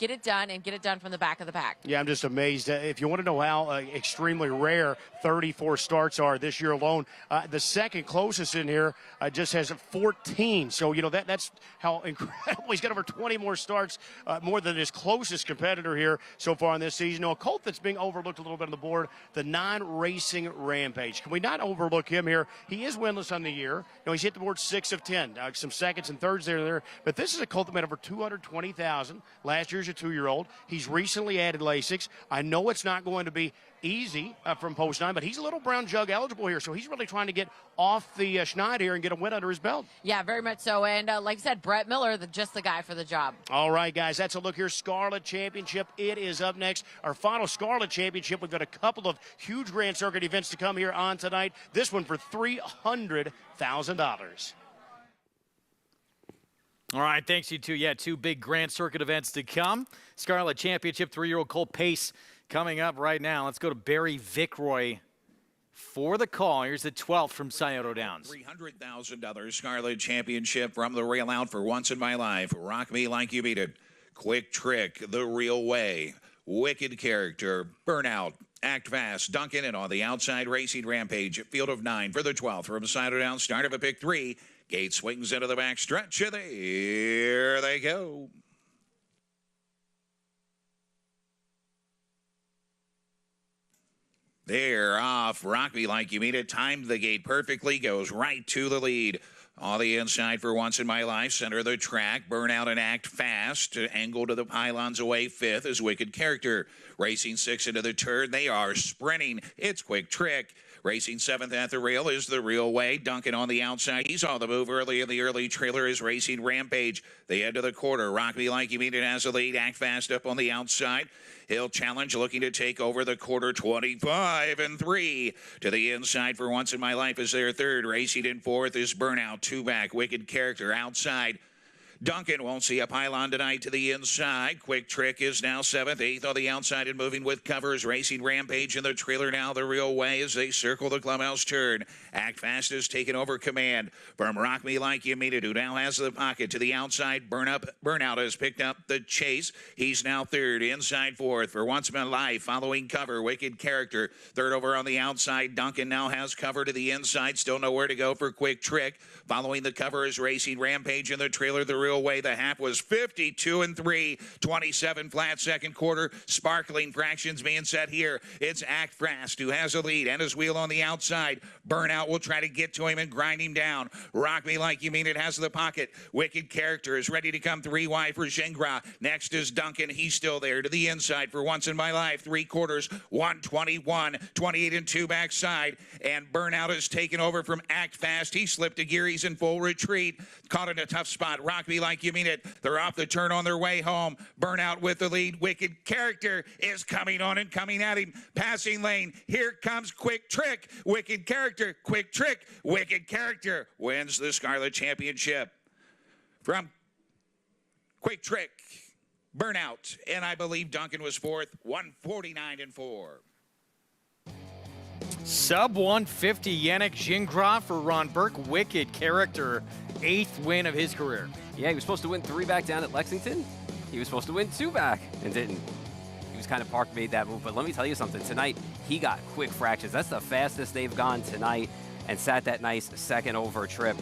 it done, and get it done from the back of the pack. Yeah, I'm just amazed. If you want to know how extremely rare 34 starts are this year alone, the second closest in here just has 14. So, that's how incredible. He's got over 20 more starts, more than his closest competitor here so far in this season. A colt that's being overlooked a little bit on the board, the 9 Racing Rampage. Can we not overlook him here? He is winless on the year. He's hit the board 6 of 10. Some seconds and thirds there. But this is a colt that made over $220,000. Last year's a 2-year-old. He's recently added Lasix. I know it's not going to be easy from post 9, but he's a Little Brown Jug eligible here, so he's really trying to get off the schneid here and get a win under his belt. Yeah, very much so. And like I said, Brett Miller, just the guy for the job. All right, guys, that's a look here. Scarlet Championship, it is up next. Our final Scarlet Championship, we've got a couple of huge Grand Circuit events to come here on tonight. This one for $300,000. All right, thanks, you two. Yeah, 2 big Grand Circuit events to come. Scarlet Championship, 3-year-old colt pace coming up right now. Let's go to Barry Vickroy for the call. Here's the 12th from Scioto Downs. $300,000 Scarlet Championship from the rail out for Once in My Life. Rock Me Like You Beat It. Quick Trick, The Real Way. Wicked Character, Burnout. Act Fast, Duncan, and on the outside, Racing Rampage. Field of 9 for the 12th from Scioto Downs. Start of a pick 3. Gate swings into the back stretch, and there they go. They're off. Rock Me Like You Mean It. Timed the gate perfectly. Goes right to the lead. On the inside for Once in My Life. Center of the track. Burnout and Act Fast. Angle to the pylons away. 5th is Wicked Character. Racing 6 into the turn. They are sprinting. It's Quick Trick. Racing 7th at the rail is The Real Way. Duncan on the outside. He saw the move early in the early trailer is Racing Rampage. They head to the quarter. Rock Me Like You Mean It has the lead. Act Fast up on the outside. He'll challenge, looking to take over the quarter. 25-3 to the inside for Once in My Life is their 3rd. Racing in 4th is Burnout. 2 back. Wicked Character outside. Duncan won't see a pylon tonight to the inside. Quick Trick is now 7th, 8th on the outside and moving with covers. Racing Rampage in the trailer now the real way as they circle the clubhouse turn. Act Fast has taken over command from Rock Me Like You Mean It, who now has the pocket to the outside. Burnout has picked up the chase. He's now 3rd, inside 4th for Once in My Life, following cover. Wicked Character 3rd over on the outside. Duncan now has cover to the inside. Still nowhere to go for Quick Trick. Following the cover is Racing Rampage in the trailer the real way. The half was 52-3, 27 flat second quarter. Sparkling fractions being set here. It's Act Fast who has a lead and his wheel on the outside. Burnout will try to get to him and grind him down. Rock Me Like You Mean It has the pocket. Wicked Character is ready to come 3 wide for Gingras. Next is Duncan. He's still there to the inside for Once in My Life. 3 quarters, 121, 28 and 2 backside. And Burnout has taken over from Act Fast. He slipped a gear. He's in full retreat. Caught in a tough spot. Rock Me Like You Mean It. They're off the turn on their way home. Burnout with the lead. Wicked Character is coming on and coming at him. Passing lane. Here comes Quick Trick. Wicked Character. Quick Trick. Wicked Character wins the Scarlet Championship. From Quick Trick, Burnout, and I believe Duncan was 4th, 149-4. Sub 150 Yannick Gingras for Ron Burke. Wicked Character, 8th win of his career. Yeah, he was supposed to win 3 back down at Lexington. He was supposed to win 2 back and didn't. He was kind of parked, made that move. But let me tell you something. Tonight, he got quick fractions. That's the fastest they've gone tonight, and sat that nice second over trip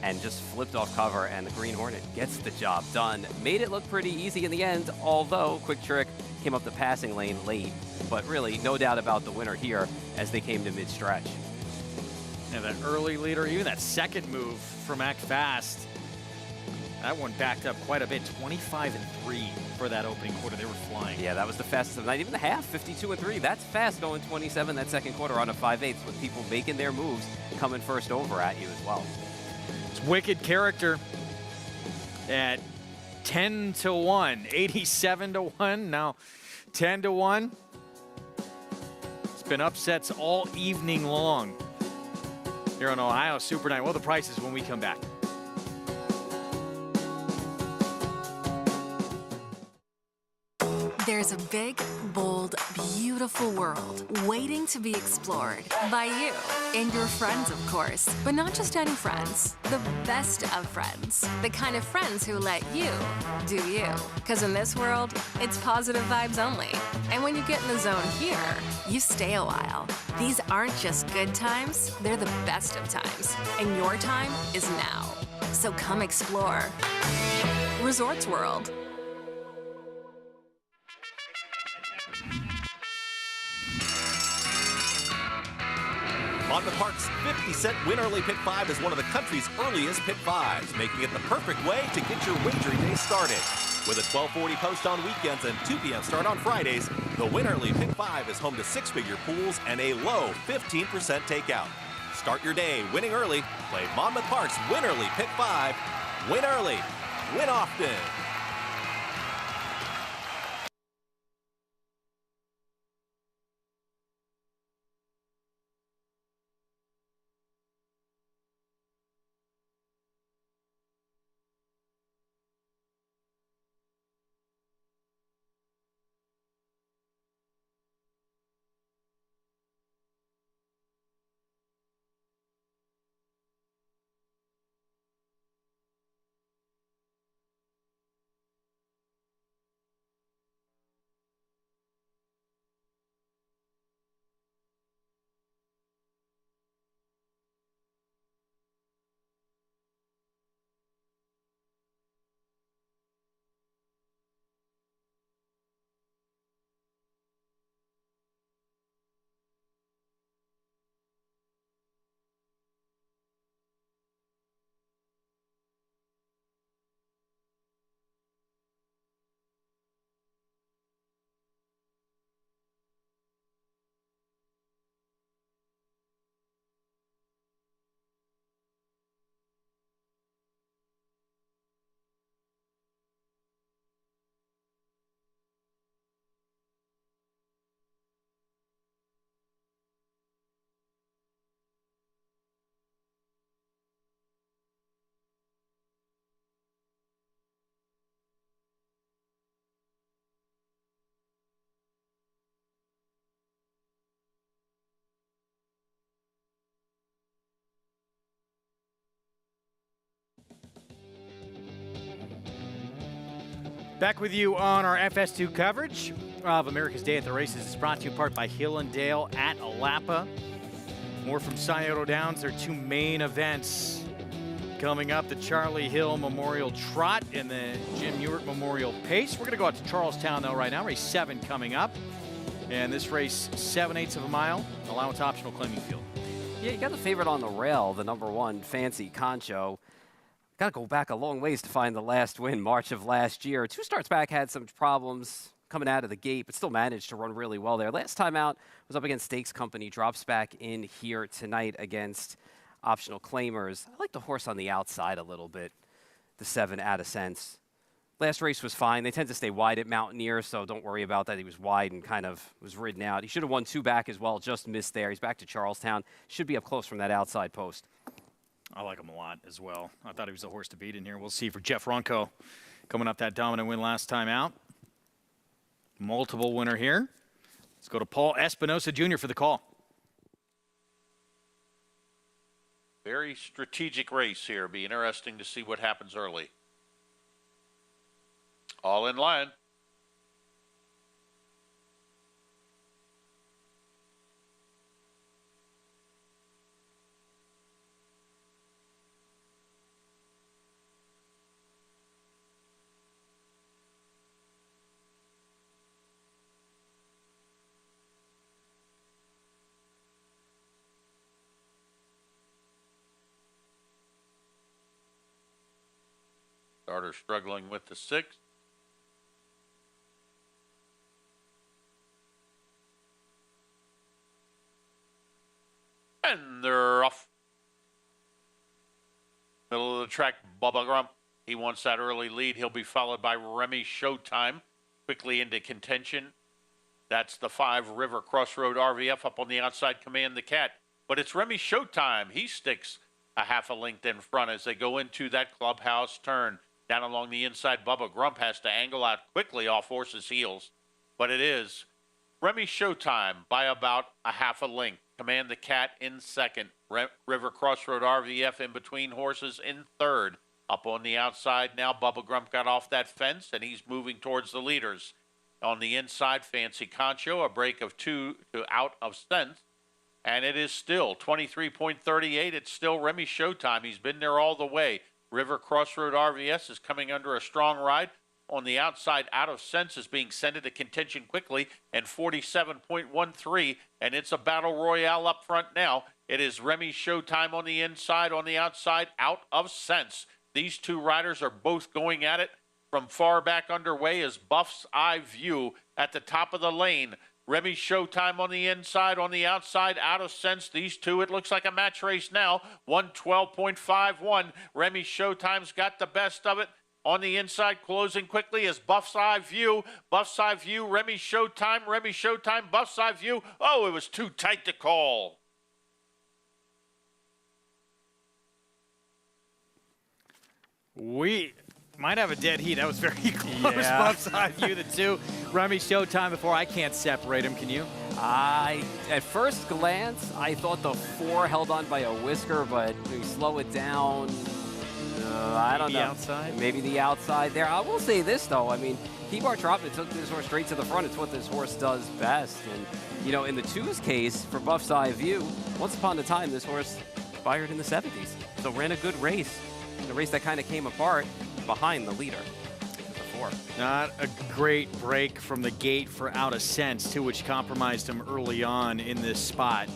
and just flipped off cover, and the Green Hornet gets the job done. Made it look pretty easy in the end, although Quick Trick came up the passing lane late. But really, no doubt about the winner here as they came to mid-stretch. Yeah, that early leader, even that second move from Act Fast, that one backed up quite a bit, 25-3 for that opening quarter. They were flying. Yeah, that was the fastest of the night. Even the half, 52-3. That's fast going 27 that second quarter on a 5/8 with people making their moves, coming first over at you as well. It's Wicked Character at 10-1, 87-1, now 10-1. It's been upsets all evening long here on Ohio Super Night. Well, the prices when we come back. There's a big, bold, beautiful world waiting to be explored by you and your friends, of course. But not just any friends, the best of friends. The kind of friends who let you do you. Because in this world, it's positive vibes only. And when you get in the zone here, you stay a while. These aren't just good times, they're the best of times. And your time is now. So come explore. Resorts World. Monmouth Park's 50-cent Win Early Pick 5 is one of the country's earliest Pick 5s, making it the perfect way to get your wagering day started. With a 12:40 post on weekends and 2 p.m. start on Fridays, the Win Early Pick 5 is home to 6-figure pools and a low 15% takeout. Start your day winning early. Play Monmouth Park's Win Early Pick 5. Win early, win often. Back with you on our FS2 coverage of America's Day at the Races. It's brought to you in part by Hill and Dale at Alapa. More from Scioto Downs, their two main events coming up, the Charlie Hill Memorial Trot and the Jim Ewart Memorial Pace. We're going to go out to Charlestown, though, right now. Race 7 coming up. And this race, 7/8 of a mile, allowance optional claiming field. Yeah, you got the favorite on the rail, the number 1, Fancy Concho. Got to go back a long ways to find the last win, March of last year. 2 starts back, had some problems coming out of the gate, but still managed to run really well there. Last time out was up against Stakes Company, drops back in here tonight against optional claimers. I like the horse on the outside a little bit, the 7 Out of Sense. Last race was fine. They tend to stay wide at Mountaineer, so don't worry about that. He was wide and kind of was ridden out. He should have won 2 back as well, just missed there. He's back to Charlestown. Should be up close from that outside post. I like him a lot as well. I thought he was the horse to beat in here. We'll see for Jeff Ronco coming up that dominant win last time out. Multiple winner here. Let's go to Paul Espinosa Jr. for the call. Very strategic race here. Be interesting to see what happens early. All in line. Starter struggling with the 6. And they're off. Middle of the track, Bubba Grump. He wants that early lead. He'll be followed by Remy Showtime. Quickly into contention. That's the 5 River Crossroad RVF up on the outside, Command the Cat. But it's Remy Showtime. He sticks a half a length in front as they go into that clubhouse turn. Down along the inside, Bubba Grump has to angle out quickly off horse's heels. But it is Remy Showtime by about a half a length. Command the Cat in second. River Crossroad RVF in between horses in third. Up on the outside now, Bubba Grump got off that fence, and he's moving towards the leaders. On the inside, Fancy Concho, a break of 2 to Out of Sense. And it is still 23.38. It's still Remy Showtime. He's been there all the way. River Crossroad RVS is coming under a strong ride. On the outside, Out of Sense is being sent into contention quickly, and 47.13, and it's a battle royale up front now. It is Remy Showtime on the inside, on the outside, Out of Sense. These 2 riders are both going at it from far back underway as Buff's Eye View at the top of the lane. Remy Showtime on the inside, on the outside, Out of Sense. These 2, it looks like a match race now. 112.51. Remy Showtime's got the best of it. On the inside, closing quickly is Buff's Eye View. Buff's Eye View, Remy Showtime, Buff's Eye View. Oh, it was too tight to call. We might have a dead heat. That was very close. Yeah. Buff's Eye View, the 2. Remy Showtime before. I can't separate them. Can you? At first glance, I thought the 4 held on by a whisker, but we slow it down. I don't know. Maybe outside? Maybe the outside there. I will say this, though. I mean, T-Bar Trotman took this horse straight to the front. It's what this horse does best. And, you know, in the 2's case, for Buff's Eye View, once upon a time, this horse fired in the 70s. So ran a good race. The race that kind of came apart behind the leader. The 4. Not a great break from the gate for Out of Sense, too, which compromised him early on in this spot.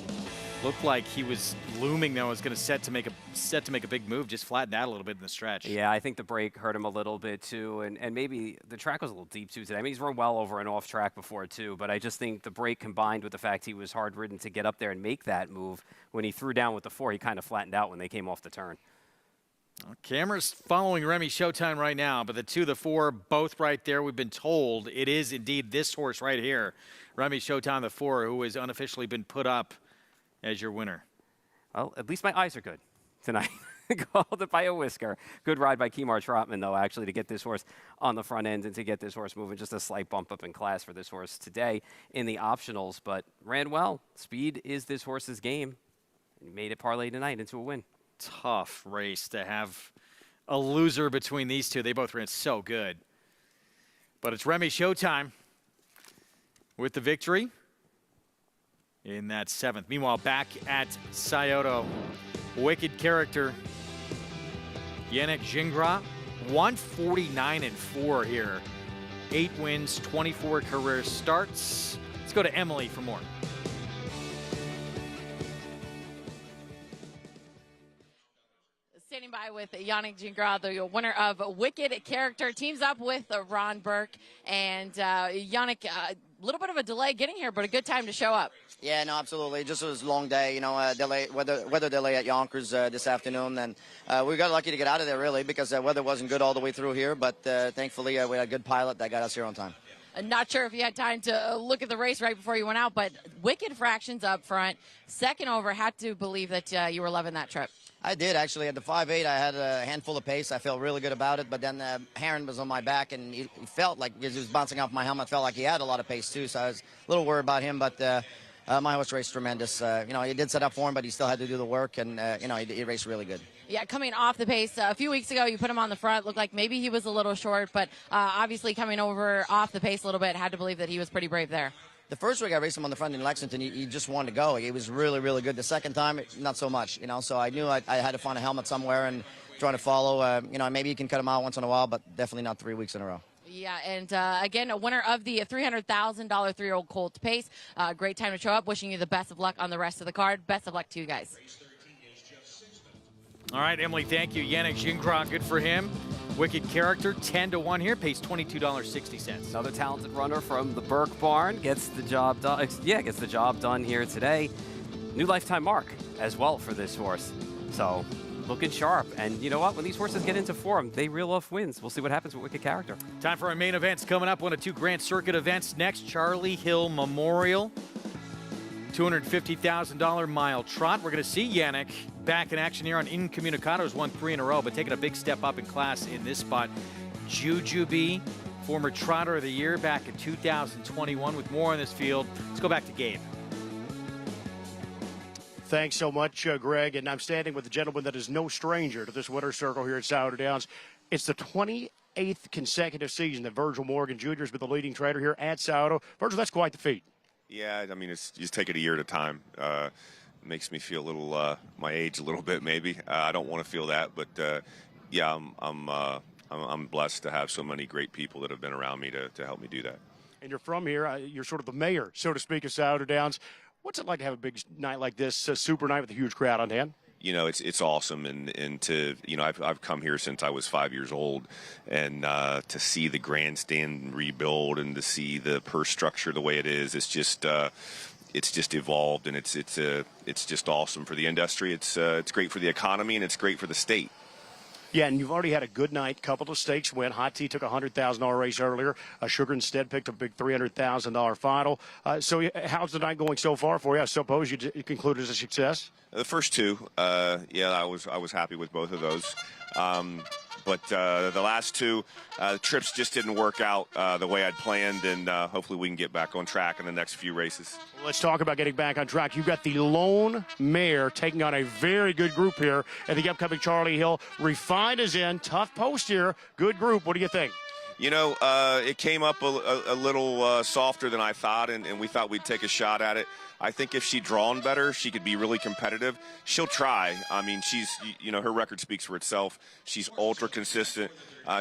Looked like he was looming, though, was going to set to make a big move, just flattened out a little bit in the stretch. Yeah, I think the break hurt him a little bit, too, and maybe the track was a little deep, too, today. I mean, he's run well over an off track before, too, but I just think the break combined with the fact he was hard-ridden to get up there and make that move, when he threw down with the 4, he kind of flattened out when they came off the turn. Well, camera's following Remy Showtime right now, but the 2, the 4, both right there. We've been told it is indeed this horse right here, Remy Showtime, the 4, who has unofficially been put up as your winner. Well, at least my eyes are good tonight. Called it by a whisker. Good ride by Kemar Trotman, though, actually, to get this horse on the front end and to get this horse moving. Just a slight bump up in class for this horse today in the optionals, but ran well. Speed is this horse's game. He made it parlay tonight into a win. Tough race to have a loser between these 2. They both ran so good. But it's Remy Showtime with the victory in that 7th. Meanwhile, back at Scioto, wicked character Yannick Gingras, 149-4 here. 8 wins, 24 career starts. Let's go to Emily for more. Standing by with Yannick Gingras, the winner of Wicked Character, teams up with Ron Burke. And Yannick, a little bit of a delay getting here, but a good time to show up. Yeah, no, absolutely. Just was a long day, delay, weather delay at Yonkers this afternoon. And we got lucky to get out of there, really, because the weather wasn't good all the way through here. But thankfully, we had a good pilot that got us here on time. Not sure if you had time to look at the race right before you went out, but wicked fractions up front. Second over, had to believe that you were loving that trip. I did, actually. At the 5.8, I had a handful of pace. I felt really good about it. But then Heron was on my back, and he felt like, because he was bouncing off my helmet, felt like he had a lot of pace, too. So I was a little worried about him. But my horse raced tremendous. He did set up for him, but he still had to do the work. And, he raced really good. Yeah, coming off the pace. A few weeks ago, you put him on the front. Looked like maybe he was a little short. But obviously coming over off the pace a little bit, had to believe that he was pretty brave there. The first week I raced him on the front in Lexington, he just wanted to go. He was really, really good. The second time, not so much, So I knew I had to find a helmet somewhere and trying to follow. Maybe you can cut him out once in a while, but definitely not 3 weeks in a row. Yeah, and again, a winner of the $300,000 3-year-old colt pace. Great time to show up. Wishing you the best of luck on the rest of the card. Best of luck to you guys. All right, Emily, thank you. Yannick Gingras, good for him. Wicked character, 10-1 here, pays $22.60. Another talented runner from the Burke barn gets the job done. Yeah, gets the job done here today. New lifetime mark as well for this horse. So looking sharp. And you know what? When these horses get into form, they reel off wins. We'll see what happens with Wicked Character. Time for our main events coming up. One of 2 Grand Circuit events next. Charlie Hill Memorial, $250,000 mile trot. We're going to see Yannick back in action here on Incommunicado. Has won 3 in a row, but taking a big step up in class in this spot. Jujubee, former trotter of the year back in 2021. With more on this field, let's go back to Gabe. Thanks so much, Greg. And I'm standing with a gentleman that is no stranger to this winner's circle here at Scioto Downs. It's the 28th consecutive season that Virgil Morgan Jr. has been the leading trader here at Scioto. Virgil, that's quite the feat. Yeah, I mean, you just take it a year at a time. Makes me feel a little my age a little bit, maybe. I don't want to feel that, but yeah, I'm blessed to have so many great people that have been around me to help me do that. And you're from here. You're sort of the mayor, so to speak, of Scioto Downs. What's it like to have a big night like this, a super night with a huge crowd on hand? It's awesome, and to I've come here since I was 5 years old, and to see the grandstand rebuild and to see the purse structure the way it is, it's just evolved, and it's just awesome for the industry. It's great for the economy, and it's great for the state. Yeah, and you've already had a good night. Couple of stakes win. Hot Tea took a $100,000 race earlier. Sugar Instead picked a big $300,000 final. So how's the night going so far for you? I suppose you concluded as a success. The first 2, yeah, I was happy with both of those. But the last 2 trips just didn't work out the way I'd planned, and hopefully we can get back on track in the next few races. Well, let's talk about getting back on track. You've got the lone mare taking on a very good group here at the upcoming Charlie Hill. Refined is in. Tough post here. Good group. What do you think? It came up a little softer than I thought, and we thought we'd take a shot at it. I think if she'd drawn better, she could be really competitive. She'll try. I mean, she's, her record speaks for itself. She's ultra consistent.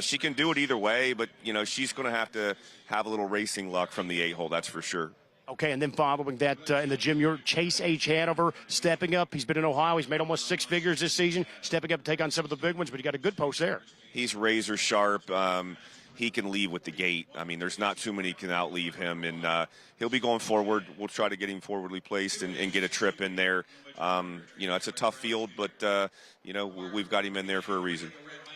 She can do it either way, but, she's going to have a little racing luck from the 8-hole, that's for sure. Okay, and then following that in the gym, you're Chase H. Hanover stepping up. He's been in Ohio. He's made almost 6 figures this season, stepping up to take on some of the big ones, but he got a good post there. He's razor sharp. He can leave with the gate. I mean, there's not too many can outleave him, and he'll be going forward. We'll try to get him forwardly placed and get a trip in there. It's a tough field, but, we've got him in there for a reason.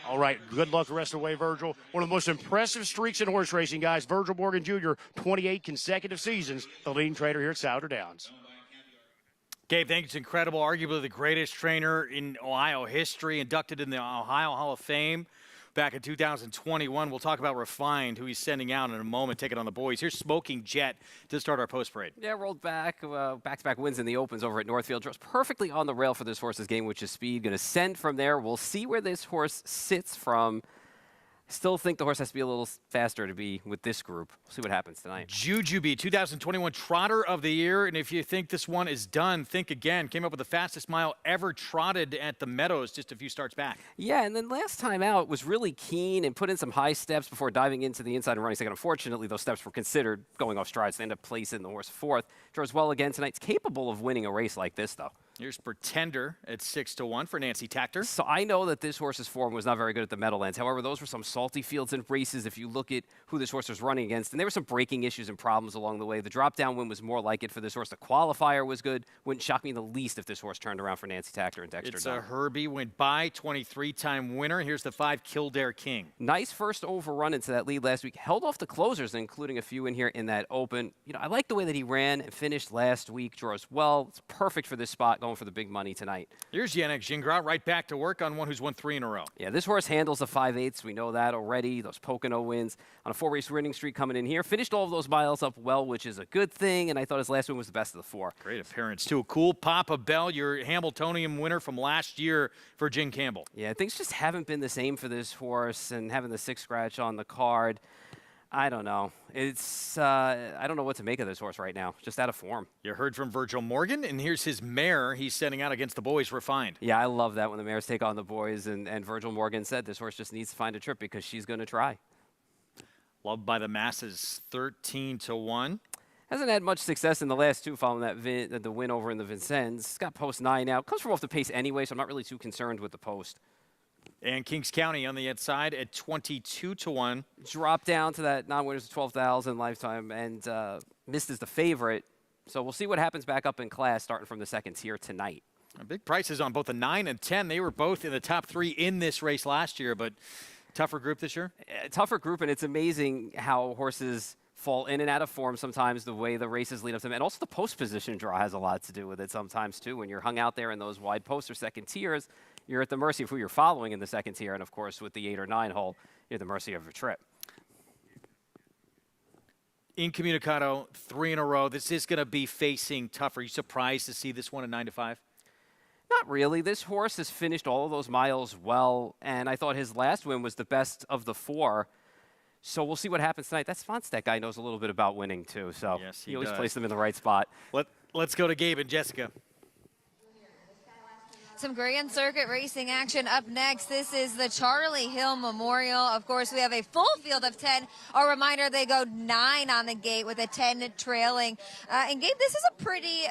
All right, good luck the rest of the way, Virgil. One of the most impressive streaks in horse racing, guys. Virgil Morgan Jr., 28 consecutive seasons, the leading trader here at Scioto Downs. Gabe, thank you. It's incredible. Arguably the greatest trainer in Ohio history, inducted in the Ohio Hall of Fame back in 2021. We'll talk about Refined, who he's sending out in a moment, taking on the boys. Here's Smoking Jet to start our post parade. Yeah, rolled back, back-to-back wins in the Opens over at Northfield. Just perfectly on the rail for this horse's game, which is speed. Going to send from there. We'll see where this horse sits from Still think the horse has to be a little faster to be with this group. We'll see what happens tonight. Jujubee, 2021 Trotter of the Year. And if you think this one is done, think again. Came up with the fastest mile ever trotted at the Meadows just a few starts back. Yeah, and then last time out was really keen and put in some high steps before diving into the inside and running second. Unfortunately, those steps were considered going off strides. They ended up placing the horse fourth. Draws well again tonight. It's capable of winning a race like this, though. Here's Pretender at 6-1 for Nancy Tactor. So I know that this horse's form was not very good at the Meadowlands. However, those were some salty fields and races if you look at who this horse was running against. And there were some breaking issues and problems along the way. The drop-down win was more like it for this horse. The qualifier was good. Wouldn't shock me in the least if this horse turned around for Nancy Tactor and Dexter It's Dunn. a Herbie, went by, 23-time winner. Here's the 5, Kildare King. Nice first overrun into that lead last week. Held off the closers, including a few in here in that open. You know, I like the way that he ran and finished last week. Draws well. It's perfect for this spot, going for the big money tonight. Here's Yannick Gingras right back to work on one who's won 3 in a row. Yeah, this horse handles the 5/8. We know that already. Those Pocono wins on a 4-race winning streak coming in here. Finished all of those miles up well, which is a good thing, and I thought his last win was the best of the 4. Great appearance, too. Cool Papa Bell, your Hamiltonian winner from last year for Jim Campbell. Yeah, things just haven't been the same for this horse, and having the 6 scratch on the card, I don't know. It's I don't know what to make of this horse right now. Just out of form. You heard from Virgil Morgan, and here's his mare. He's sending out against the boys, Refined. Yeah, I love that when the mares take on the boys, and Virgil Morgan said this horse just needs to find a trip because she's going to try. Loved by the masses, 13-1. Hasn't had much success in the last 2 following that the win over in the Vincennes. Got post 9 out. Comes from off the pace anyway, so I'm not really too concerned with the post. And Kings County on the inside at 22-1. Drop down to that non-winners of 12,000 lifetime and missed as the favorite. So we'll see what happens back up in class starting from the second tier tonight. Big prices on both the 9 and 10. They were both in the top 3 in this race last year, but tougher group this year? Tougher group, and it's amazing how horses fall in and out of form sometimes, the way the races lead up to them. And also the post position draw has a lot to do with it sometimes, too. When you're hung out there in those wide posts or second tiers, you're at the mercy of who you're following in the second tier. And, of course, with the 8 or 9 hole, you're at the mercy of your trip. Incommunicado, 3 in a row. This is going to be facing tough. Are you surprised to see this one at 9-5? Not really. This horse has finished all of those miles well, and I thought his last win was the best of the 4. So we'll see what happens tonight. That Sponsteck guy knows a little bit about winning, too. So yes, he always does. places them in the right spot. Let's go to Gabe and Jessica. Some Grand Circuit racing action up next. This is the Charlie Hill Memorial. Of course, we have a full field of 10. A reminder, they go 9 on the gate with a 10 trailing. And Gabe, this is a pretty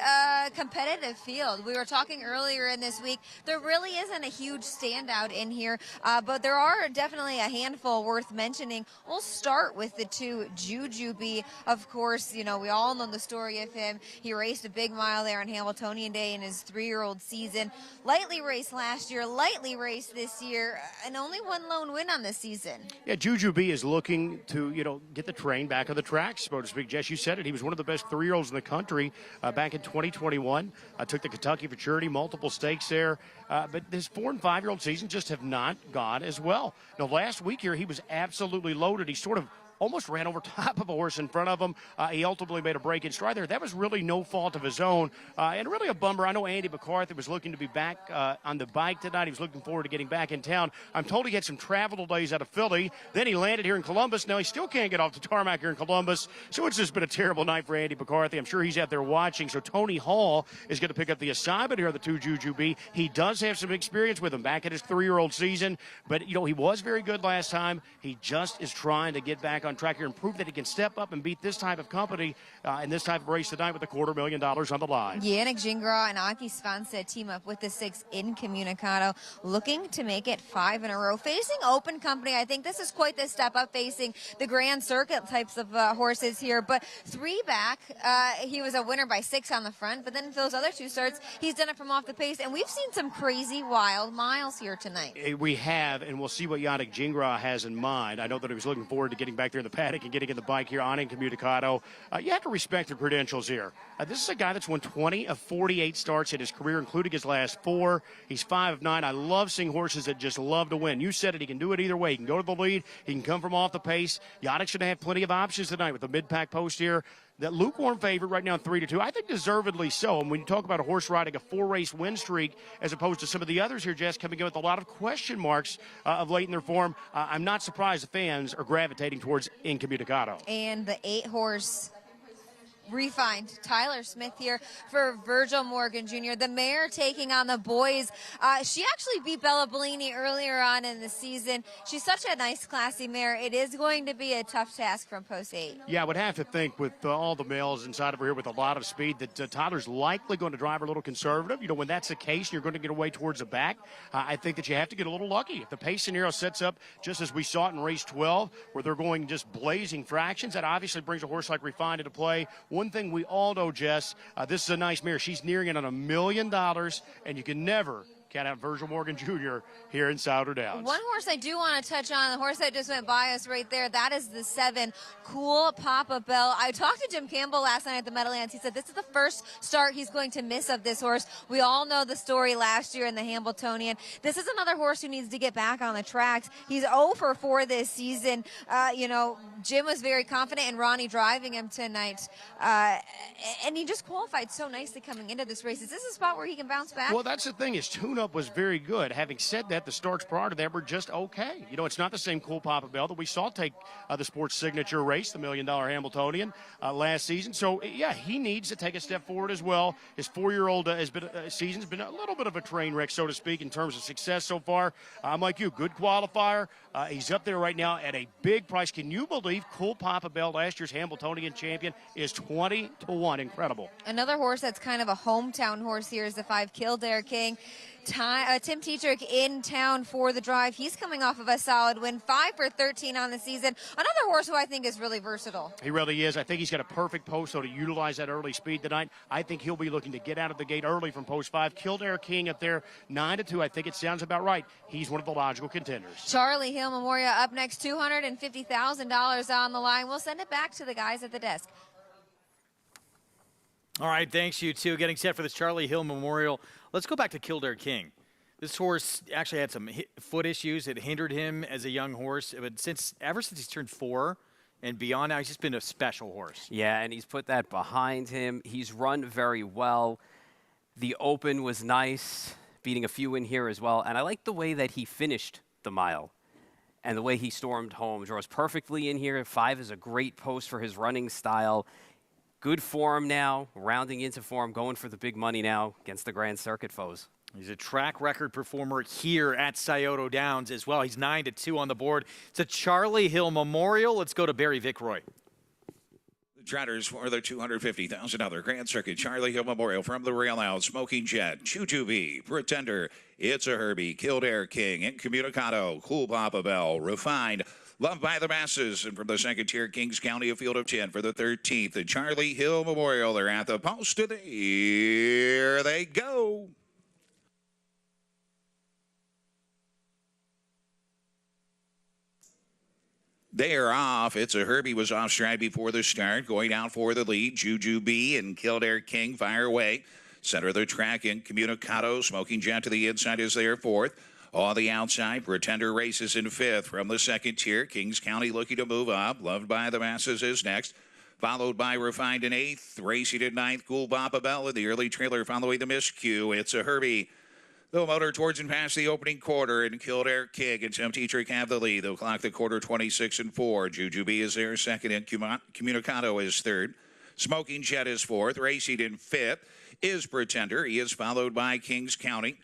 competitive field. We were talking earlier in this week. There really isn't a huge standout in here, but there are definitely a handful worth mentioning. We'll start with the 2, Jujubee. Of course, you know, we all know the story of him. He raced a big mile there on Hamiltonian Day in his 3-year-old season. Lightly raced last year, lightly raced this year, and only 1 lone win on this season. Yeah, Jujubee is looking to, get the train back on the track, so to speak. Jess, you said it. He was one of the best 3-year-olds in the country back in 2021. Took the Kentucky Futurity, multiple stakes there. But his 4- and 5-year-old season just have not gone as well. Now, last week here, he was absolutely loaded. He sort of almost ran over top of a horse in front of him. He ultimately made a break in stride there. That was really no fault of his own, and really a bummer. I know Andy McCarthy was looking to be back on the bike tonight. He was looking forward to getting back in town. I'm told he had some travel delays out of Philly. Then he landed here in Columbus. Now he still can't get off the tarmac here in Columbus, so it's just been a terrible night for Andy McCarthy. I'm sure he's out there watching. So Tony Hall is going to pick up the assignment here of the 2 Jujubee. He does have some experience with him back in his 3-year-old season, but, he was very good last time. He just is trying to get back on track here and prove that he can step up and beat this type of company in this type of race tonight with $250,000 on the line. Yannick Gingras and Aki Svanstedt team up with the 6 Incommunicado, looking to make it 5 in a row. Facing open company, I think this is quite the step up, facing the Grand Circuit types of horses here. But 3 back, he was a winner by 6 on the front, but then those other 2 starts, he's done it from off the pace. And we've seen some crazy, wild miles here tonight. We have, and we'll see what Yannick Gingras has in mind. I know that he was looking forward to getting back there in the paddock and getting in the bike here on Incommunicado. You have to respect the credentials here. This is a guy that's won 20 of 48 starts in his career, including his last 4. He's 5 of 9. I love seeing horses that just love to win. You said it. He can do it either way. He can go to the lead. He can come from off the pace. Yannick's going to have plenty of options tonight with the mid-pack post here. that lukewarm favorite right now, 3-2. I think deservedly so. And when you talk about a horse riding a 4-race win streak, as opposed to some of the others here, Jess, coming in with a lot of question marks of late in their form, I'm not surprised the fans are gravitating towards Incommunicado. And the 8-horse refined Tyler Smith here for Virgil Morgan Jr. The mare taking on the boys. She actually beat Bella Bellini earlier on in the season. She's such a nice, classy mare. It is going to be a tough task from post 8. Yeah, I would have to think with all the males inside of her here with a lot of speed that Tyler's likely going to drive her a little conservative. You know, when that's the case, you're going to get away towards the back. I think that you have to get a little lucky. If the pace scenario sets up just as we saw it in race 12, where they're going just blazing fractions, that obviously brings a horse like Refined into play. One thing we all know, Jess, this is a nice mare. She's nearing it on $1 million, and you can never count out Virgil Morgan Jr. here in Souder Downs. One horse I do want to touch on, the horse that just went by us right there, that is the 7, Cool Papa Bell. I talked to Jim Campbell last night at the Meadowlands. He said this is the first start he's going to miss of this horse. We all know the story last year in the Hambletonian. This is another horse who needs to get back on the tracks. He's 0 for 4 this season. You know, Jim was very confident in Ronnie driving him tonight. And he just qualified so nicely coming into this race. Is this a spot where he can bounce back? Well, that's the thing. His tune-up was very good. Having said that, the starts prior to that were just okay. You know, it's not the same Cool Papa Bell that we saw take the sports signature race, the $1 Million Hambletonian, last season. So, yeah, he needs to take a step forward as well. His 4-year-old season's been a little bit of a train wreck, so to speak, in terms of success so far. I'm like you, good qualifier. He's up there right now at a big price. Can you believe Cool Papa Bell, last year's Hambletonian champion, is 20-1? Incredible. Another horse that's kind of a hometown horse here is the 5, Kildare King. Tim Tetrick in town for the drive. He's coming off of a solid win, 5 for 13 on the season. Another horse who I think is really versatile. He really is. I think he's got a perfect post, so to utilize that early speed tonight, I think he'll be looking to get out of the gate early from post 5. Kildare King up there, 9-2. I think it sounds about right. He's one of the logical contenders. Charlie Hill Memorial up next, $250,000 on the line. We'll send it back to the guys at the desk. All right, thanks, you two. Getting set for this Charlie Hill Memorial. Let's go back to Kildare King. This horse actually had some foot issues that hindered him as a young horse, but ever since he's turned 4 and beyond now, he's just been a special horse. Yeah, and he's put that behind him. He's run very well. The open was nice, beating a few in here as well, and I like the way that he finished the mile and the way he stormed home. Draws perfectly in here. 5 is a great post for his running style. Good form now, rounding into form, going for the big money now against the Grand Circuit foes. He's a track record performer here at Scioto Downs as well. He's 9-2 on the board. It's a Charlie Hill Memorial. Let's go to Barry Vickroy. The Trotters for the $250,000 Grand Circuit Charlie Hill Memorial from the rail out. Smoking Jet, Jujubee, Pretender, It's a Herbie, Kildare King, Incommunicado, Cool Papa Bell, Refined, Loved by the Masses, and from the second tier, Kings County, a field of 10 for the 13th. The Charlie Hill Memorial, they're at the post, and here they go. They are off. It's a Herbie was off stride before the start, going out for the lead. Jujubee and Kildare King fire away. Center of the track, Incommunicado, Smoking Jet to the inside is there 4th. On the outside, Pretender races in 5th from the second tier. Kings County looking to move up. Loved by the Masses is next. Followed by Refined in 8th. Racing in 9th, Cool Papa Bell in the early trailer following the miscue. It's a Herbie. They'll motor towards and past the opening quarter, and Kildare King and Tim Tetrick have the lead. They'll clock the quarter 26-4. Jujubee is there second, and Incommunicado is 3rd. Smoking Jet is 4th. Racing in 5th is Pretender. He is followed by Kings County.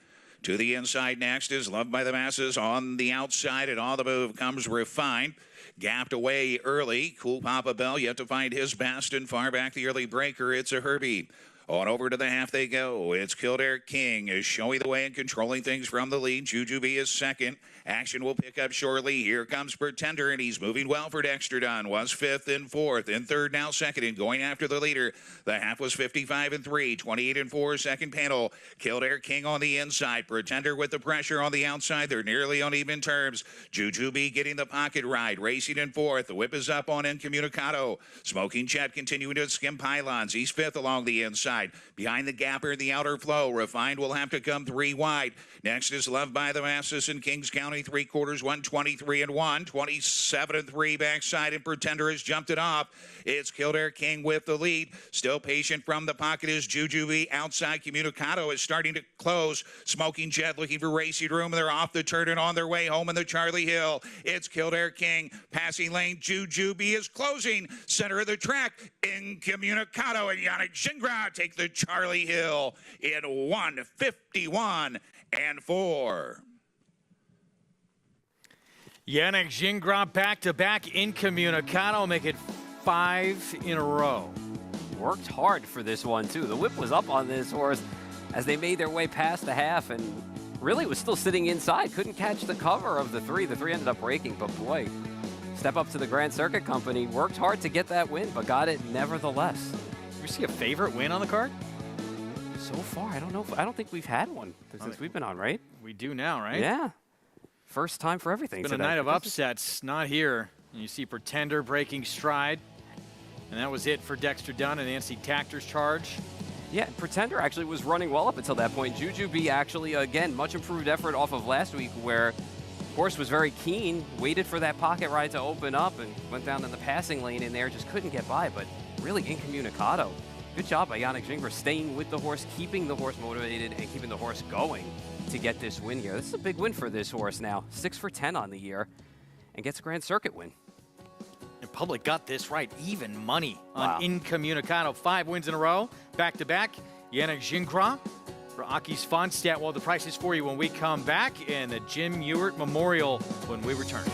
To the inside next is Loved by the Masses. On the outside, and on the move comes Refined. Gapped away early. Cool Papa Bell yet to find his best, and far back the early breaker. It's a Herbie. On over to the half they go. It's Kildare King is showing the way and controlling things from the lead. Jujubee is second. Action will pick up shortly. Here comes Pretender, and he's moving well for Dexter Dunn. Was 5th and 4th. In 3rd, now 2nd, and going after the leader. The half was 55-3, 28-4, second panel. Kildare King on the inside. Pretender with the pressure on the outside. They're nearly on even terms. Jujubee getting the pocket ride. Racing in 4th. The whip is up on Incommunicado. Smoking Jet continuing to skim pylons. He's 5th along the inside. inside. Behind the gapper in the outer flow, Refined will have to come 3 wide. Next is Loved by the Masses in Kings County, 3/4, 123-1, 27-3 backside, and Pretender has jumped it off. It's Kildare King with the lead. Still patient from the pocket is Jujubee. Outside, Incommunicado is starting to close. Smoking Jet looking for racing room. They're off the turn and on their way home in the Charlie Hill. It's Kildare King. Passing lane, Jujubee is closing. Center of the track, Incommunicado and Yannick Gingras take the Charlie Hill in 1:51.4. Yannick Gingras back-to-back. Incommunicado make it 5 in a row. Worked hard for this one, too. The whip was up on this horse as they made their way past the half and really was still sitting inside. Couldn't catch the cover of the 3. The 3 ended up breaking, but boy, step up to the Grand Circuit Company. Worked hard to get that win, but got it nevertheless. Do you see a favorite win on the card? So far, I don't know. I don't think we've had one since we've been on, right? We do now, right? Yeah. First time for everything. It's been a night of upsets. Not here. And you see Pretender breaking stride. And that was it for Dexter Dunn and Nancy Tactor's charge. Yeah, Pretender actually was running well up until that point. Jujubee actually, again, much improved effort off of last week where horse was very keen, waited for that pocket ride to open up and went down in the passing lane in there, just couldn't get by, but really Incommunicado. Good job by Yannick Gingras staying with the horse, keeping the horse motivated and keeping the horse going to get this win here. This is a big win for this horse now. 6 for 10 on the year and gets a Grand Circuit win. And public got this right. Even money on Incommunicado. 5 wins in a row. Back-to-back. Yannick Gingras for Aki's Fonstadt. Well, the price is for you when we come back. And the Jim Ewart Memorial when we return.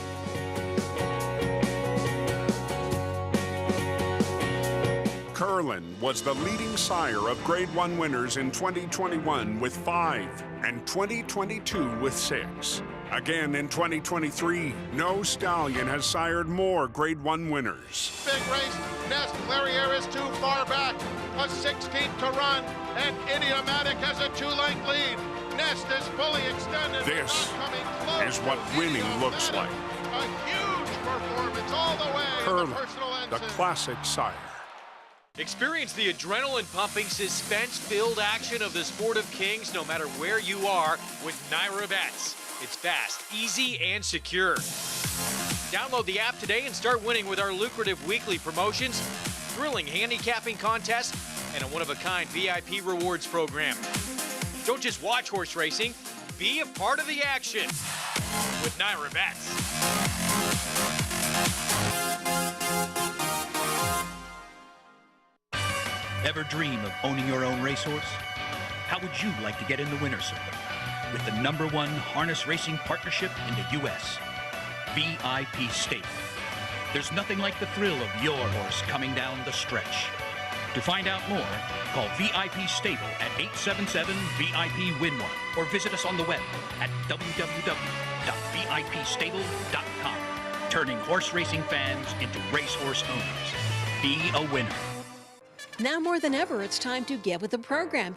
Curlin was the leading sire of Grade 1 winners in 2021 with 5 and 2022 with 6. Again in 2023, no stallion has sired more Grade 1 winners. Big race. Nest Clariere is too far back. A 16th to run, and Idiomatic has a 2-length lead. Nest is fully extended. This is what winning looks like. A huge performance all the way. Curlin, the classic sire. Experience the adrenaline-pumping, suspense-filled action of the Sport of Kings no matter where you are with Naira Bets. It's fast, easy, and secure. Download the app today and start winning with our lucrative weekly promotions, thrilling handicapping contests, and a one-of-a-kind VIP rewards program. Don't just watch horse racing, be a part of the action with Naira Bets. Ever dream of owning your own racehorse? How would you like to get in the winner's circle with the #1 harness racing partnership in the U.S., VIP Stable? There's nothing like the thrill of your horse coming down the stretch. To find out more, call VIP Stable at 877-VIP-WIN1 or visit us on the web at www.vipstable.com. Turning horse racing fans into racehorse owners. Be a winner. Now more than ever, it's time to get with the program.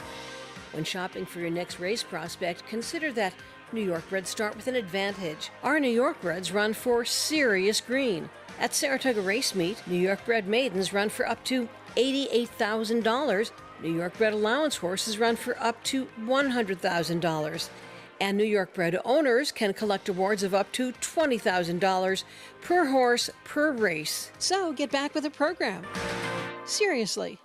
When shopping for your next race prospect, consider that New York breds start with an advantage. Our New York breds run for serious green. At Saratoga Race Meet, New York bred maidens run for up to $88,000. New York bred allowance horses run for up to $100,000. And New York bred owners can collect awards of up to $20,000 per horse per race. So get back with the program. Seriously.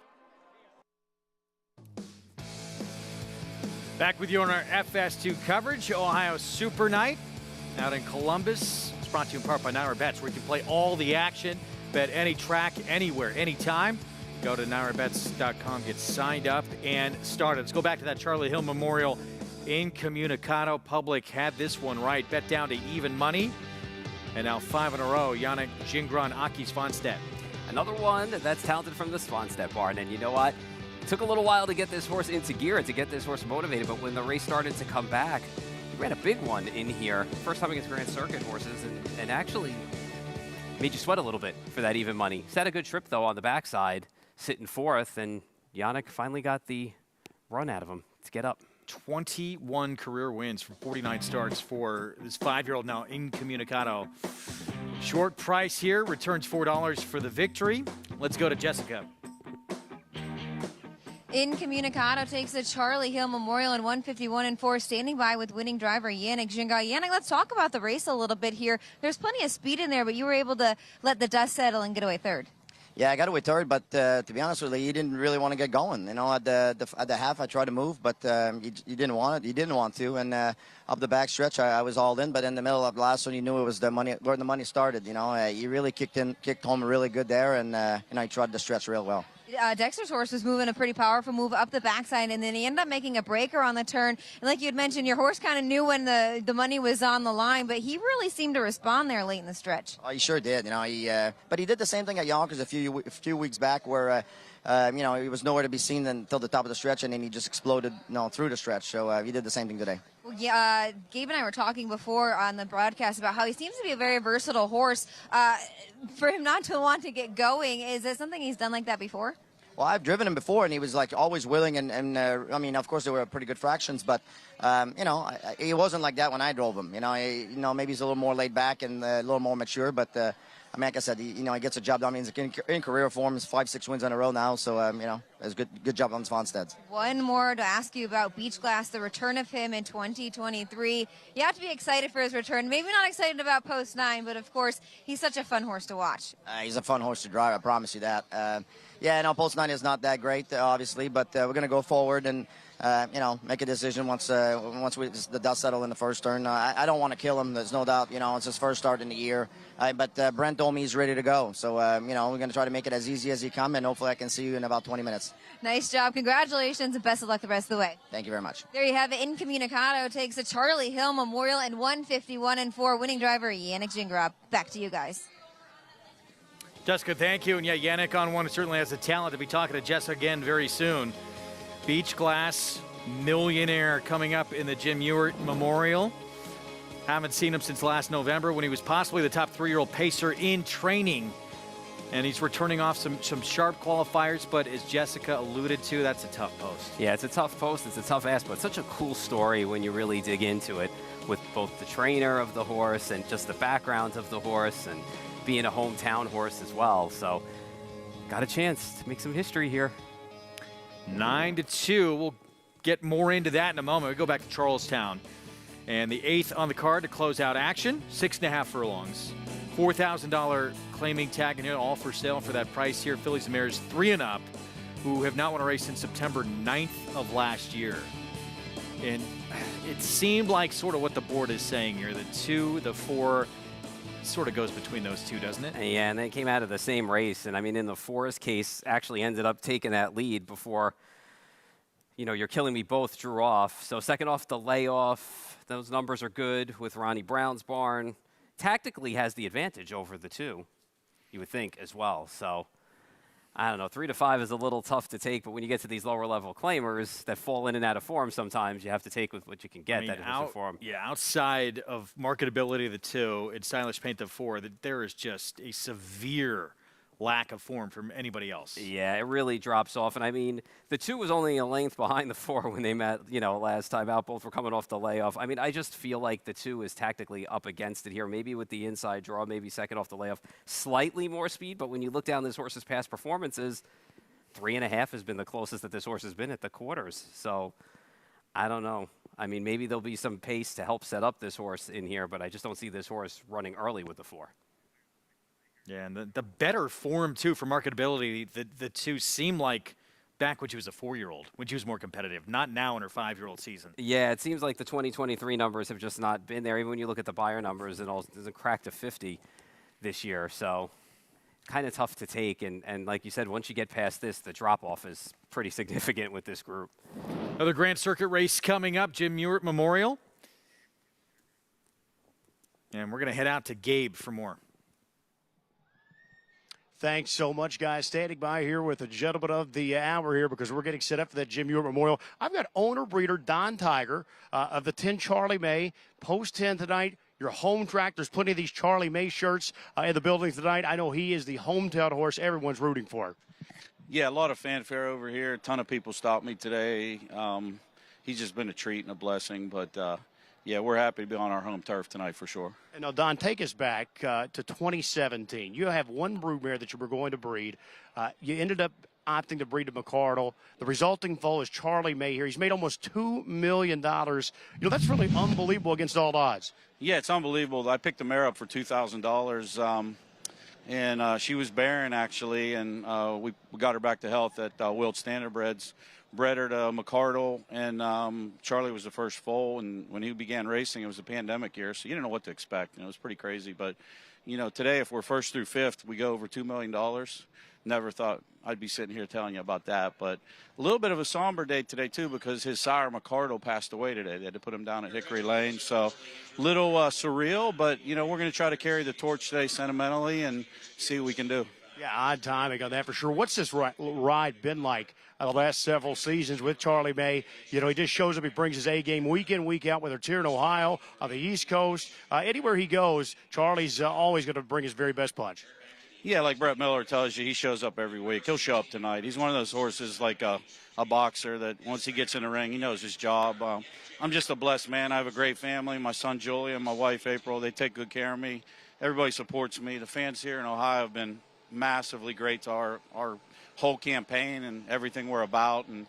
Back with you on our FS2 coverage. Ohio Super Night out in Columbus. It's brought to you in part by Naira Bets, where you can play all the action, bet any track, anywhere, anytime. Go to nairabets.com, get signed up, and started. Let's go back to that Charlie Hill Memorial. Incommunicado. Public had this one right. Bet down to even money. And now 5 in a row. Yannick Gingras and Aki's Fonstadt. Another one that's talented from the Fonstadt barn. And you know what? It took a little while to get this horse into gear and to get this horse motivated, but when the race started to come back, he ran a big one in here. First time against Grand Circuit horses, and actually made you sweat a little bit for that even money. He's had a good trip, though, on the backside, sitting 4th, and Yannick finally got the run out of him to get up. 21 career wins from 49 starts for this 5-year-old now, Incommunicado. Short price here, returns $4 for the victory. Let's go to Jessica. Incommunicado takes the Charlie Hill Memorial in 151-4, standing by with winning driver Yannick Gingras. Yannick, let's talk about the race a little bit here. There's plenty of speed in there, but you were able to let the dust settle and get away third. Yeah, I got away third, but to be honest with you, he didn't really want to get going. You know, at the half, I tried to move, but he didn't want it. He didn't want to, and up the back stretch, I was all in. But in the middle of the last one, you knew it was the money where the money started. You know, he really kicked home really good there, and he tried to stretch real well. Dexter's horse was moving a pretty powerful move up the backside, and then he ended up making a breaker on the turn. And like you had mentioned, your horse kind of knew when the money was on the line, but he really seemed to respond there late in the stretch. Oh, he sure did. You know, but he did the same thing at Yonkers a few weeks back, where you know, he was nowhere to be seen until the top of the stretch, and then he just exploded, you know, through the stretch. So he did the same thing today. Well, yeah, Gabe and I were talking before on the broadcast about how he seems to be a very versatile horse. For him not to want to get going, is that something he's done like that before? Well, I've driven him before, and he was like always willing, and I mean, of course, there were pretty good fractions, but you know, he wasn't like that when I drove him. You know, maybe he's a little more laid back and a little more mature, but I mean, like I said, he gets a job done. I mean, he's in career form, he's 5-6 wins in a row now, so you know, it's good job on Svanstedt. One more to ask you about Beach Glass, the return of him in 2023. You have to be excited for his return. Maybe not excited about Post 9, but of course, he's such a fun horse to watch. He's a fun horse to drive, I promise you that. Yeah, no, Post 9 is not that great, obviously, but we're going to go forward and, you know, make a decision once the dust settle in the first turn. I don't want to kill him. There's no doubt. You know, it's his first start in the year. But Brent told me he's ready to go. So, you know, we're going to try to make it as easy as he can, and hopefully I can see you in about 20 minutes. Nice job. Congratulations, and best of luck the rest of the way. Thank you very much. There you have it. Incommunicado takes the Charlie Hill Memorial in 151-4. Winning driver Yannick Gingras. Back to you guys. Jessica, thank you. And yeah, Yannick on one certainly has the talent to be talking to Jessica again very soon. Beach Glass Millionaire coming up in the Jim Ewart Memorial. Haven't seen him since last November when he was possibly the top 3-year-old pacer in training. And he's returning off some sharp qualifiers, but as Jessica alluded to, that's a tough post. Yeah, it's a tough post. It's a tough ask, but such a cool story when you really dig into it with both the trainer of the horse and just the background of the horse and being a hometown horse as well. So got a chance to make some history here. 9-2. We'll get more into that in a moment. We go back to Charlestown. And the 8th on the card to close out action, 6.5 furlongs. $4,000 claiming tag, and all for sale for that price here. Fillies and Mares 3 and up, who have not won a race since September 9th of last year. And it seemed like sort of what the board is saying here. The 2, the 4, sort of goes between those two, doesn't it? Yeah, and they came out of the same race. And I mean, in the Forest case, actually ended up taking that lead before, you know, You're Killing Me both drew off. So second off the layoff, those numbers are good with Ronnie Brown's barn. Tactically has the advantage over the 2, you would think, as well. So I don't know, 3 to 5 is a little tough to take, but when you get to these lower level claimers that fall in and out of form, sometimes you have to take with what you can get. I mean, that initial form. Yeah, outside of marketability of the 2 and stylish paint the 4, there is just a severe lack of form from anybody else. Yeah, it really drops off. And I mean, the 2 was only a length behind the 4 when they met, you know, last time out. Both were coming off the layoff. I mean, I just feel like the 2 is tactically up against it here. Maybe with the inside draw, maybe second off the layoff, slightly more speed. But when you look down this horse's past performances, 3.5 has been the closest that this horse has been at the quarters. So I don't know. I mean, maybe there'll be some pace to help set up this horse in here, but I just don't see this horse running early with the 4. Yeah, and the better form, too, for marketability, the 2 seem like back when she was a 4-year-old, when she was more competitive, not now in her 5-year-old season. Yeah, it seems like the 2023 numbers have just not been there. Even when you look at the buyer numbers, it doesn't crack to 50 this year. So kind of tough to take. And like you said, once you get past this, the drop-off is pretty significant with this group. Another Grand Circuit race coming up, Jim Ewart Memorial. And we're going to head out to Gabe for more. Thanks so much, guys. Standing by here with a gentleman of the hour here because we're getting set up for that Jim Ewart Memorial. I've got owner-breeder Don Tiger of the 10 Charlie May. Post 10 tonight. Your home track. There's plenty of these Charlie May shirts in the building tonight. I know he is the hometown horse everyone's rooting for. Yeah, a lot of fanfare over here. A ton of people stopped me today. He's just been a treat and a blessing. But, yeah, we're happy to be on our home turf tonight for sure. And now, Don, take us back to 2017. You have one broodmare that you were going to breed. You ended up opting to breed to McCardle. The resulting foal is Charlie May here. He's made almost $2 million. That's really unbelievable against all odds. Yeah, it's unbelievable. I picked the mare up for $2,000, and she was barren, actually, and we got her back to health at Wild Standardbreds. Bred her to McCardle, and Charlie was the first foal, and when he began racing, it was a pandemic year, so you didn't know what to expect. It was pretty crazy, but, today, if we're first through fifth, we go over $2 million. Never thought I'd be sitting here telling you about that, but a little bit of a somber day today, too, because his sire, McCardle, passed away today. They had to put him down at Hickory Lane, so a little surreal, but, we're going to try to carry the torch today sentimentally and see what we can do. Yeah, odd timing on that for sure. What's this ride been like the last several seasons with Charlie May? He just shows up. He brings his A game week in, week out, whether it's here in Ohio, on the East Coast. Anywhere he goes, Charlie's always going to bring his very best punch. Yeah, like Brett Miller tells you, he shows up every week. He'll show up tonight. He's one of those horses like a boxer that once he gets in the ring, he knows his job. I'm just a blessed man. I have a great family. My son Julia and my wife April, they take good care of me. Everybody supports me. The fans here in Ohio have been massively great to our whole campaign and everything we're about. And,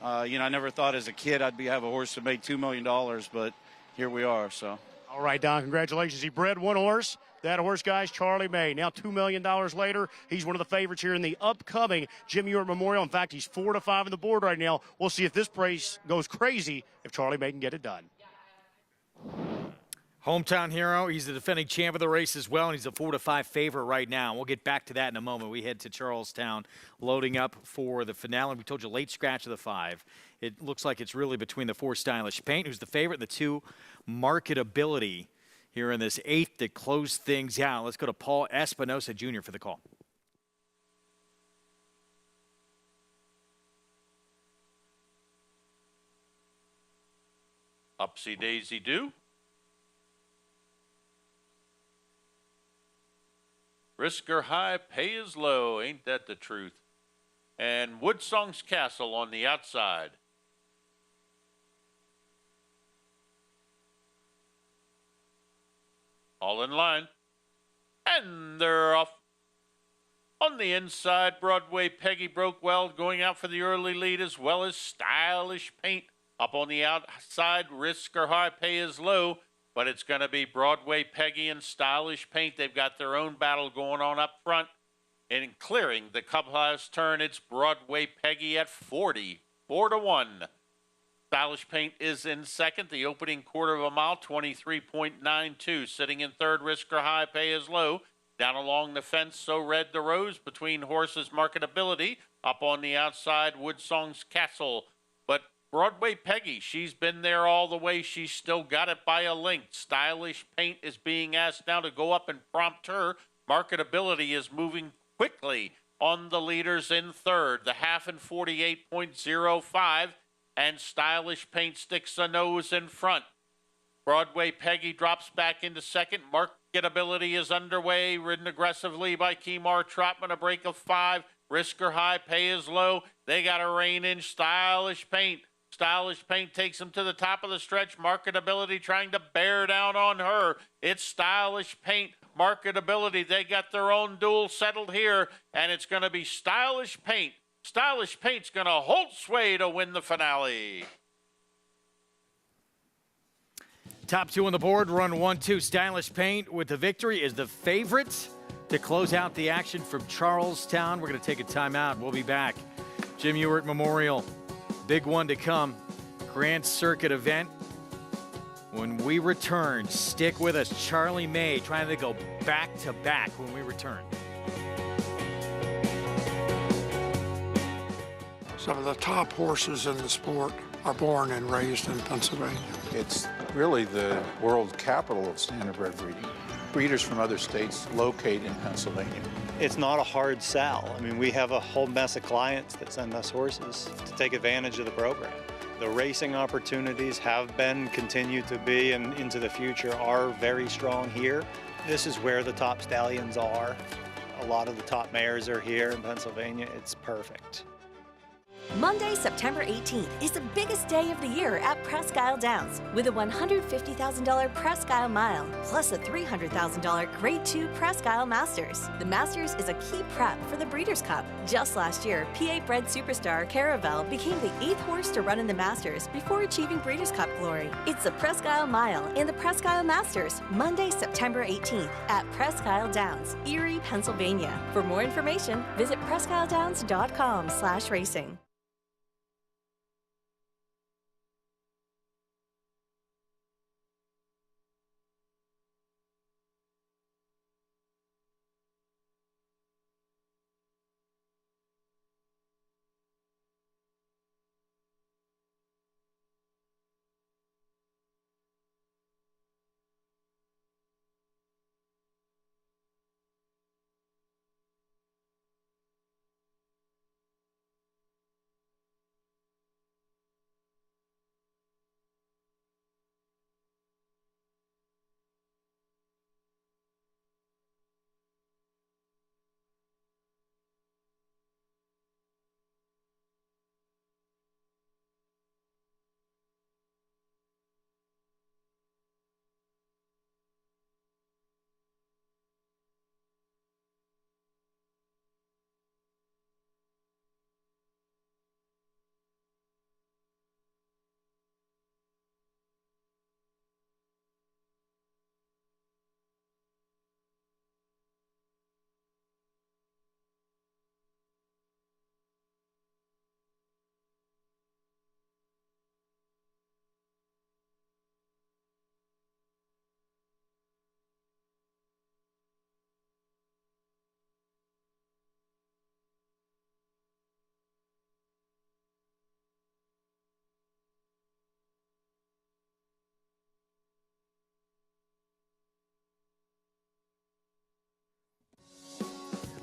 I never thought as a kid I'd have a horse that made $2 million, but here we are. So. All right, Don, congratulations. He bred one horse. That horse, guys, Charlie May. Now $2 million later, he's one of the favorites here in the upcoming Jim Ewart Memorial. In fact, he's 4-5 on the board right now. We'll see if this race goes crazy, if Charlie May can get it done. Hometown hero. He's the defending champ of the race as well, and he's a 4-5 favorite right now. We'll get back to that in a moment. We head to Charlestown, loading up for the finale. We told you late scratch of the 5. It looks like it's really between the 4 Stylish Paint, who's the favorite, and the 2 Marketability here in this 8th to close things out. Let's go to Paul Espinosa Jr. for the call. Upsy daisy do. Risk her high, pay is low. Ain't that the truth? And Woodsong's Castle on the outside. All in line. And they're off. On the inside, Broadway Peggy Brokewell going out for the early lead, as well as Stylish Paint. Up on the outside, Risk or High, Pay is Low. But it's going to be Broadway Peggy and Stylish Paint. They've got their own battle going on up front. And clearing the clubhouse turn, it's Broadway Peggy at 40, 4-1. Stylish Paint is in second. The opening quarter of a mile, 23.92. Sitting in third, Risk or High, Pay is Low. Down along the fence, So Red the Rose. Between horses, Marketability. Up on the outside, Woodsong's Castle. But Broadway Peggy, she's been there all the way. She's still got it by a length. Stylish Paint is being asked now to go up and prompt her. Marketability is moving quickly on the leaders in third. The half in 48.05. And Stylish Paint sticks a nose in front. Broadway Peggy drops back into second. Marketability is underway, ridden aggressively by Kemar Trotman. A break of 5. Risk or High, Pay is Low. They got a rein in Stylish Paint. Stylish Paint takes him to the top of the stretch. Marketability trying to bear down on her. It's Stylish Paint, Marketability. They got their own duel settled here, and it's going to be Stylish Paint. Stylish Paint's going to hold sway to win the finale. Top 2 on the board, run 1-2. Stylish Paint with the victory is the favorite to close out the action from Charlestown. We're going to take a timeout. We'll be back. Jim Ewart Memorial. Big one to come. Grand Circuit event. When we return, stick with us. Charlie May trying to go back-to-back when we return. Some of the top horses in the sport are born and raised in Pennsylvania. It's really the world capital of standardbred breeding. Breeders from other states locate in Pennsylvania. It's not a hard sell. I mean, we have a whole mess of clients that send us horses to take advantage of the program. The racing opportunities have been, continue to be, and into the future are very strong here. This is where the top stallions are. A lot of the top mares are here in Pennsylvania. It's perfect. Monday, September 18th is the biggest day of the year at Presque Isle Downs with a $150,000 Presque Isle Mile plus a $300,000 Grade 2 Presque Isle Masters. The Masters is a key prep for the Breeders' Cup. Just last year, PA-bred superstar Caravel became the 8th horse to run in the Masters before achieving Breeders' Cup glory. It's the Presque Isle Mile and the Presque Isle Masters, Monday, September 18th at Presque Isle Downs, Erie, Pennsylvania. For more information, visit presqueisledowns.com/racing.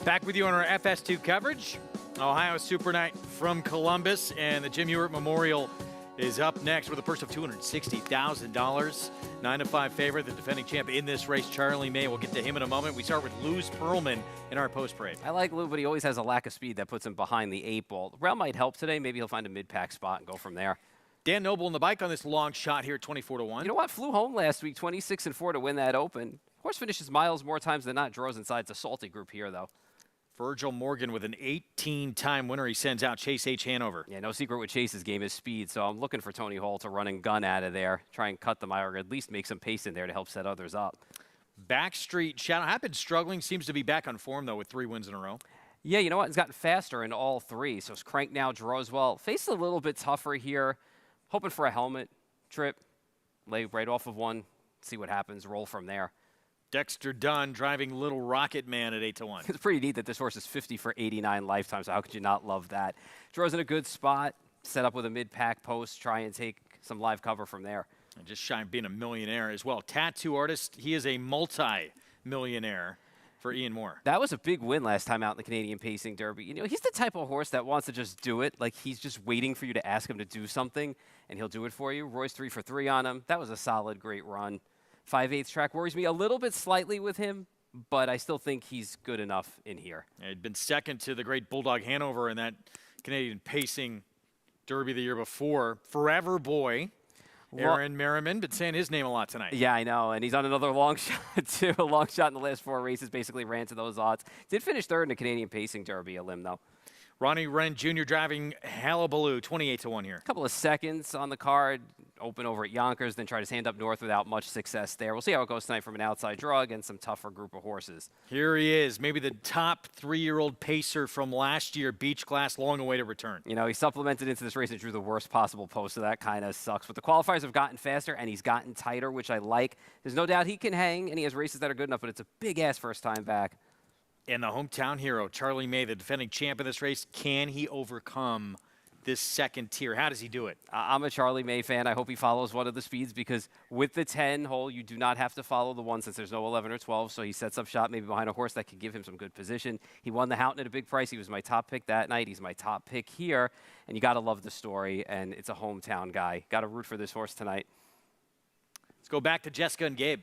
Back with you on our FS2 coverage. Ohio Super Night from Columbus, and the Jim Ewart Memorial is up next with a purse of $260,000. 9-5 favorite, the defending champ in this race, Charlie May. We'll get to him in a moment. We start with Luz Pearlman in our post-parade. I like Lou, but he always has a lack of speed that puts him behind the 8 ball. The rail might help today. Maybe he'll find a mid-pack spot and go from there. Dan Noble in the bike on this long shot here, 24-1. You know what? Flew home last week, 26-4 to win that Open. Horse finishes miles more times than not. Draws inside. It's a salty group here, though. Virgil Morgan with an 18-time winner. He sends out Chase H. Hanover. Yeah, no secret with Chase's game is speed, so I'm looking for Tony Hall to run and gun out of there, try and cut the mile, or at least make some pace in there to help set others up. Backstreet Shadow. I've been struggling. Seems to be back on form, though, with 3 wins in a row. Yeah, you know what? He's gotten faster in all 3, so his crank now draws well. Faces a little bit tougher here. Hoping for a helmet trip. Lay right off of one, see what happens, roll from there. Dexter Dunn driving Little Rocket Man at 8-1. It's pretty neat that this horse is 50 for 89 lifetime, so how could you not love that? Draws in a good spot, set up with a mid-pack post, try and take some live cover from there. And just shy of being a millionaire as well. Tattoo artist, he is a multi-millionaire for Ian Moore. That was a big win last time out in the Canadian Pacing Derby. You know, he's the type of horse that wants to just do it. Like, he's just waiting for you to ask him to do something, and he'll do it for you. Roy's 3 for 3 on him. That was a solid, great run. 5/8 track worries me a little bit slightly with him, but I still think he's good enough in here. He'd been second to the great Bulldog Hanover in that Canadian Pacing Derby the year before. Forever Boy, Aaron Merriman, been saying his name a lot tonight. Yeah, I know, and he's on another long shot, too. A long shot in the last 4 races, basically ran to those odds. Did finish third in the Canadian Pacing Derby, a limb, though. Ronnie Wren Jr. driving Hullabaloo, 28-1 here. A couple of seconds on the card, open over at Yonkers, then tried his hand up north without much success there. We'll see how it goes tonight from an outside draw against some tougher group of horses. Here he is, maybe the top 3-year-old pacer from last year, Beach Class, long away to return. You know, he supplemented into this race and drew the worst possible post, so that kind of sucks. But the qualifiers have gotten faster, and he's gotten tighter, which I like. There's no doubt he can hang, and he has races that are good enough, but it's a big-ass first time back. And the hometown hero, Charlie May, the defending champ of this race, can he overcome this second tier? How does he do it? I'm a Charlie May fan. I hope he follows one of the speeds because with the 10 hole, you do not have to follow the 1 since there's no 11 or 12. So he sets up shop maybe behind a horse that could give him some good position. He won the Houghton at a big price. He was my top pick that night. He's my top pick here. And you got to love the story. And it's a hometown guy. Got to root for this horse tonight. Let's go back to Jessica and Gabe.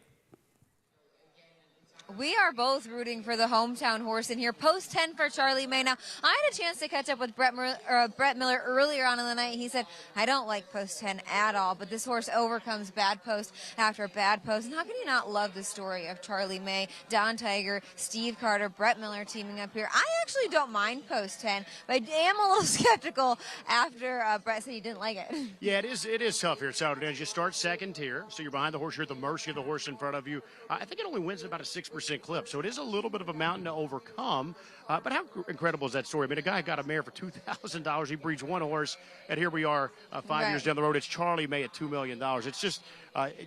We are both rooting for the hometown horse in here. Post 10 for Charlie May. Now, I had a chance to catch up with Brett Miller earlier on in the night. He said, I don't like post 10 at all, but this horse overcomes bad post after bad post. And how can you not love the story of Charlie May, Don Tiger, Steve Carter, Brett Miller teaming up here? I actually don't mind post 10, but I am a little skeptical after Brett said he didn't like it. Yeah, it is tough here at Southern. You start second tier, so you're behind the horse. You're at the mercy of the horse in front of you. I think it only wins about a 6% clip, so it is a little bit of a mountain to overcome. But how incredible is that story? I mean, a guy got a mare for $2,000. He breeds one horse, and here we are 5 years down the road. It's Charlie May at $2 million. It's just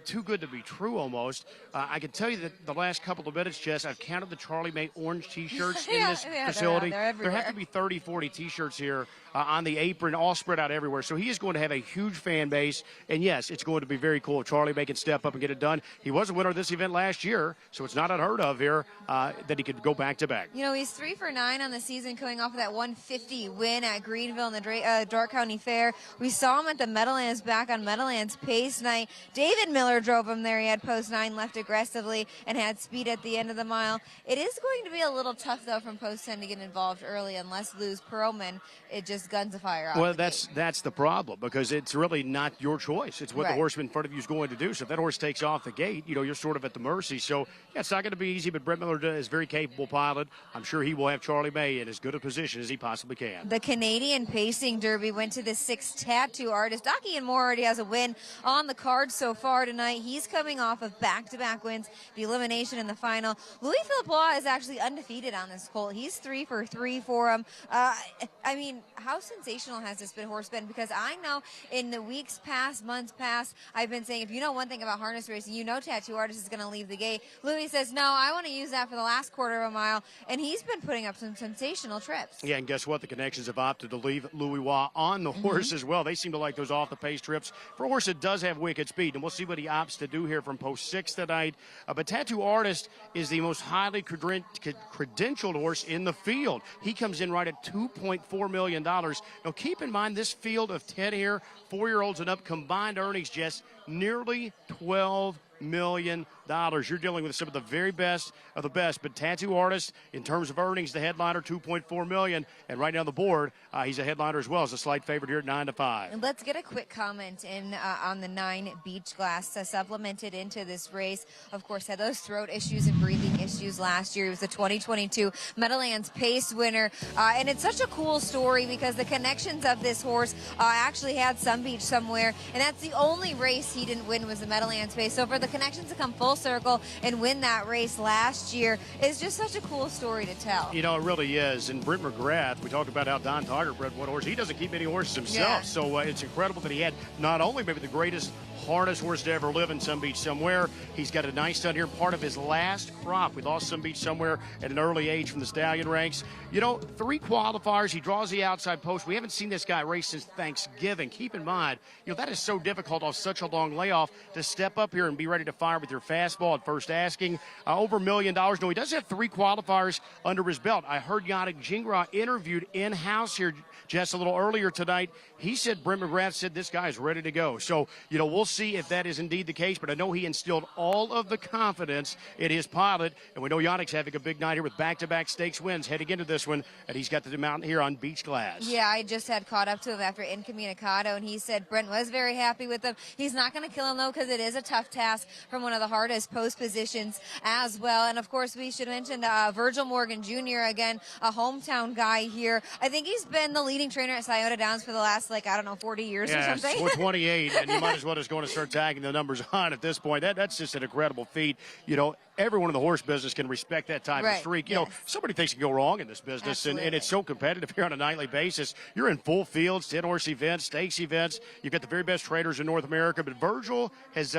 too good to be true almost. I can tell you that the last couple of minutes, Jess, I've counted the Charlie May orange T-shirts in this facility. There have to be 30, 40 T-shirts here on the apron, all spread out everywhere. So he is going to have a huge fan base. And, yes, it's going to be very cool if Charlie May can step up and get it done. He was a winner of this event last year, so it's not unheard of here that he could go back-to-back. You know, he's 3 for 9 on the season, coming off of that 150 win at Greenville in the Dark County Fair. We saw him at the Meadowlands back on Meadowlands pace night. David Miller drove him there. He had post 9, left aggressively, and had speed at the end of the mile. It is going to be a little tough, though, from post 10 to get involved early, unless Luz Perlman, it just guns a fire out. Well, that's the problem, because it's really not your choice. It's what the horseman in front of you is going to do. So if that horse takes off the gate, you know, you're sort of at the mercy. So, yeah, it's not going to be easy, but Brett Miller is a very capable pilot. I'm sure he will have Charlie May in as good a position as he possibly can. The Canadian Pacing Derby went to the 6th tattoo artist. Jockey and Moore already has a win on the card so far tonight. He's coming off of back-to-back wins, the elimination in the final. Louis Philippe Law is actually undefeated on this colt. He's 3 for 3 for him. I mean, how sensational has this horse been? Because I know in the weeks past, months past, I've been saying, if you know one thing about harness racing, you know Tattoo Artist is going to leave the gate. Louis says, no, I want to use that for the last quarter of a mile, and he's been putting up some sensational trips. Yeah, and guess what? The Connections have opted to leave Louis Waugh on the horse as well. They seem to like those off-the-pace trips for a horse that does have wicked speed, and we'll see what he opts to do here from post 6 tonight. But Tattoo Artist is the most highly credentialed horse in the field. He comes in right at $2.4 million. Now, keep in mind, this field of 10 here, 4-year-olds and up, combined earnings, just nearly $12 million. You're dealing with some of the very best of the best, but Tattoo Artist, in terms of earnings, the headliner, $2.4 million, and right now on the board, he's a headliner as well, as a slight favorite here at 9-5. And let's get a quick comment in on the 9 Beach Glass supplemented into this race. Of course, had those throat issues and breathing issues last year. He was the 2022 Meadowlands Pace winner, and it's such a cool story because the connections of this horse actually had some beach somewhere, and that's the only race he didn't win was the Meadowlands Pace. So for the connections to come full circle and win that race last year is just such a cool story to tell. You know, it really is. And Brent McGrath, we talked about how Don Tiger bred one horse. He doesn't keep any horses himself. Yeah. So it's incredible that he had not only maybe the greatest harness horse to ever live in Some Beach Somewhere. He's got a nice stud here, part of his last crop. We lost Some Beach Somewhere at an early age from the stallion ranks. You know, 3 qualifiers. He draws the outside post. We haven't seen this guy race since Thanksgiving. Keep in mind, you know, that is so difficult off such a long layoff to step up here and be ready to fire with your fastball at first asking. Over $1 million. No, he does have 3 qualifiers under his belt. I heard Yannick Gingras interviewed in-house here just a little earlier tonight. He said, Brent McGrath said this guy's ready to go. So, you know, we'll see if that is indeed the case, but I know he instilled all of the confidence in his pilot, and we know Yannick's having a big night here with back-to-back stakes wins heading into this one, and he's got the mountain here on Beach Glass. Yeah, I just had caught up to him after Incommunicado, and he said Brent was very happy with him. He's not going to kill him, though, because it is a tough task from one of the hardest post positions as well. And, of course, we should mention Virgil Morgan Jr., again, a hometown guy here. I think he's been the leading trainer at Scioto Downs for the last, 40 years or something. Yeah, 28, and you might as well just go and start tagging the numbers on at this point. That's just an incredible feat. You know, everyone in the horse business can respect that type of streak. You know, so many things can go wrong in this business, and it's so competitive here on a nightly basis. You're in full fields, 10-horse events, stakes events. You've got the very best trainers in North America, but Virgil has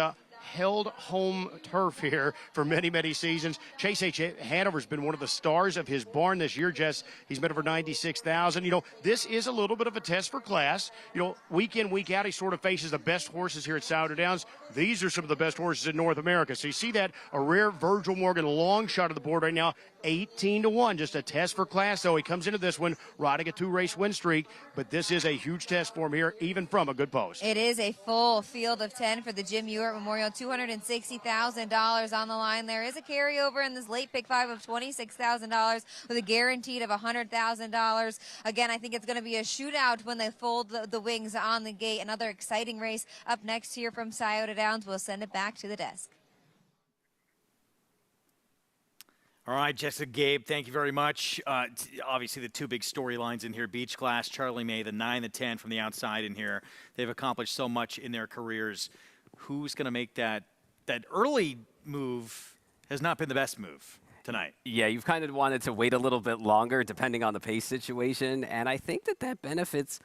held home turf here for many, many seasons. Chase H. Hanover's been one of the stars of his barn this year, Jess. He's made over 96,000. You know, this is a little bit of a test for class. You know, week in, week out, he sort of faces the best horses here at Scioto Downs. These are some of the best horses in North America. So you see that, a rare Virgil Morgan long shot of the board right now, 18-1, just a test for class. So he comes into this one riding a 2-race win streak, but this is a huge test for him here, even from a good post. It is a full field of 10 for the Jim Ewart Memorial $260,000 on the line. There is a carryover in this late pick 5 of $26,000 with a guaranteed of $100,000. Again, I think it's going to be a shootout when they fold the wings on the gate. Another exciting race up next here from Scioto Downs. We'll send it back to the desk. All right, Jessica, Gabe, thank you very much. Obviously, the two big storylines in here, Beach Glass, Charlie May, the 9, the 10 from the outside in here. They've accomplished so much in their careers. Who's going to make that early move has not been the best move tonight. Yeah, you've kind of wanted to wait a little bit longer depending on the pace situation, and I think that benefits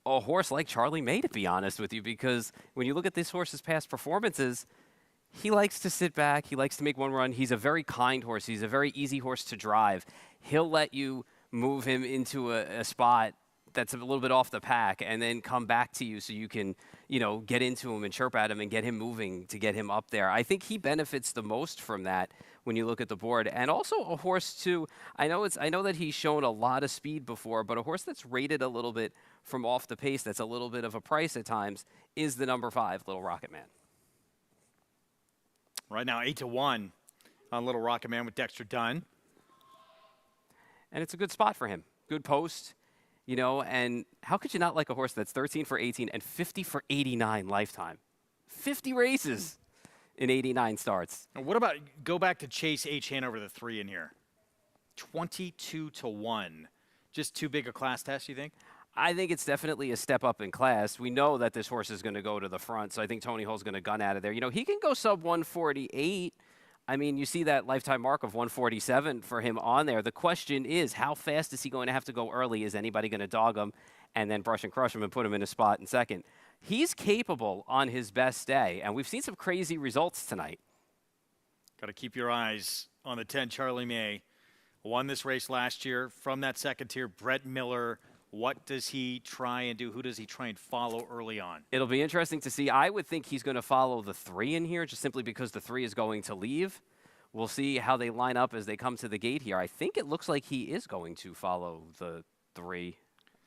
a horse like Charlie May, to be honest with you, because when you look at this horse's past performances, he likes to sit back. He likes to make one run. He's a very kind horse. He's a very easy horse to drive. He'll let you move him into a spot that's a little bit off the pack and then come back to you so you can, get into him and chirp at him and get him moving to get him up there. I think he benefits the most from that when you look at the board. And also a horse, too, I know that he's shown a lot of speed before, but a horse that's rated a little bit from off the pace, that's a little bit of a price at times, is the number 5, Little Rocket Man. Right now, 8-1 on Little Rocket Man with Dexter Dunn. And it's a good spot for him. Good post, and how could you not like a horse that's 13 for 18 and 50 for 89 lifetime? 50 races in 89 starts. And what about, go back to Chase H. Hanover, the 3 in here. 22-1. Just too big a class test, you think? I think it's definitely a step up in class. We know that this horse is going to go to the front, so I think Tony Hull's going to gun out of there. He can go sub 148. I mean, you see that lifetime mark of 147 for him on there. The question is, how fast is he going to have to go early? Is anybody going to dog him and then brush and crush him and put him in a spot in second? He's capable on his best day, and we've seen some crazy results tonight. Got to keep your eyes on the 10, Charlie May. Won this race last year from that second tier, Brett Miller. What does he try and do? Who does he try and follow early on? It'll be interesting to see. I would think he's going to follow the 3 in here just simply because the 3 is going to leave. We'll see how they line up as they come to the gate here. I think it looks like he is going to follow the 3,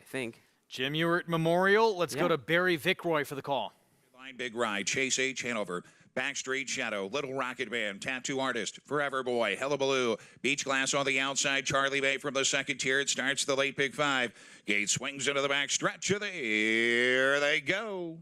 I think. Jim Ewart Memorial. Let's go to Barry Vickroy for the call. Line Big Ride, Chase H. Hanover. Backstreet Shadow, Little Rocket Man, Tattoo Artist, Forever Boy, Hullabaloo, Beach Glass on the outside, Charlie May from the second tier. It starts the late pick 5. Gate swings into the back stretch. There they go.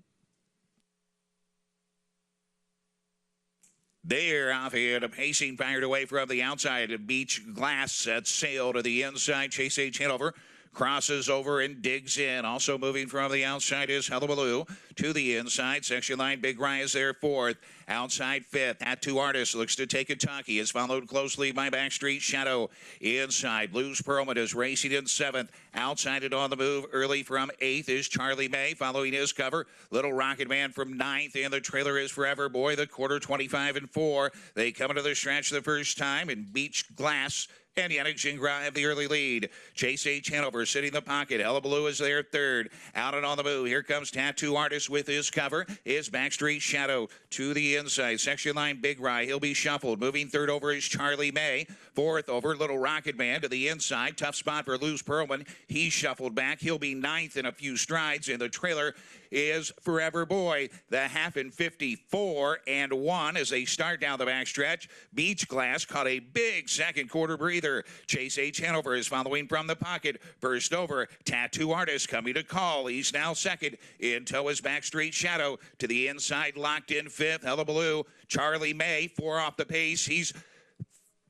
There, off ahead, a pacing fired away from the outside. Beach Glass sets sail to the inside. Chase H. Hanover crosses over and digs in. Also moving from the outside is Hullabaloo to the inside. Section line, Big Rye is there 4th. Outside 5th. Tattoo Artist looks to take a tucky. Is followed closely by Backstreet Shadow. Inside, Blues Perlman is racing in 7th. Outside it on the move early from 8th is Charlie May following his cover. Little Rocket Man from 9th. And the trailer is Forever Boy, the quarter 25-4. They come into the stretch the first time, and Beach Glass and Yannick Gingras have the early lead. Chase H. Hanover sitting in the pocket. Hullabaloo is there 3rd. Out and on the move. Here comes Tattoo Artist with his cover. Is Backstreet Shadow to the inside. Section line, Big Rye. He'll be shuffled. Moving 3rd over is Charlie May. 4th over, Little Rocket Man to the inside. Tough spot for Luz Perlman. He's shuffled back. He'll be 9th in a few strides. And the trailer is Forever Boy. The half in 54-1 as they start down the backstretch. Beach Glass caught a big second quarter breather. Chase H. Hanover is following from the pocket. First over, Tattoo Artist coming to call. He's now 2nd. In tow is Backstreet Shadow. To the inside, locked in 5th. Hullabaloo. Charlie May, 4 off the pace. He's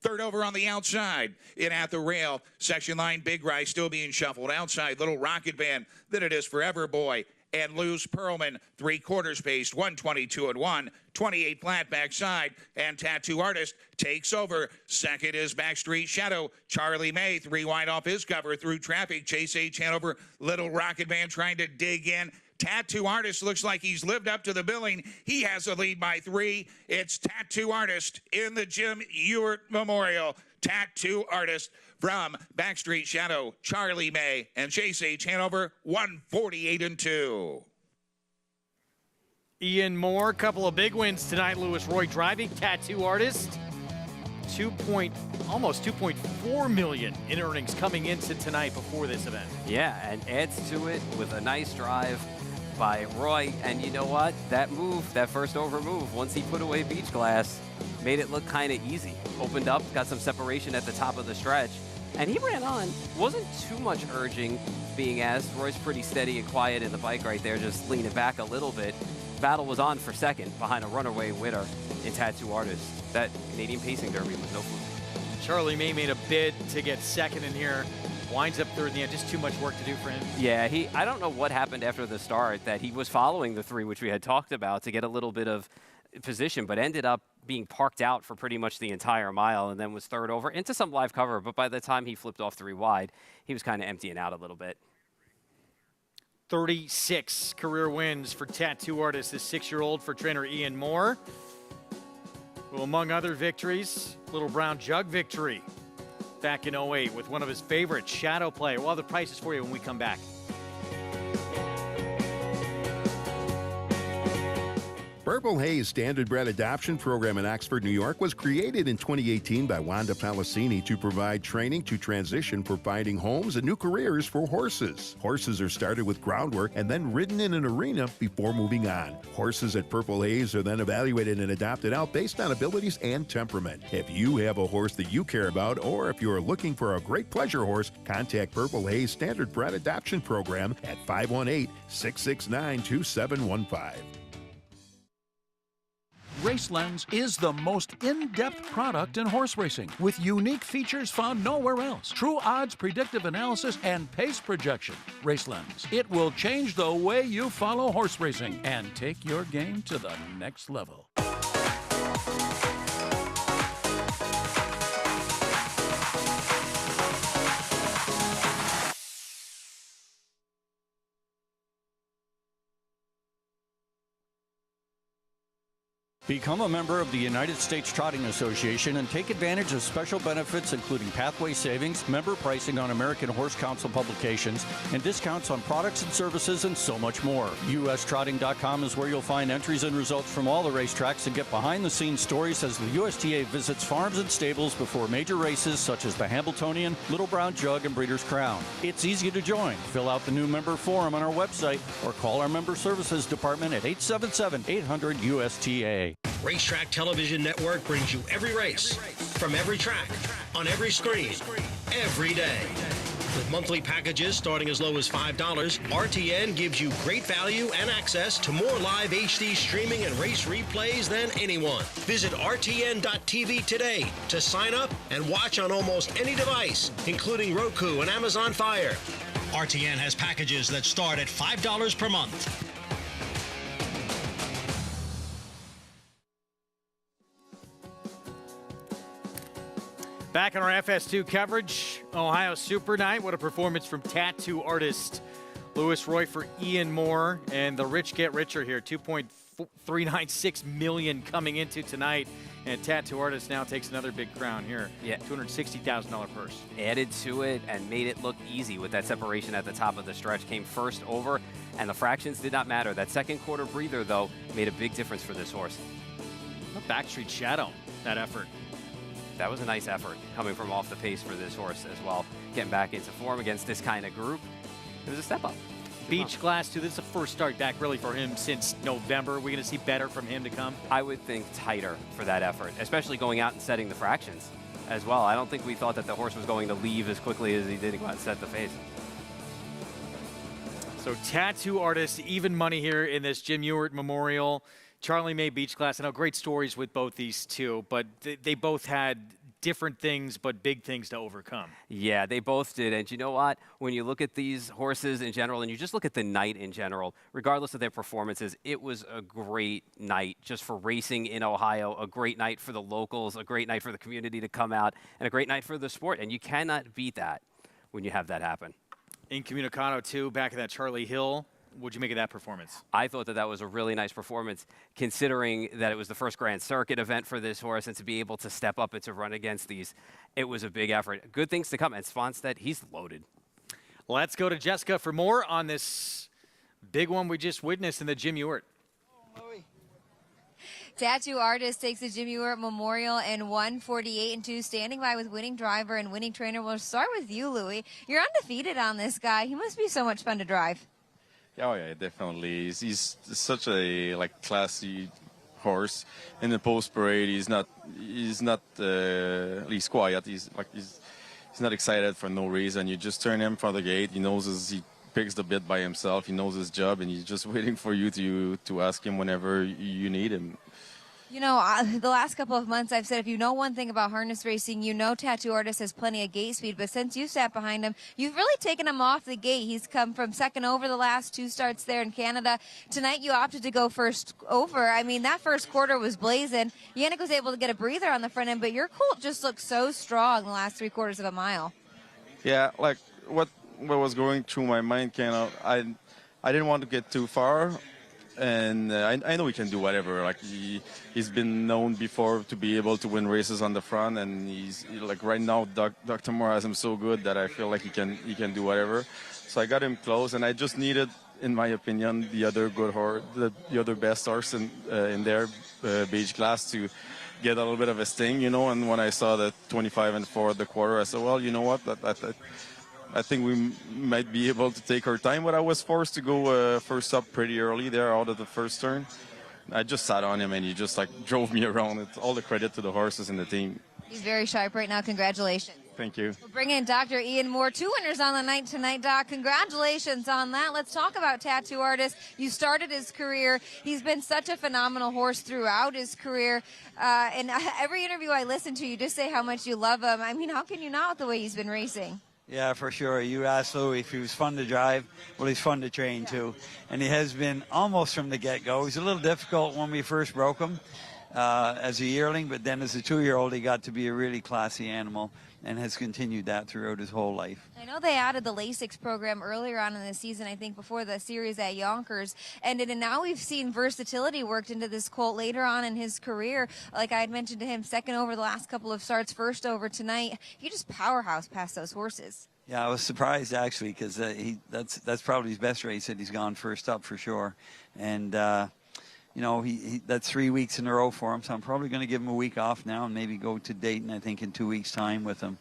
3rd over on the outside. In at the rail. Section line, Big Rye still being shuffled. Outside, Little Rocket Man. Then it is Forever Boy and Luz Perlman, 3/4 paced, 122-1, 28 flat backside, and Tattoo Artist takes over. 2nd is Backstreet Shadow. Charlie May, 3 wide off his cover through traffic. Chase H. Hanover, Little Rocket Man trying to dig in. Tattoo Artist looks like he's lived up to the billing. He has a lead by 3. It's Tattoo Artist in the Jim Ewart Memorial. Tattoo Artist from Backstreet Shadow, Charlie May, and Chase H. Hanover, 148-2. Ian Moore, couple of big wins tonight. Lewis Roy driving. Tattoo Artist, almost $2.4 million in earnings coming into tonight before this event. Yeah, and adds to it with a nice drive. by Roy. And you know what? That move, that first over move, once he put away Beach Glass, made it look kind of easy. Opened up, got some separation at the top of the stretch, and he ran on. Wasn't too much urging being asked. Roy's pretty steady and quiet in the bike right there, just leaning back a little bit. Battle was on for second behind a runaway winner in Tattoo Artist. That Canadian Pacing Derby was no fluke. Charlie May made a bid to get second in here. Winds up third in the end. Just too much work to do for him. Yeah, I don't know what happened after the start, that he was following the three, which we had talked about, to get a little bit of position, but ended up being parked out for pretty much the entire mile, and then was third over into some live cover. But by the time he flipped off 3 wide, he was kind of emptying out a little bit. 36 career wins for Tattoo Artist, this 6-year-old for trainer Ian Moore, who, among other victories, Little Brown Jug victory back in 08 with one of his favorites, Shadow Play. We'll have the prices for you when we come back. Purple Haze Standardbred Adoption Program in Oxford, New York was created in 2018 by Wanda Palacini to provide training to transition for finding homes and new careers for horses. Horses are started with groundwork and then ridden in an arena before moving on. Horses at Purple Haze are then evaluated and adopted out based on abilities and temperament. If you have a horse that you care about, or if you are looking for a great pleasure horse, contact Purple Haze Standardbred Adoption Program at 518-669-2715. Racelens is the most in-depth product in horse racing, with unique features found nowhere else. True odds, predictive analysis, and pace projection. Racelens. It will change the way you follow horse racing and take your game to the next level. Become a member of the United States Trotting Association and take advantage of special benefits including pathway savings, member pricing on American Horse Council publications, and discounts on products and services, and so much more. USTrotting.com is where you'll find entries and results from all the racetracks and get behind-the-scenes stories as the USTA visits farms and stables before major races such as the Hambletonian, Little Brown Jug, and Breeders' Crown. It's easy to join. Fill out the new member form on our website or call our member services department at 877-800-USTA. Racetrack Television Network brings you every race, from every track, on every screen, every day. With monthly packages starting as low as $5, RTN gives you great value and access to more live HD streaming and race replays than anyone. Visit RTN.tv today to sign up and watch on almost any device, including Roku and Amazon Fire. RTN has packages that start at $5 per month. Back on our FS2 coverage, Ohio Super Night. What a performance from Tattoo Artist Lewis Roy for Ian Moore. And the rich get richer here. $2.396 million coming into tonight. And Tattoo Artist now takes another big crown here. Yeah. $260,000 purse. Added to it and made it look easy with that separation at the top of the stretch. Came first over, and the fractions did not matter. That second quarter breather, though, made a big difference for this horse. The Backstreet Shadow, that effort. That was a nice effort coming from off the pace for this horse as well. Getting back into form against this kind of group. It was a step up. Beach Glass, too. This is the first start back really for him since November. We're going to see better from him to come. I would think tighter for that effort, especially going out and setting the fractions as well. I don't think we thought that the horse was going to leave as quickly as he did go out and set the pace. So Tattoo Artist, even money here in this Jim Ewart Memorial. Charlie May Beach Glass. I know great stories with both these two, but they both had different things, but big things to overcome. Yeah, they both did. And you know what? When you look at these horses in general, and you just look at the night in general, regardless of their performances, it was a great night just for racing in Ohio, a great night for the locals, a great night for the community to come out, and a great night for the sport. And you cannot beat that when you have that happen. Incommunicado, too, back in that Charlie Hill. What'd you make of that performance? I thought that was a really nice performance, considering that it was the first Grand Circuit event for this horse, and to be able to step up and to run against these, it was a big effort. Good things to come. And Svanstedt, he's loaded. Let's go to Jessica for more on this big one we just witnessed in the Jim Ewart. Tattoo Artist takes the Jim Ewart Memorial in 1:48-2, standing by with winning driver and winning trainer. We'll start with you, Louie. You're undefeated on this guy. He must be so much fun to drive. Oh yeah, definitely. He's such a classy horse. In the post parade, he's not he's quiet. He's not excited for no reason. You just turn him from the gate. He picks the bit by himself. He knows his job, and he's just waiting for you to ask him whenever you need him. You know, the last couple of months I've said if you know one thing about harness racing, you know Tattoo Artist has plenty of gate speed. But since you sat behind him, you've really taken him off the gate. He's come from second over the last 2 starts there in Canada. Tonight you opted to go first over. I mean, that first quarter was blazing. Yannick was able to get a breather on the front end, but your colt just looked so strong the last 3/4 of a mile. Yeah, what was going through my mind, I didn't want to get too far. And I know he can do whatever. He's been known before to be able to win races on the front, and he's right now. Dr. Moore has him so good that I feel like he can do whatever. So I got him close, and I just needed, in my opinion, the other good horse, the other best horse in their beige class to get a little bit of a sting, And when I saw the 25 and 4 at the quarter, I said, well, you know what? I think we might be able to take our time, but I was forced to go first up pretty early there out of the first turn. I just sat on him, and he just drove me around. It's all the credit to the horses and the team. He's very sharp right now. Congratulations. Thank you. We'll bring in Dr. Ian Moore. 2 winners on the night tonight, Doc. Congratulations on that. Let's talk about Tattoo Artist. You started his career. He's been such a phenomenal horse throughout his career. And every interview I listen to, you just say how much you love him. I mean, how can you not with the way he's been racing? Yeah, for sure. You asked Louis if he was fun to drive. Well, he's fun to train, too. And he has been almost from the get-go. He's a little difficult when we first broke him as a yearling, but then as a 2-year-old, he got to be a really classy animal and has continued that throughout his whole life. I know they added the LASIX program earlier on in the season, I think before the series at Yonkers ended, and now we've seen versatility worked into this colt later on in his career. Like I had mentioned to him, second over the last couple of starts, first over tonight. He just powerhouse past those horses. Yeah, I was surprised actually because that's probably his best race that he's gone first up for sure. And that's 3 weeks in a row for him, so I'm probably going to give him a week off now and maybe go to Dayton, I think, in 2 weeks' time with him.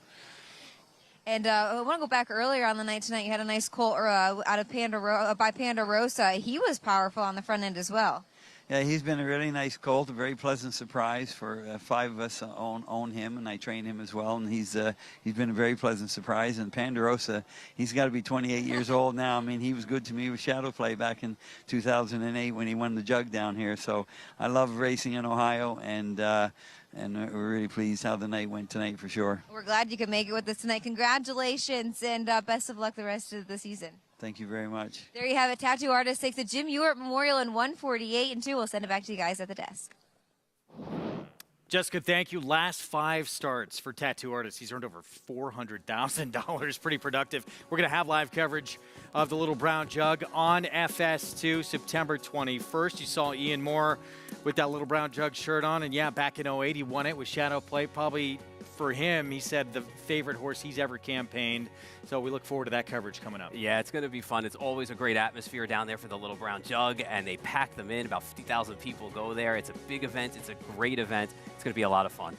And I want to go back earlier on the night tonight. You had a nice colt out of Panda Rosa. He was powerful on the front end as well. Yeah, he's been a really nice colt, a very pleasant surprise for 5 of us own him, and I train him as well. And he's been a very pleasant surprise. And Panderosa, he's got to be 28 years old now. I mean, he was good to me with Shadow Play back in 2008 when he won the jug down here. So I love racing in Ohio, and we're really pleased how the night went tonight for sure. We're glad you could make it with us tonight. Congratulations, and best of luck the rest of the season. Thank you very much. There you have it. Tattoo Artist takes the Jim Ewart Memorial in 148-2. We'll send it back to you guys at the desk. Jessica, thank you. Last 5 starts for Tattoo Artist. He's earned over $400,000. Pretty productive. We're going to have live coverage of the Little Brown Jug on FS2 September 21st. You saw Ian Moore with that Little Brown Jug shirt on. And, yeah, back in 08, he won it with Shadow Play. Probably for him, he said the favorite horse he's ever campaigned. So we look forward to that coverage coming up. Yeah, it's going to be fun. It's always a great atmosphere down there for the Little Brown Jug, and they pack them in. About 50,000 people go there. It's a big event. It's a great event. It's going to be a lot of fun.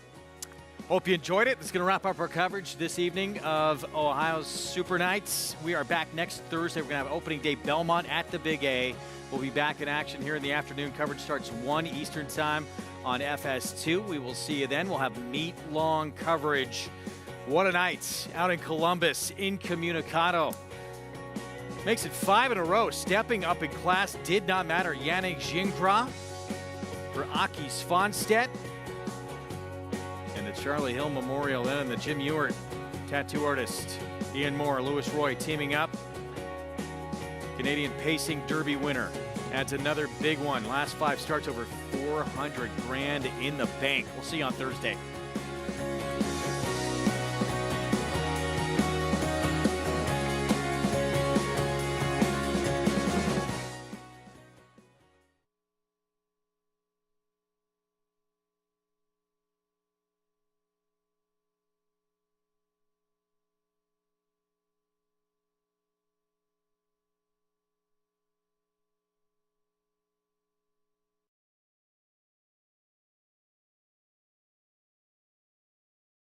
Hope you enjoyed it. That's going to wrap up our coverage this evening of Ohio's Super Nights. We are back next Thursday. We're going to have opening day Belmont at the Big A. We'll be back in action here in the afternoon. Coverage starts 1 Eastern time on FS2. We will see you then. We'll have meet-long coverage. What a night out in Columbus, Incommunicado. Makes it 5 in a row. Stepping up in class did not matter. Yannick Gingras for Aki Svanstedt. And the Charlie Hill Memorial then, and the Jim Ewart Tattoo Artist. Ian Moore, Louis Roy teaming up. Canadian Pacing Derby winner. Adds another big one. Last 5 starts over $400,000 in the bank. We'll see you on Thursday.